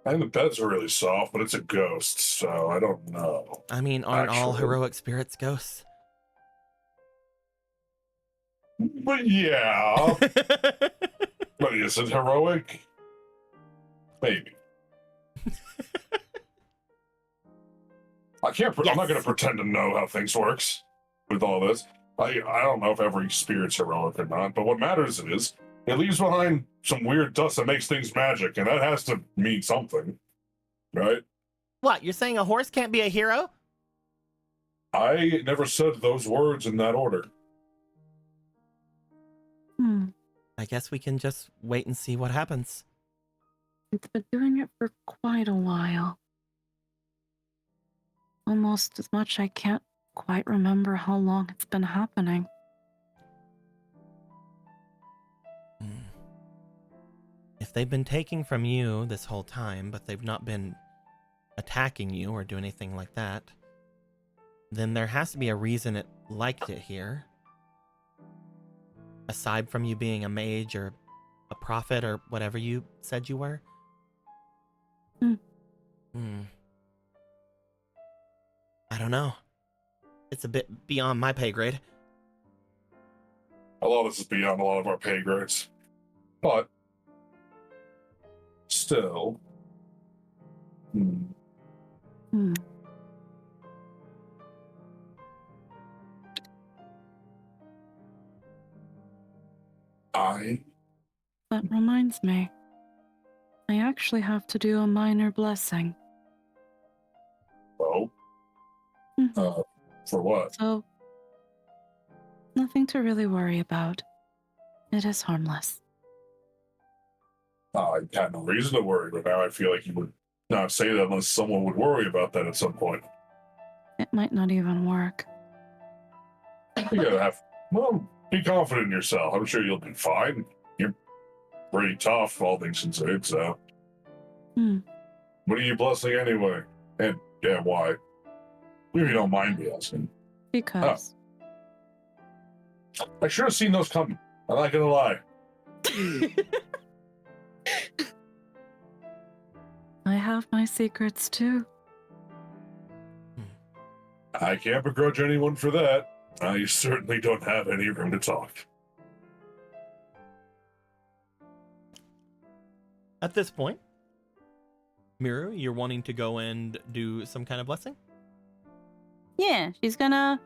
And the beds are really soft, but it's a ghost, so I don't know. I mean, aren't all Actually. heroic spirits ghosts? But yeah. But is it heroic? Maybe. I'm not going to pretend to know how things works with all this. I don't know if every spirit's heroic or not, but what matters is it leaves behind some weird dust that makes things magic, and that has to mean something, right? What, you're saying a horse can't be a hero? I never said those words in that order. I guess we can just wait and see what happens. It's been doing it for quite a while. Almost as much I can't quite remember how long it's been happening. If they've been taking from you this whole time, but they've not been attacking you or do anything like that, then there has to be a reason it liked it here. Aside from you being a mage or a prophet or whatever you said you were. I don't know. It's a bit beyond my pay grade. A lot of this is beyond a lot of our pay grades. But still. Hmm. That reminds me. I actually have to do a minor blessing. Well, Mhm. for what? So, nothing to really worry about. It is harmless. I had no reason to worry, but now I feel like you would not say that unless someone would worry about that at some point. It might not even work. You gotta have, well, be confident in yourself. I'm sure you'll be fine. You're pretty tough, all things considered, so. Hmm. What are you blessing anyway? And, yeah, why? If you don't mind me asking. Because I should have seen those coming. I'm not gonna lie. I have my secrets too. I can't begrudge anyone for that. I certainly don't have any room to talk. At this point, Miru, you're wanting to go and do some kind of blessing? Yeah, she's gonna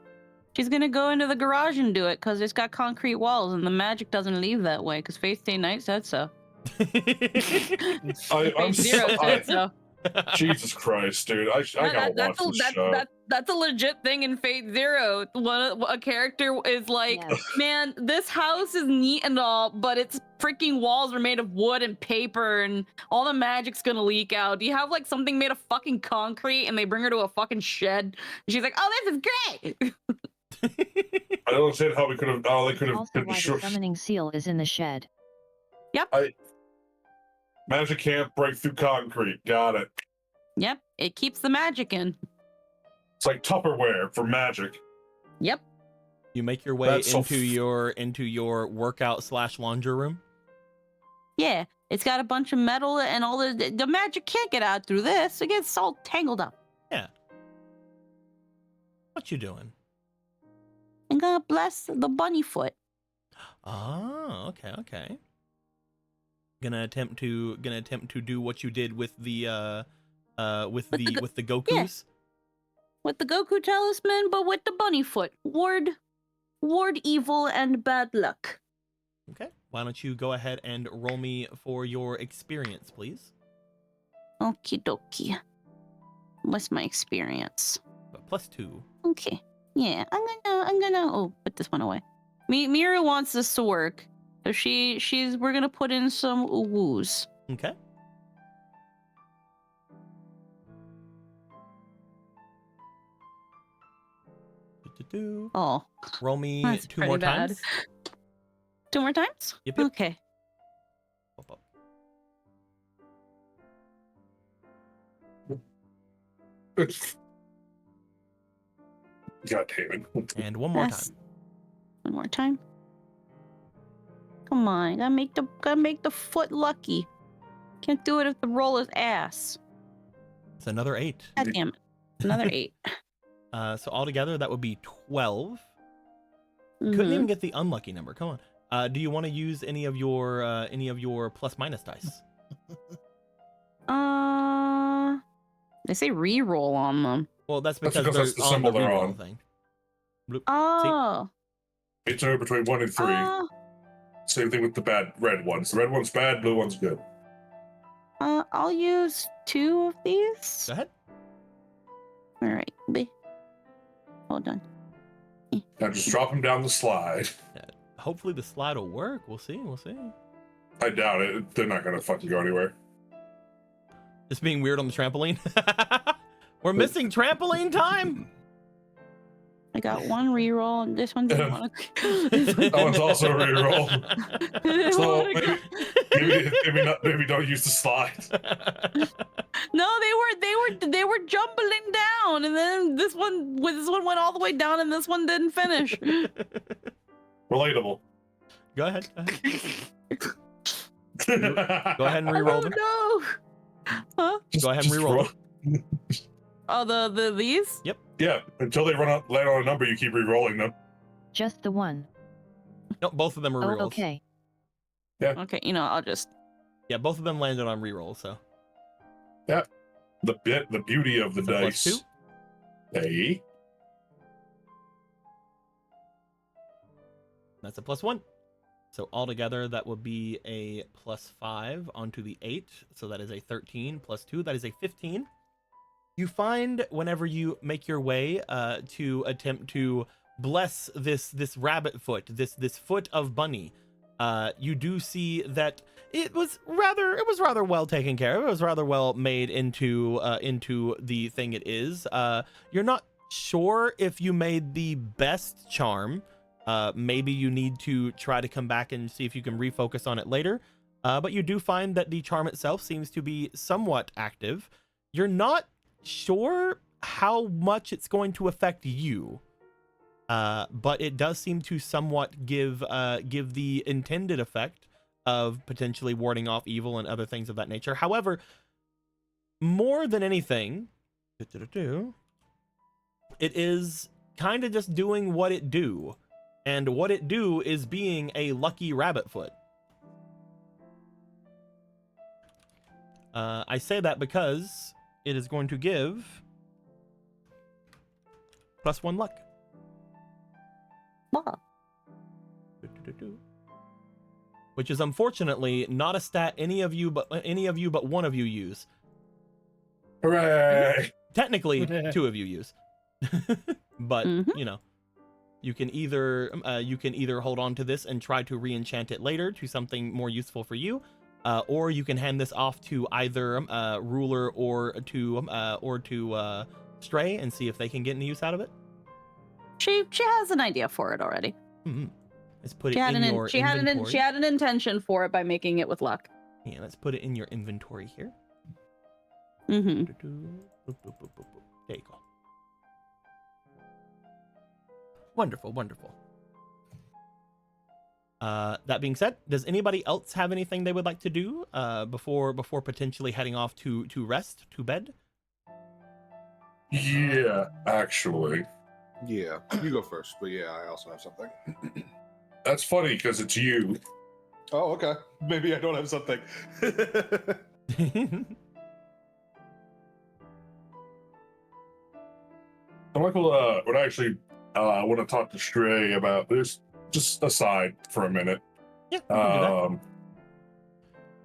go into the garage and do it because it's got concrete walls and the magic doesn't leave that way because Faith Day Night said so. I'm Zero said so. Jesus Christ, dude! I gotta watch this show. That's a legit thing in Fate Zero. A character is like, Yes. man, this house is neat and all, but its freaking walls are made of wood and paper, and all the magic's gonna leak out. Do you have like something made of fucking concrete? And they bring her to a fucking shed, and she's like, "Oh, this is great." I don't understand how we could have. Oh, they could have Also, been why the sure. summoning seal is in the shed. Magic can't break through concrete. Got it. Yep, it keeps the magic in. It's like Tupperware for magic. Yep. You make your way That's so into your workout / laundry room. Yeah, it's got a bunch of metal and all the magic can't get out through this. It gets all tangled up. Yeah. What you doing? I'm gonna bless the bunny foot. Oh, okay. Gonna attempt to do what you did with the with the Gokus. Yeah. With the Goku talisman, but with the bunny foot. Ward evil and bad luck. Okay. Why don't you go ahead and roll me for your experience, please? Okie dokie. What's my experience? +2. Okay. Yeah, I'm gonna put this one away. Miru wants this to work. So we're gonna put in some woos. Okay. Oh, Roll me that's 2 more pretty bad. times. 2 more times? Yep. Okay. Up. God damn it. And one more Yes. time. One more time. Come on, gotta make the foot lucky. Can't do it if the roll is ass. It's another 8. God damn it. Another 8. So altogether that would be 12. Mhm. Couldn't even get the unlucky number. Come on. Do you want to use any of your plus/minus dice? They say re-roll on them. Well, that's That's because because they're that's the on the symbol they're reroll on. thing. Bloop. Oh. It's between 1 and 3. Same thing with the bad red ones. The red one's bad, blue one's good. I'll use 2 of these. Go ahead. All right. Hold on. Now just drop them down the slide. Hopefully the slide will work. We'll see. I doubt it. They're not gonna fucking go anywhere. Just being weird on the trampoline. We're missing trampoline time. I got 1 re-roll, and this one didn't want to. That one's also a reroll. So maybe don't use the slide. No, they were jumbling down, and then this one went all the way down, and this one didn't finish. Relatable. Go ahead. Go ahead and re-roll them. Oh no! Huh? Go ahead and re-roll them. Oh, the these? Yep. Yeah, until they land on a number, you keep re-rolling them. Just the one. No, both of them are Oh, re-rolls. okay. Okay, I'll just. Yeah, both of them landed on reroll, so. The beauty of the It's a dice. +2. Hey. That's a +1. So altogether, that would be a +5 onto the 8. So that is a 13 +2. That is a 15. You find whenever you make your way to attempt to bless this rabbit foot, this foot of bunny, you do see that it was rather well taken care of. It was rather well made into the thing it is. You're not sure if you made the best charm. Maybe you need to try to come back and see if you can refocus on it later. But you do find that the charm itself seems to be somewhat active. You're not sure how much it's going to affect you. But it does seem to somewhat give the intended effect of potentially warding off evil and other things of that nature. However, more than anything, it is kind of just doing what it do. And what it do is being a lucky rabbit foot. I say that because it is going to give +1 luck. Wow. Which is unfortunately not a stat any of you but one of you use. Hooray! Technically, 2 of you use. But Mhm. you know, you can either hold on to this and try to re-enchant it later to something more useful for you, or you can hand this off to either Ruler or to Stray and see if they can get any use out of it. She has an idea for it already. Mm-hmm. Let's put She it had in your inventory. she had an intention for it by making it with luck. Yeah, let's put it in your inventory here. Mm-hmm. There you go. Wonderful, wonderful. That being said, does anybody else have anything they would like to do before potentially heading off to rest, to bed? Yeah, actually. Yeah, you go first. But yeah, I also have something. That's funny because it's you. Oh, okay. Maybe I don't have something. Michael would actually want to talk to Stray about this, just aside for a minute. Yeah, we can do that.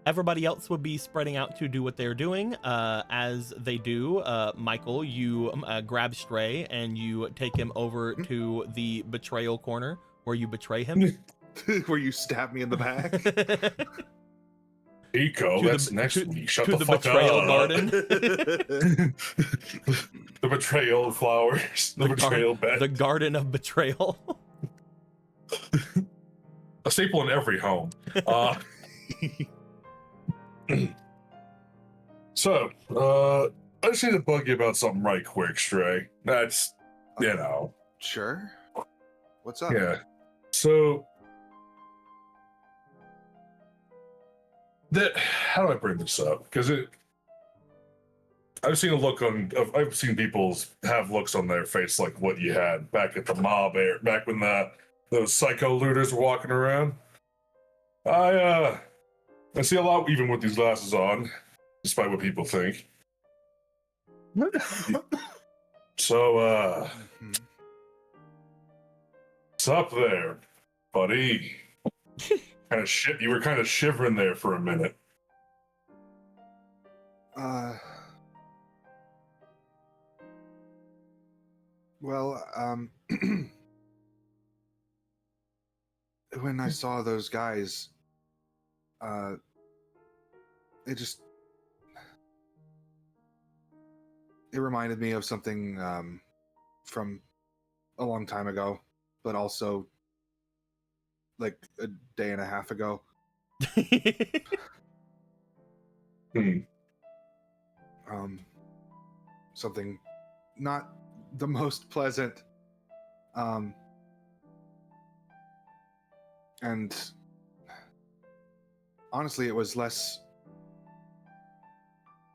Everybody else would be spreading out to do what they're doing. As they do, Michael, you grab Stray and you take him over to the betrayal corner where you betray him. Where you stab me in the back. Eco, that's next week. Shut the fuck betrayal up. garden. The betrayal flowers. The betrayal bed. The garden of betrayal. A staple in every home. So, I just need to bug you about something right quick, Stray. That's, you know. Sure. What's up? Yeah. So, how do I bring this up? Because I've seen people have looks on their face like what you had back at the mob era, back when those psycho looters were walking around. I see a lot even with these glasses on, despite what people think. So, what's up there, buddy? You were kind of shivering there for a minute. Well, when I saw those guys, it reminded me of something from a long time ago, but also like a day and a half ago. Something not the most pleasant. And honestly, it was less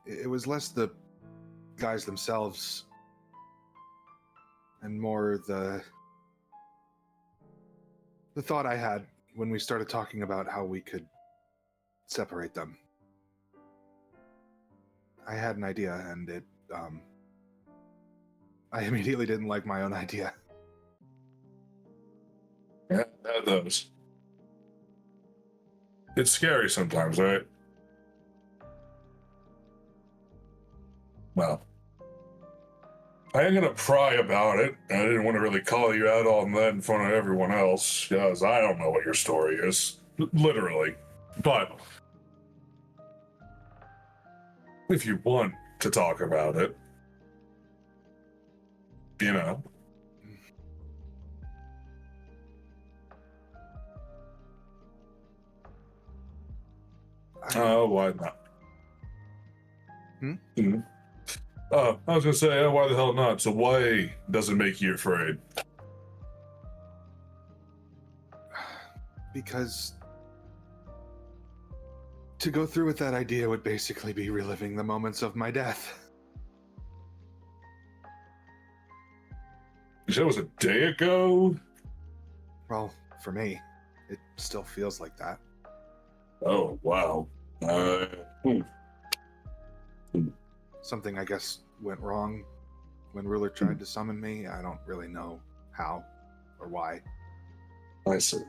the guys themselves and more the thought I had when we started talking about how we could separate them. I had an idea, and I immediately didn't like my own idea. Yeah, had those. It's scary sometimes, right? Well, I ain't gonna pry about it. I didn't want to really call you out on that in front of everyone else, because I don't know what your story is, literally. But if you want to talk about it, you know. Oh, why not? I was gonna say, why the hell not? So why does it make you afraid? Because to go through with that idea would basically be reliving the moments of my death. You said it was a day ago? Well, for me, it still feels like that. Oh, wow. Something, I guess, went wrong when Ruler tried to summon me. I don't really know how or why. I see.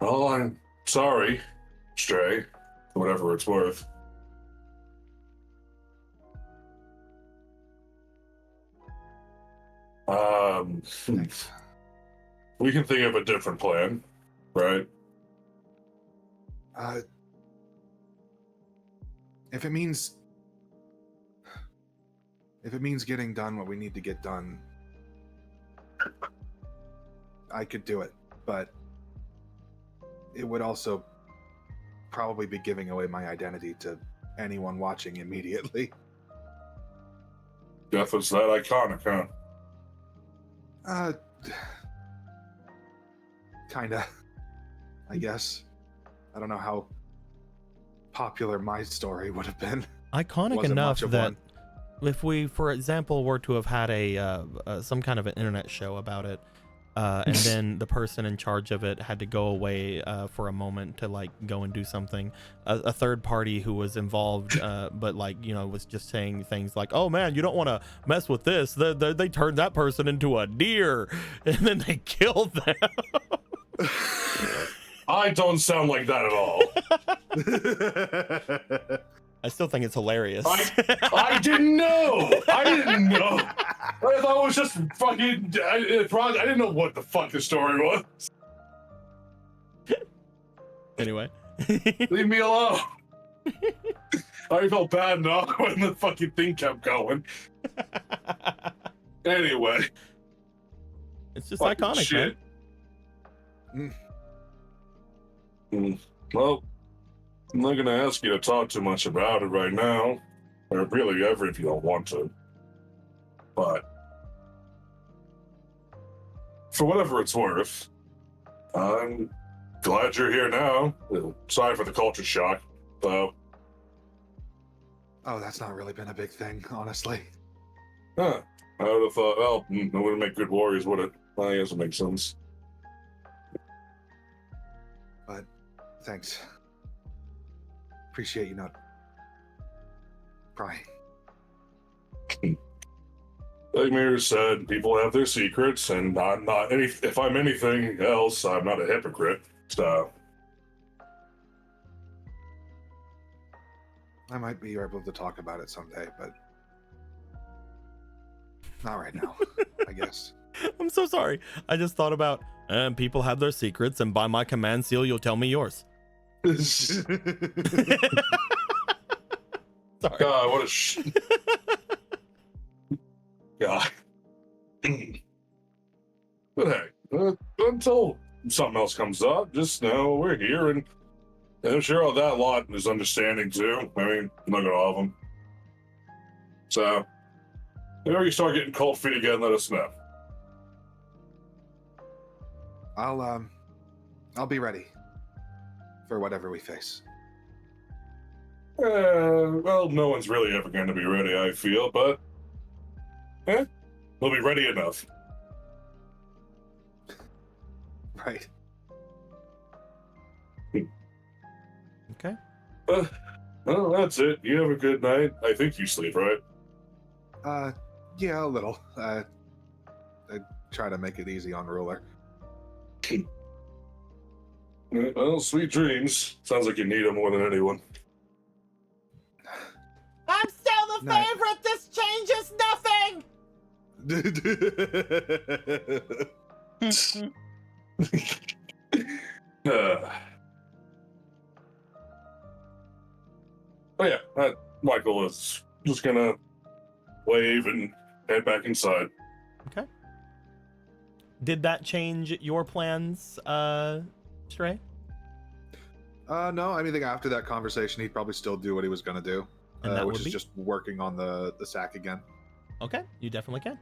Well, I'm sorry, Stray, for whatever it's worth. Thanks. We can think of a different plan, right? If it means getting done what we need to get done, I could do it, but it would also probably be giving away my identity to anyone watching immediately. Death was that iconic, huh? Kinda, I guess. I don't know how popular my story would have been. Iconic Wasn't enough much of that one. if we, for example, were to have had a some kind of an internet show about it, and then the person in charge of it had to go away for a moment to like go and do something, a third party who was involved, but like, you know, was just saying things like, oh man, you don't want to mess with this, they turned that person into a deer and then they killed them. I don't sound like that at all. I still think it's hilarious. I didn't know. I didn't know. I thought it was just fucking. I didn't know what the fuck the story was. Anyway. Leave me alone. I felt bad enough when the fucking thing kept going. Anyway. It's just iconic, shit. man. Well, I'm not gonna ask you to talk too much about it right now, or really ever if you don't want to. But for whatever it's worth, I'm glad you're here now. Sorry for the culture shock, though. Oh, that's not really been a big thing, honestly. Huh. I would have thought, well, it wouldn't make good warriors, would it? I guess it makes sense. But thanks. Appreciate you not prying. Like Mir said, people have their secrets, and I'm not any. If I'm anything else, I'm not a hypocrite. So I might be able to talk about it someday, but not right now, I guess. I'm so sorry. I just thought about, people have their secrets, and by my command seal, you'll tell me yours. Sorry. God, what a God. But hey, until something else comes up, just know we're here, and I'm sure that lot is understanding too. I mean, look at all of them. So, whenever you start getting cold feet again, let us know. I'll be ready for whatever we face. Well, no one's really ever going to be ready, I feel, but we'll be ready enough. Right. Okay. Well, that's it. You have a good night. I think you sleep, right? Yeah, a little. I try to make it easy on Ruler. Well, sweet dreams. Sounds like you need them more than anyone. I'm still the Night. favorite. This changes nothing. Oh yeah, Michael is just gonna wave and head back inside. Okay. Did that change your plans, Stray? No, I think after that conversation, he'd probably still do what he was going to do, And that which would is be? just working on the sack again. Okay, you definitely can.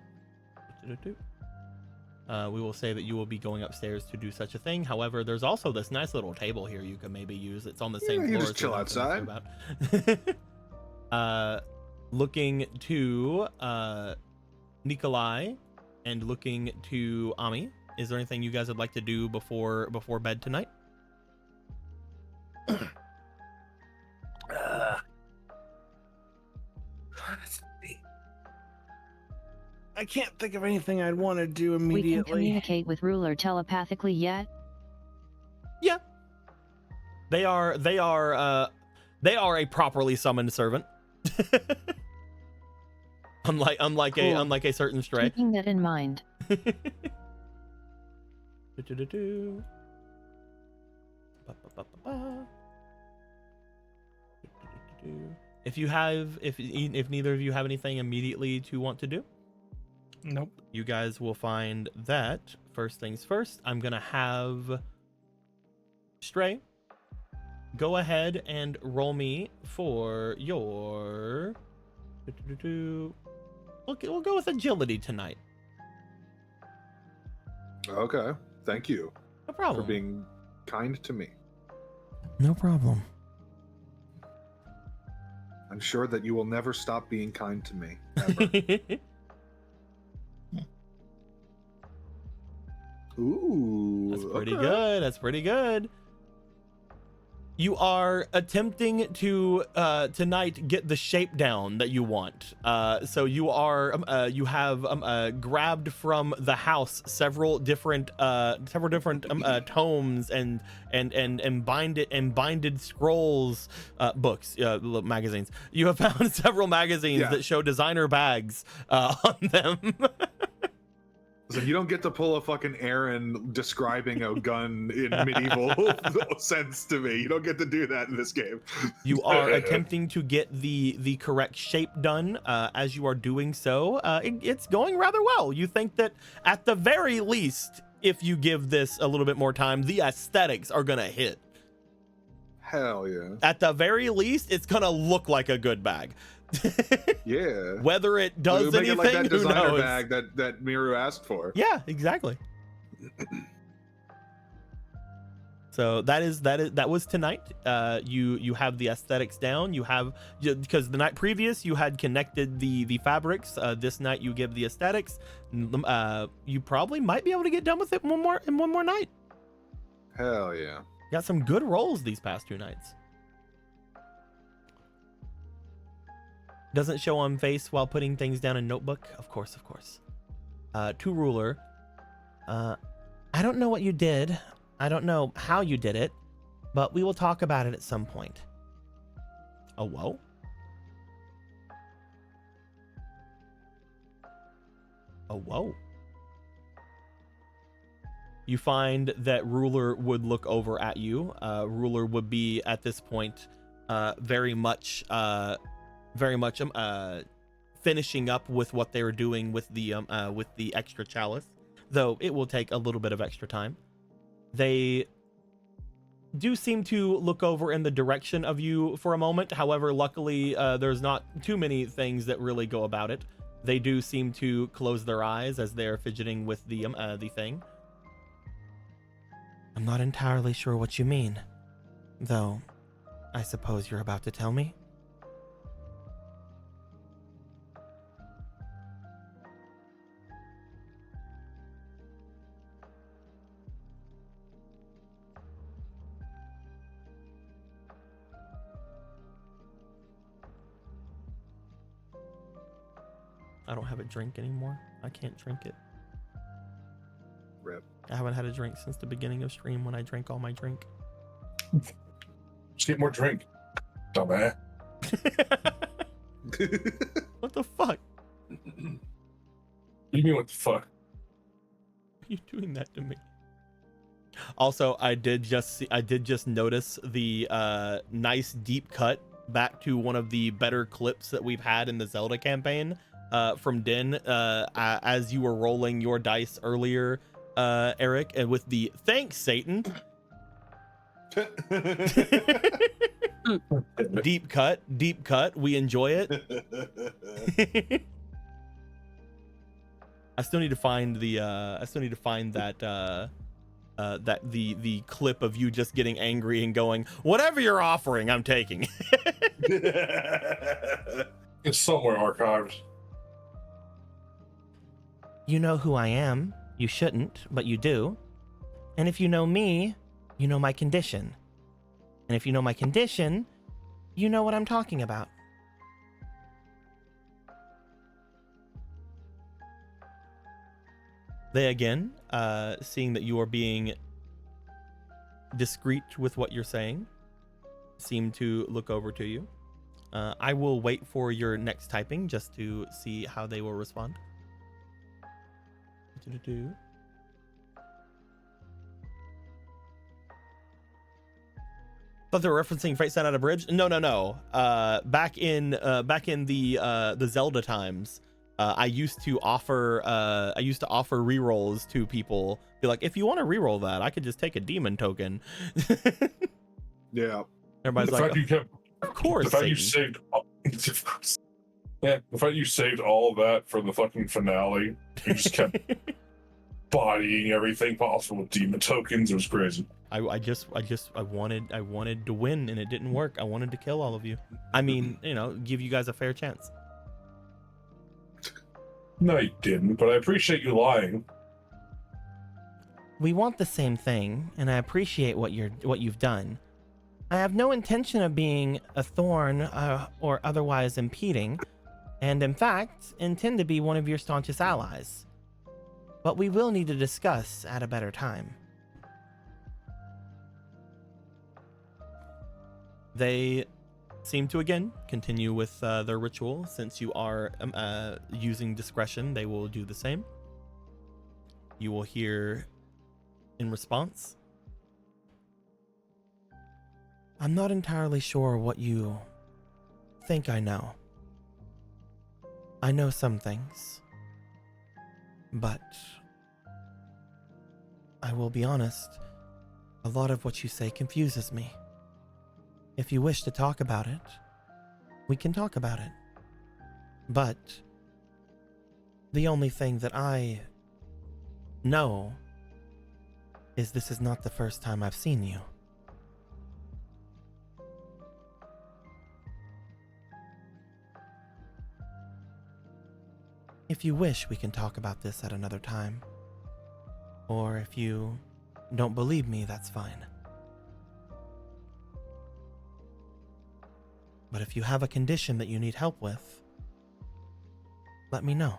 We will say that you will be going upstairs to do such a thing. However, there's also this nice little table here you can maybe use. It's on the same you floor. just chill outside. Looking to Nikolai and looking to Ami. Is there anything you guys would like to do before bed tonight? I can't think of anything I'd want to do We can immediately. communicate with Ruler telepathically yet? Yeah. They are a properly summoned servant. unlike Cool. a certain Stray. Keeping that in mind. If neither of you have anything immediately to want to do, Nope. you guys will find that first things first. I'm gonna have Stray go ahead and roll me for your. We'll go with agility tonight. Okay, thank you No problem. for being kind to me. No problem. I'm sure that you will never stop being kind to me. Ever. Ooh, That's pretty okay. good. That's pretty good. You are attempting to tonight get the shape down that you want. So you are you have grabbed from the house several different tomes and binded scrolls, books, magazines. You have found several magazines Yeah. that show designer bags on them. So you don't get to pull a fucking Aaron describing a gun in medieval sense to me. You don't get to do that in this game. You are attempting to get the correct shape done. As you are doing so, it's going rather well. You think that at the very least, if you give this a little bit more time, the aesthetics are gonna hit. Hell yeah. At the very least, it's gonna look like a good bag. Yeah. Whether it does We'll make anything, it like that who designer knows? bag that Miru asked for. Yeah, exactly. So that was tonight. You have the aesthetics down. You have, because the night previous you had connected the fabrics. This night you give the aesthetics. You probably might be able to get done with it one more night. Hell yeah. Got some good rolls these past 2 nights. Doesn't show on face while putting things down in notebook. Of course. To Ruler. I don't know what you did. I don't know how you did it, but we will talk about it at some point. Oh, whoa. Oh, whoa. You find that Ruler would look over at you. Ruler would be at this point very much finishing up with what they were doing with the extra chalice, though it will take a little bit of extra time. They do seem to look over in the direction of you for a moment. However, luckily, there's not too many things that really go about it. They do seem to close their eyes as they're fidgeting with the thing. I'm not entirely sure what you mean, though. I suppose you're about to tell me. I don't have a drink anymore. I can't drink it. Rip. I haven't had a drink since the beginning of stream when I drank all my drink. Just get more drink, dumbass. What the fuck? You mean what the fuck? Are you doing that to me? Also, I did just notice the nice deep cut back to one of the better clips that we've had in the Zelda campaign from Din as you were rolling your dice earlier, Eric, and with the thanks Satan. Deep cut. We enjoy it. I still need to find that the clip of you just getting angry and going, whatever you're offering, I'm taking. It's somewhere archived. You know who I am. You shouldn't, but you do. And if you know me, you know my condition. And if you know my condition, you know what I'm talking about. They again, seeing that you are being discreet with what you're saying, seem to look over to you. I will wait for your next typing just to see how they will respond. Thought they were referencing Freight Side out of Bridge. No. Back in the Zelda times, I used to offer rerolls to people. Be like, if you want to reroll that, I could just take a demon token. Yeah. Everybody's The like, fact you kept, of course. the fact you Satan. saved, yeah, the fact you saved all of that for the fucking finale. You just kept bodying everything possible with demon tokens. It was crazy. I wanted to win and it didn't work. I wanted to kill all of you. I mean, give you guys a fair chance. No, you didn't, but I appreciate you lying. We want the same thing, and I appreciate what you've done. I have no intention of being a thorn or otherwise impeding, and in fact, intend to be one of your staunchest allies. But we will need to discuss at a better time. They seem to again continue with their ritual. Since you are using discretion, they will do the same. You will hear in response, I'm not entirely sure what you think I know. I know some things, but I will be honest, a lot of what you say confuses me. If you wish to talk about it, we can talk about it. But the only thing that I know is this is not the first time I've seen you. If you wish, we can talk about this at another time. Or if you don't believe me, that's fine. But if you have a condition that you need help with, let me know.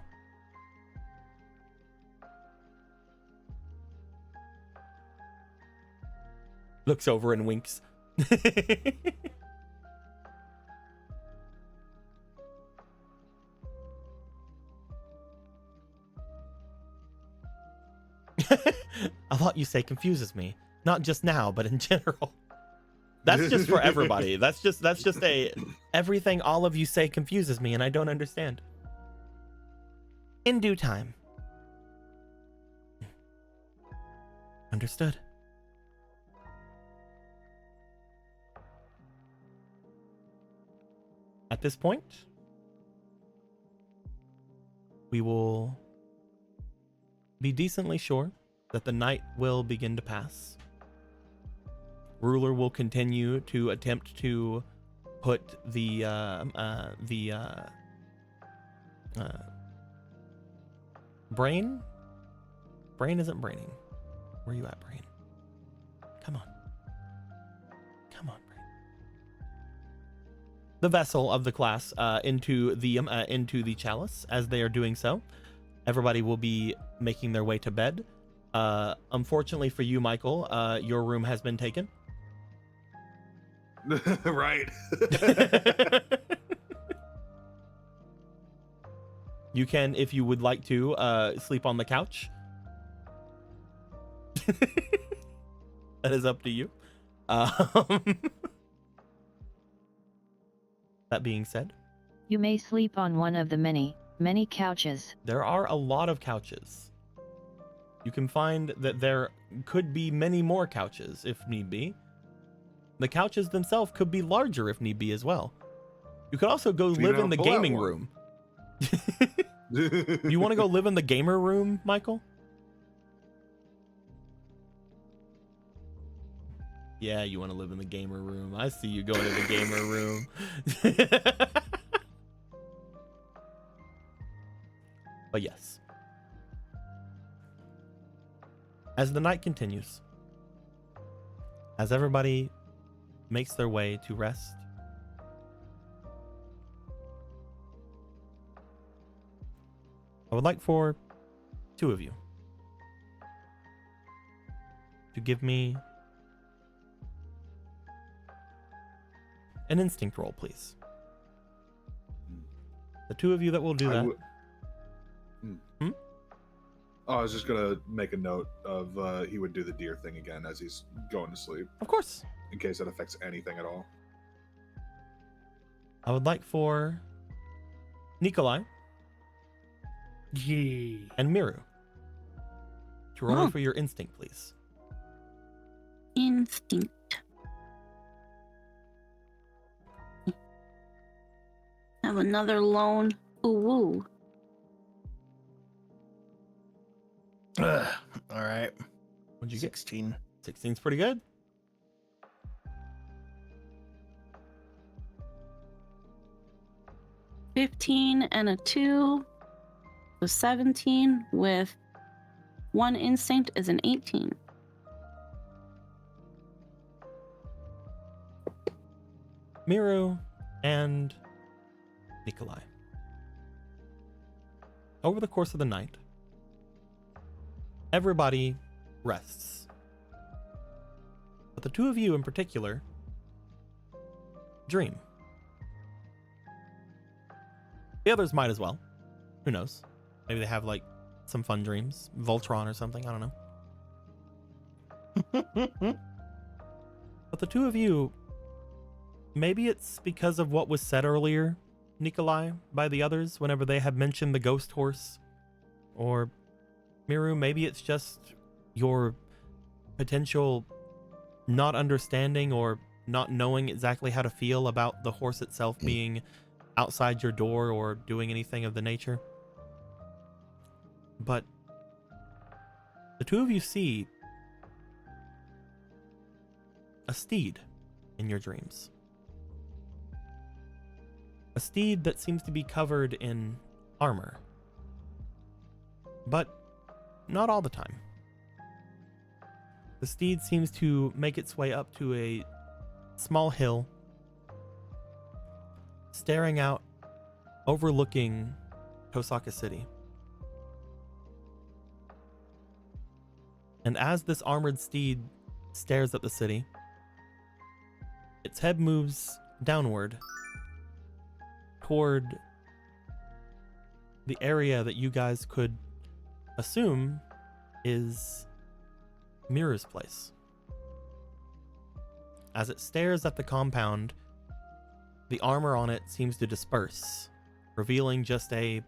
Looks over and winks. A lot you say confuses me. Not just now, but in general. That's just for everybody. That's just everything all of you say confuses me and I don't understand. In due time. Understood. At this point, we will be decently sure that the night will begin to pass. Ruler will continue to attempt to put the brain? Brain isn't braining. Where you at, brain? Come on. Come on, brain. the vessel of the class into the chalice. As they are doing so, everybody will be making their way to bed. Unfortunately for you, Michael, your room has been taken. Right. You can, if you would like to, sleep on the couch. That is up to you. That being said, You may sleep on one of the many couches. there are a lot of couches. You can find that there could be many more couches if need be. The couches themselves could be larger if need be as well. You could also go So you live don't in the pull out gaming one. room. You want to go live in the gamer room, Michael? Yeah, you want to live in the gamer room. I see you going to the gamer room. But yes. As the night continues, as everybody makes their way to rest, I would like for two of you to give me an instinct roll, please. The two of you that will do that. Oh, I was just gonna make a note of he would do the deer thing again as he's going to sleep, Of course. in case that affects anything at all. I would like for Nikolai Yeah. and Miru to roll me Oh. for your instinct, please. Instinct. Have another lone ooh. Ugh. All right. What'd you get? 16. 16's pretty good. $15 and a 2. So 17 with one instinct is an 18. Miru and Nikolai. Over the course of the night, everybody rests. But the two of you in particular dream. The others might as well. Who knows? Maybe they have like some fun dreams. Voltron or something. I don't know. But the two of you, maybe it's because of what was said earlier, Nikolai, by the others whenever they had mentioned the ghost horse. Or Miru, maybe it's just your potential not understanding or not knowing exactly how to feel about the horse itself being outside your door or doing anything of the nature. But the two of you see a steed in your dreams. A steed that seems to be covered in armor. But not all the time. The steed seems to make its way up to a small hill, staring out, overlooking Tosaka City. And as this armored steed stares at the city, its head moves downward toward the area that you guys could assume is Miru's place. As it stares at the compound, the armor on it seems to disperse, revealing just a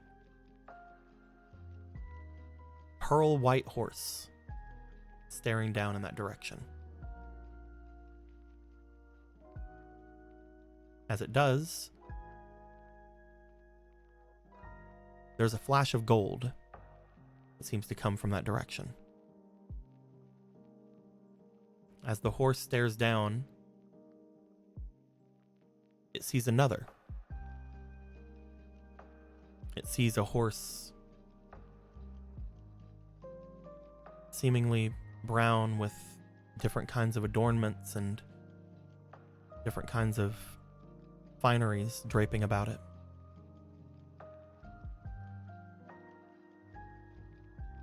pearl white horse staring down in that direction. As it does, there's a flash of gold that seems to come from that direction. As the horse stares down, it sees another. It sees a horse seemingly brown with different kinds of adornments and different kinds of fineries draping about it.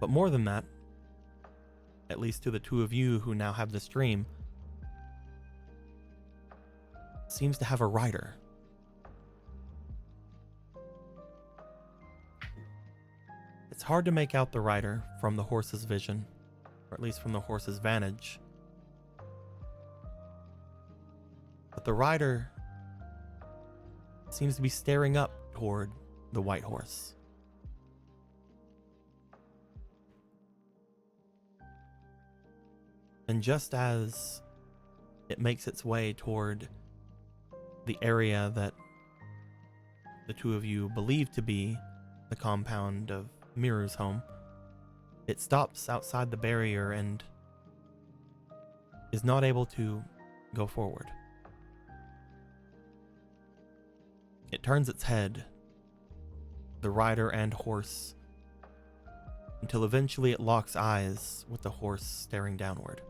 But more than that, at least to the two of you who now have this dream, seems to have a rider. It's hard to make out the rider from the horse's vision, or at least from the horse's vantage. But the rider seems to be staring up toward the white horse. And just as it makes its way toward the area that the two of you believe to be the compound of Miru's home, it stops outside the barrier and is not able to go forward. It turns its head, the rider and horse, until eventually it locks eyes with the horse staring downward.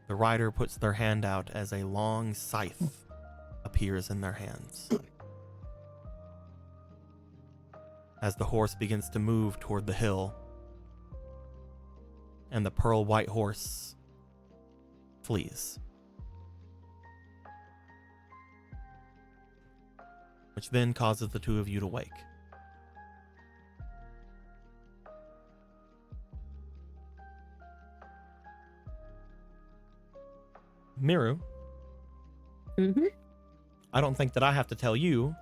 The rider puts their hand out as a long scythe appears in their hands. As the horse begins to move toward the hill, and the pearl white horse flees. Which then causes the two of you to wake. Miru, I don't think that I have to tell you,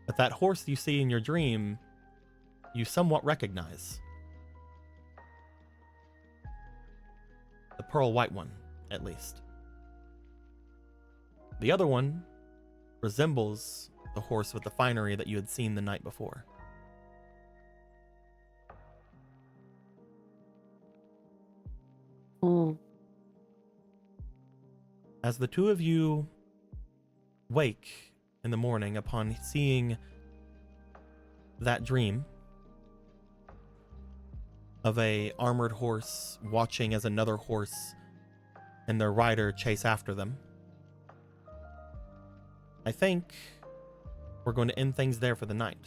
but that horse you see in your dream, you somewhat recognize. The pearl white one, at least. The other one resembles the horse with the finery that you had seen the night before. Oh. As the two of you wake in the morning upon seeing that dream of a armored horse watching as another horse and their rider chase after them, I think we're going to end things there for the night.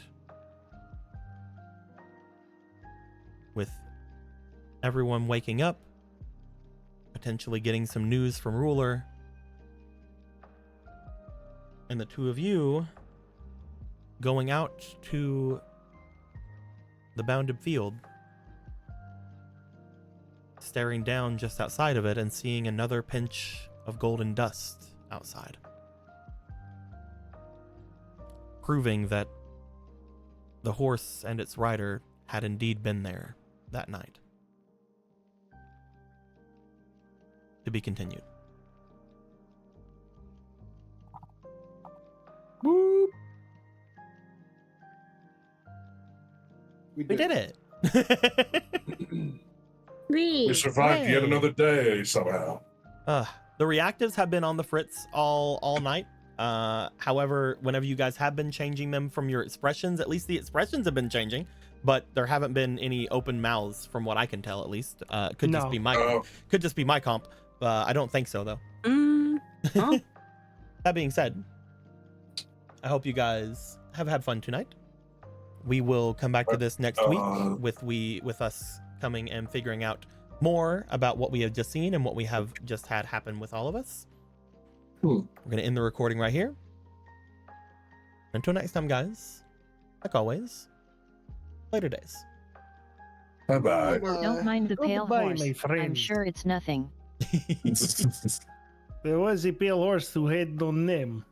With everyone waking up, potentially getting some news from Ruler, and the two of you going out to the bounded field, staring down just outside of it and seeing another pinch of golden dust outside, proving that the horse and its rider had indeed been there that night. To be continued. Boop. We did it. We survived yet another day somehow. The reactives have been on the fritz all night. However, whenever you guys have been changing them from your expressions, at least the expressions have been changing, but there haven't been any open mouths from what I can tell, at least. Could just be my comp. I don't think so though. Oh. That being said, I hope you guys have had fun tonight. We will come back to this next week with us coming and figuring out more about what we have just seen and what we have just had happen with all of us. We're going to end the recording right here. Until next time, guys, like always, later days. Bye-bye. Don't mind the pale Goodbye, horse. my I'm friend. sure it's nothing. There was a pale horse who had no name.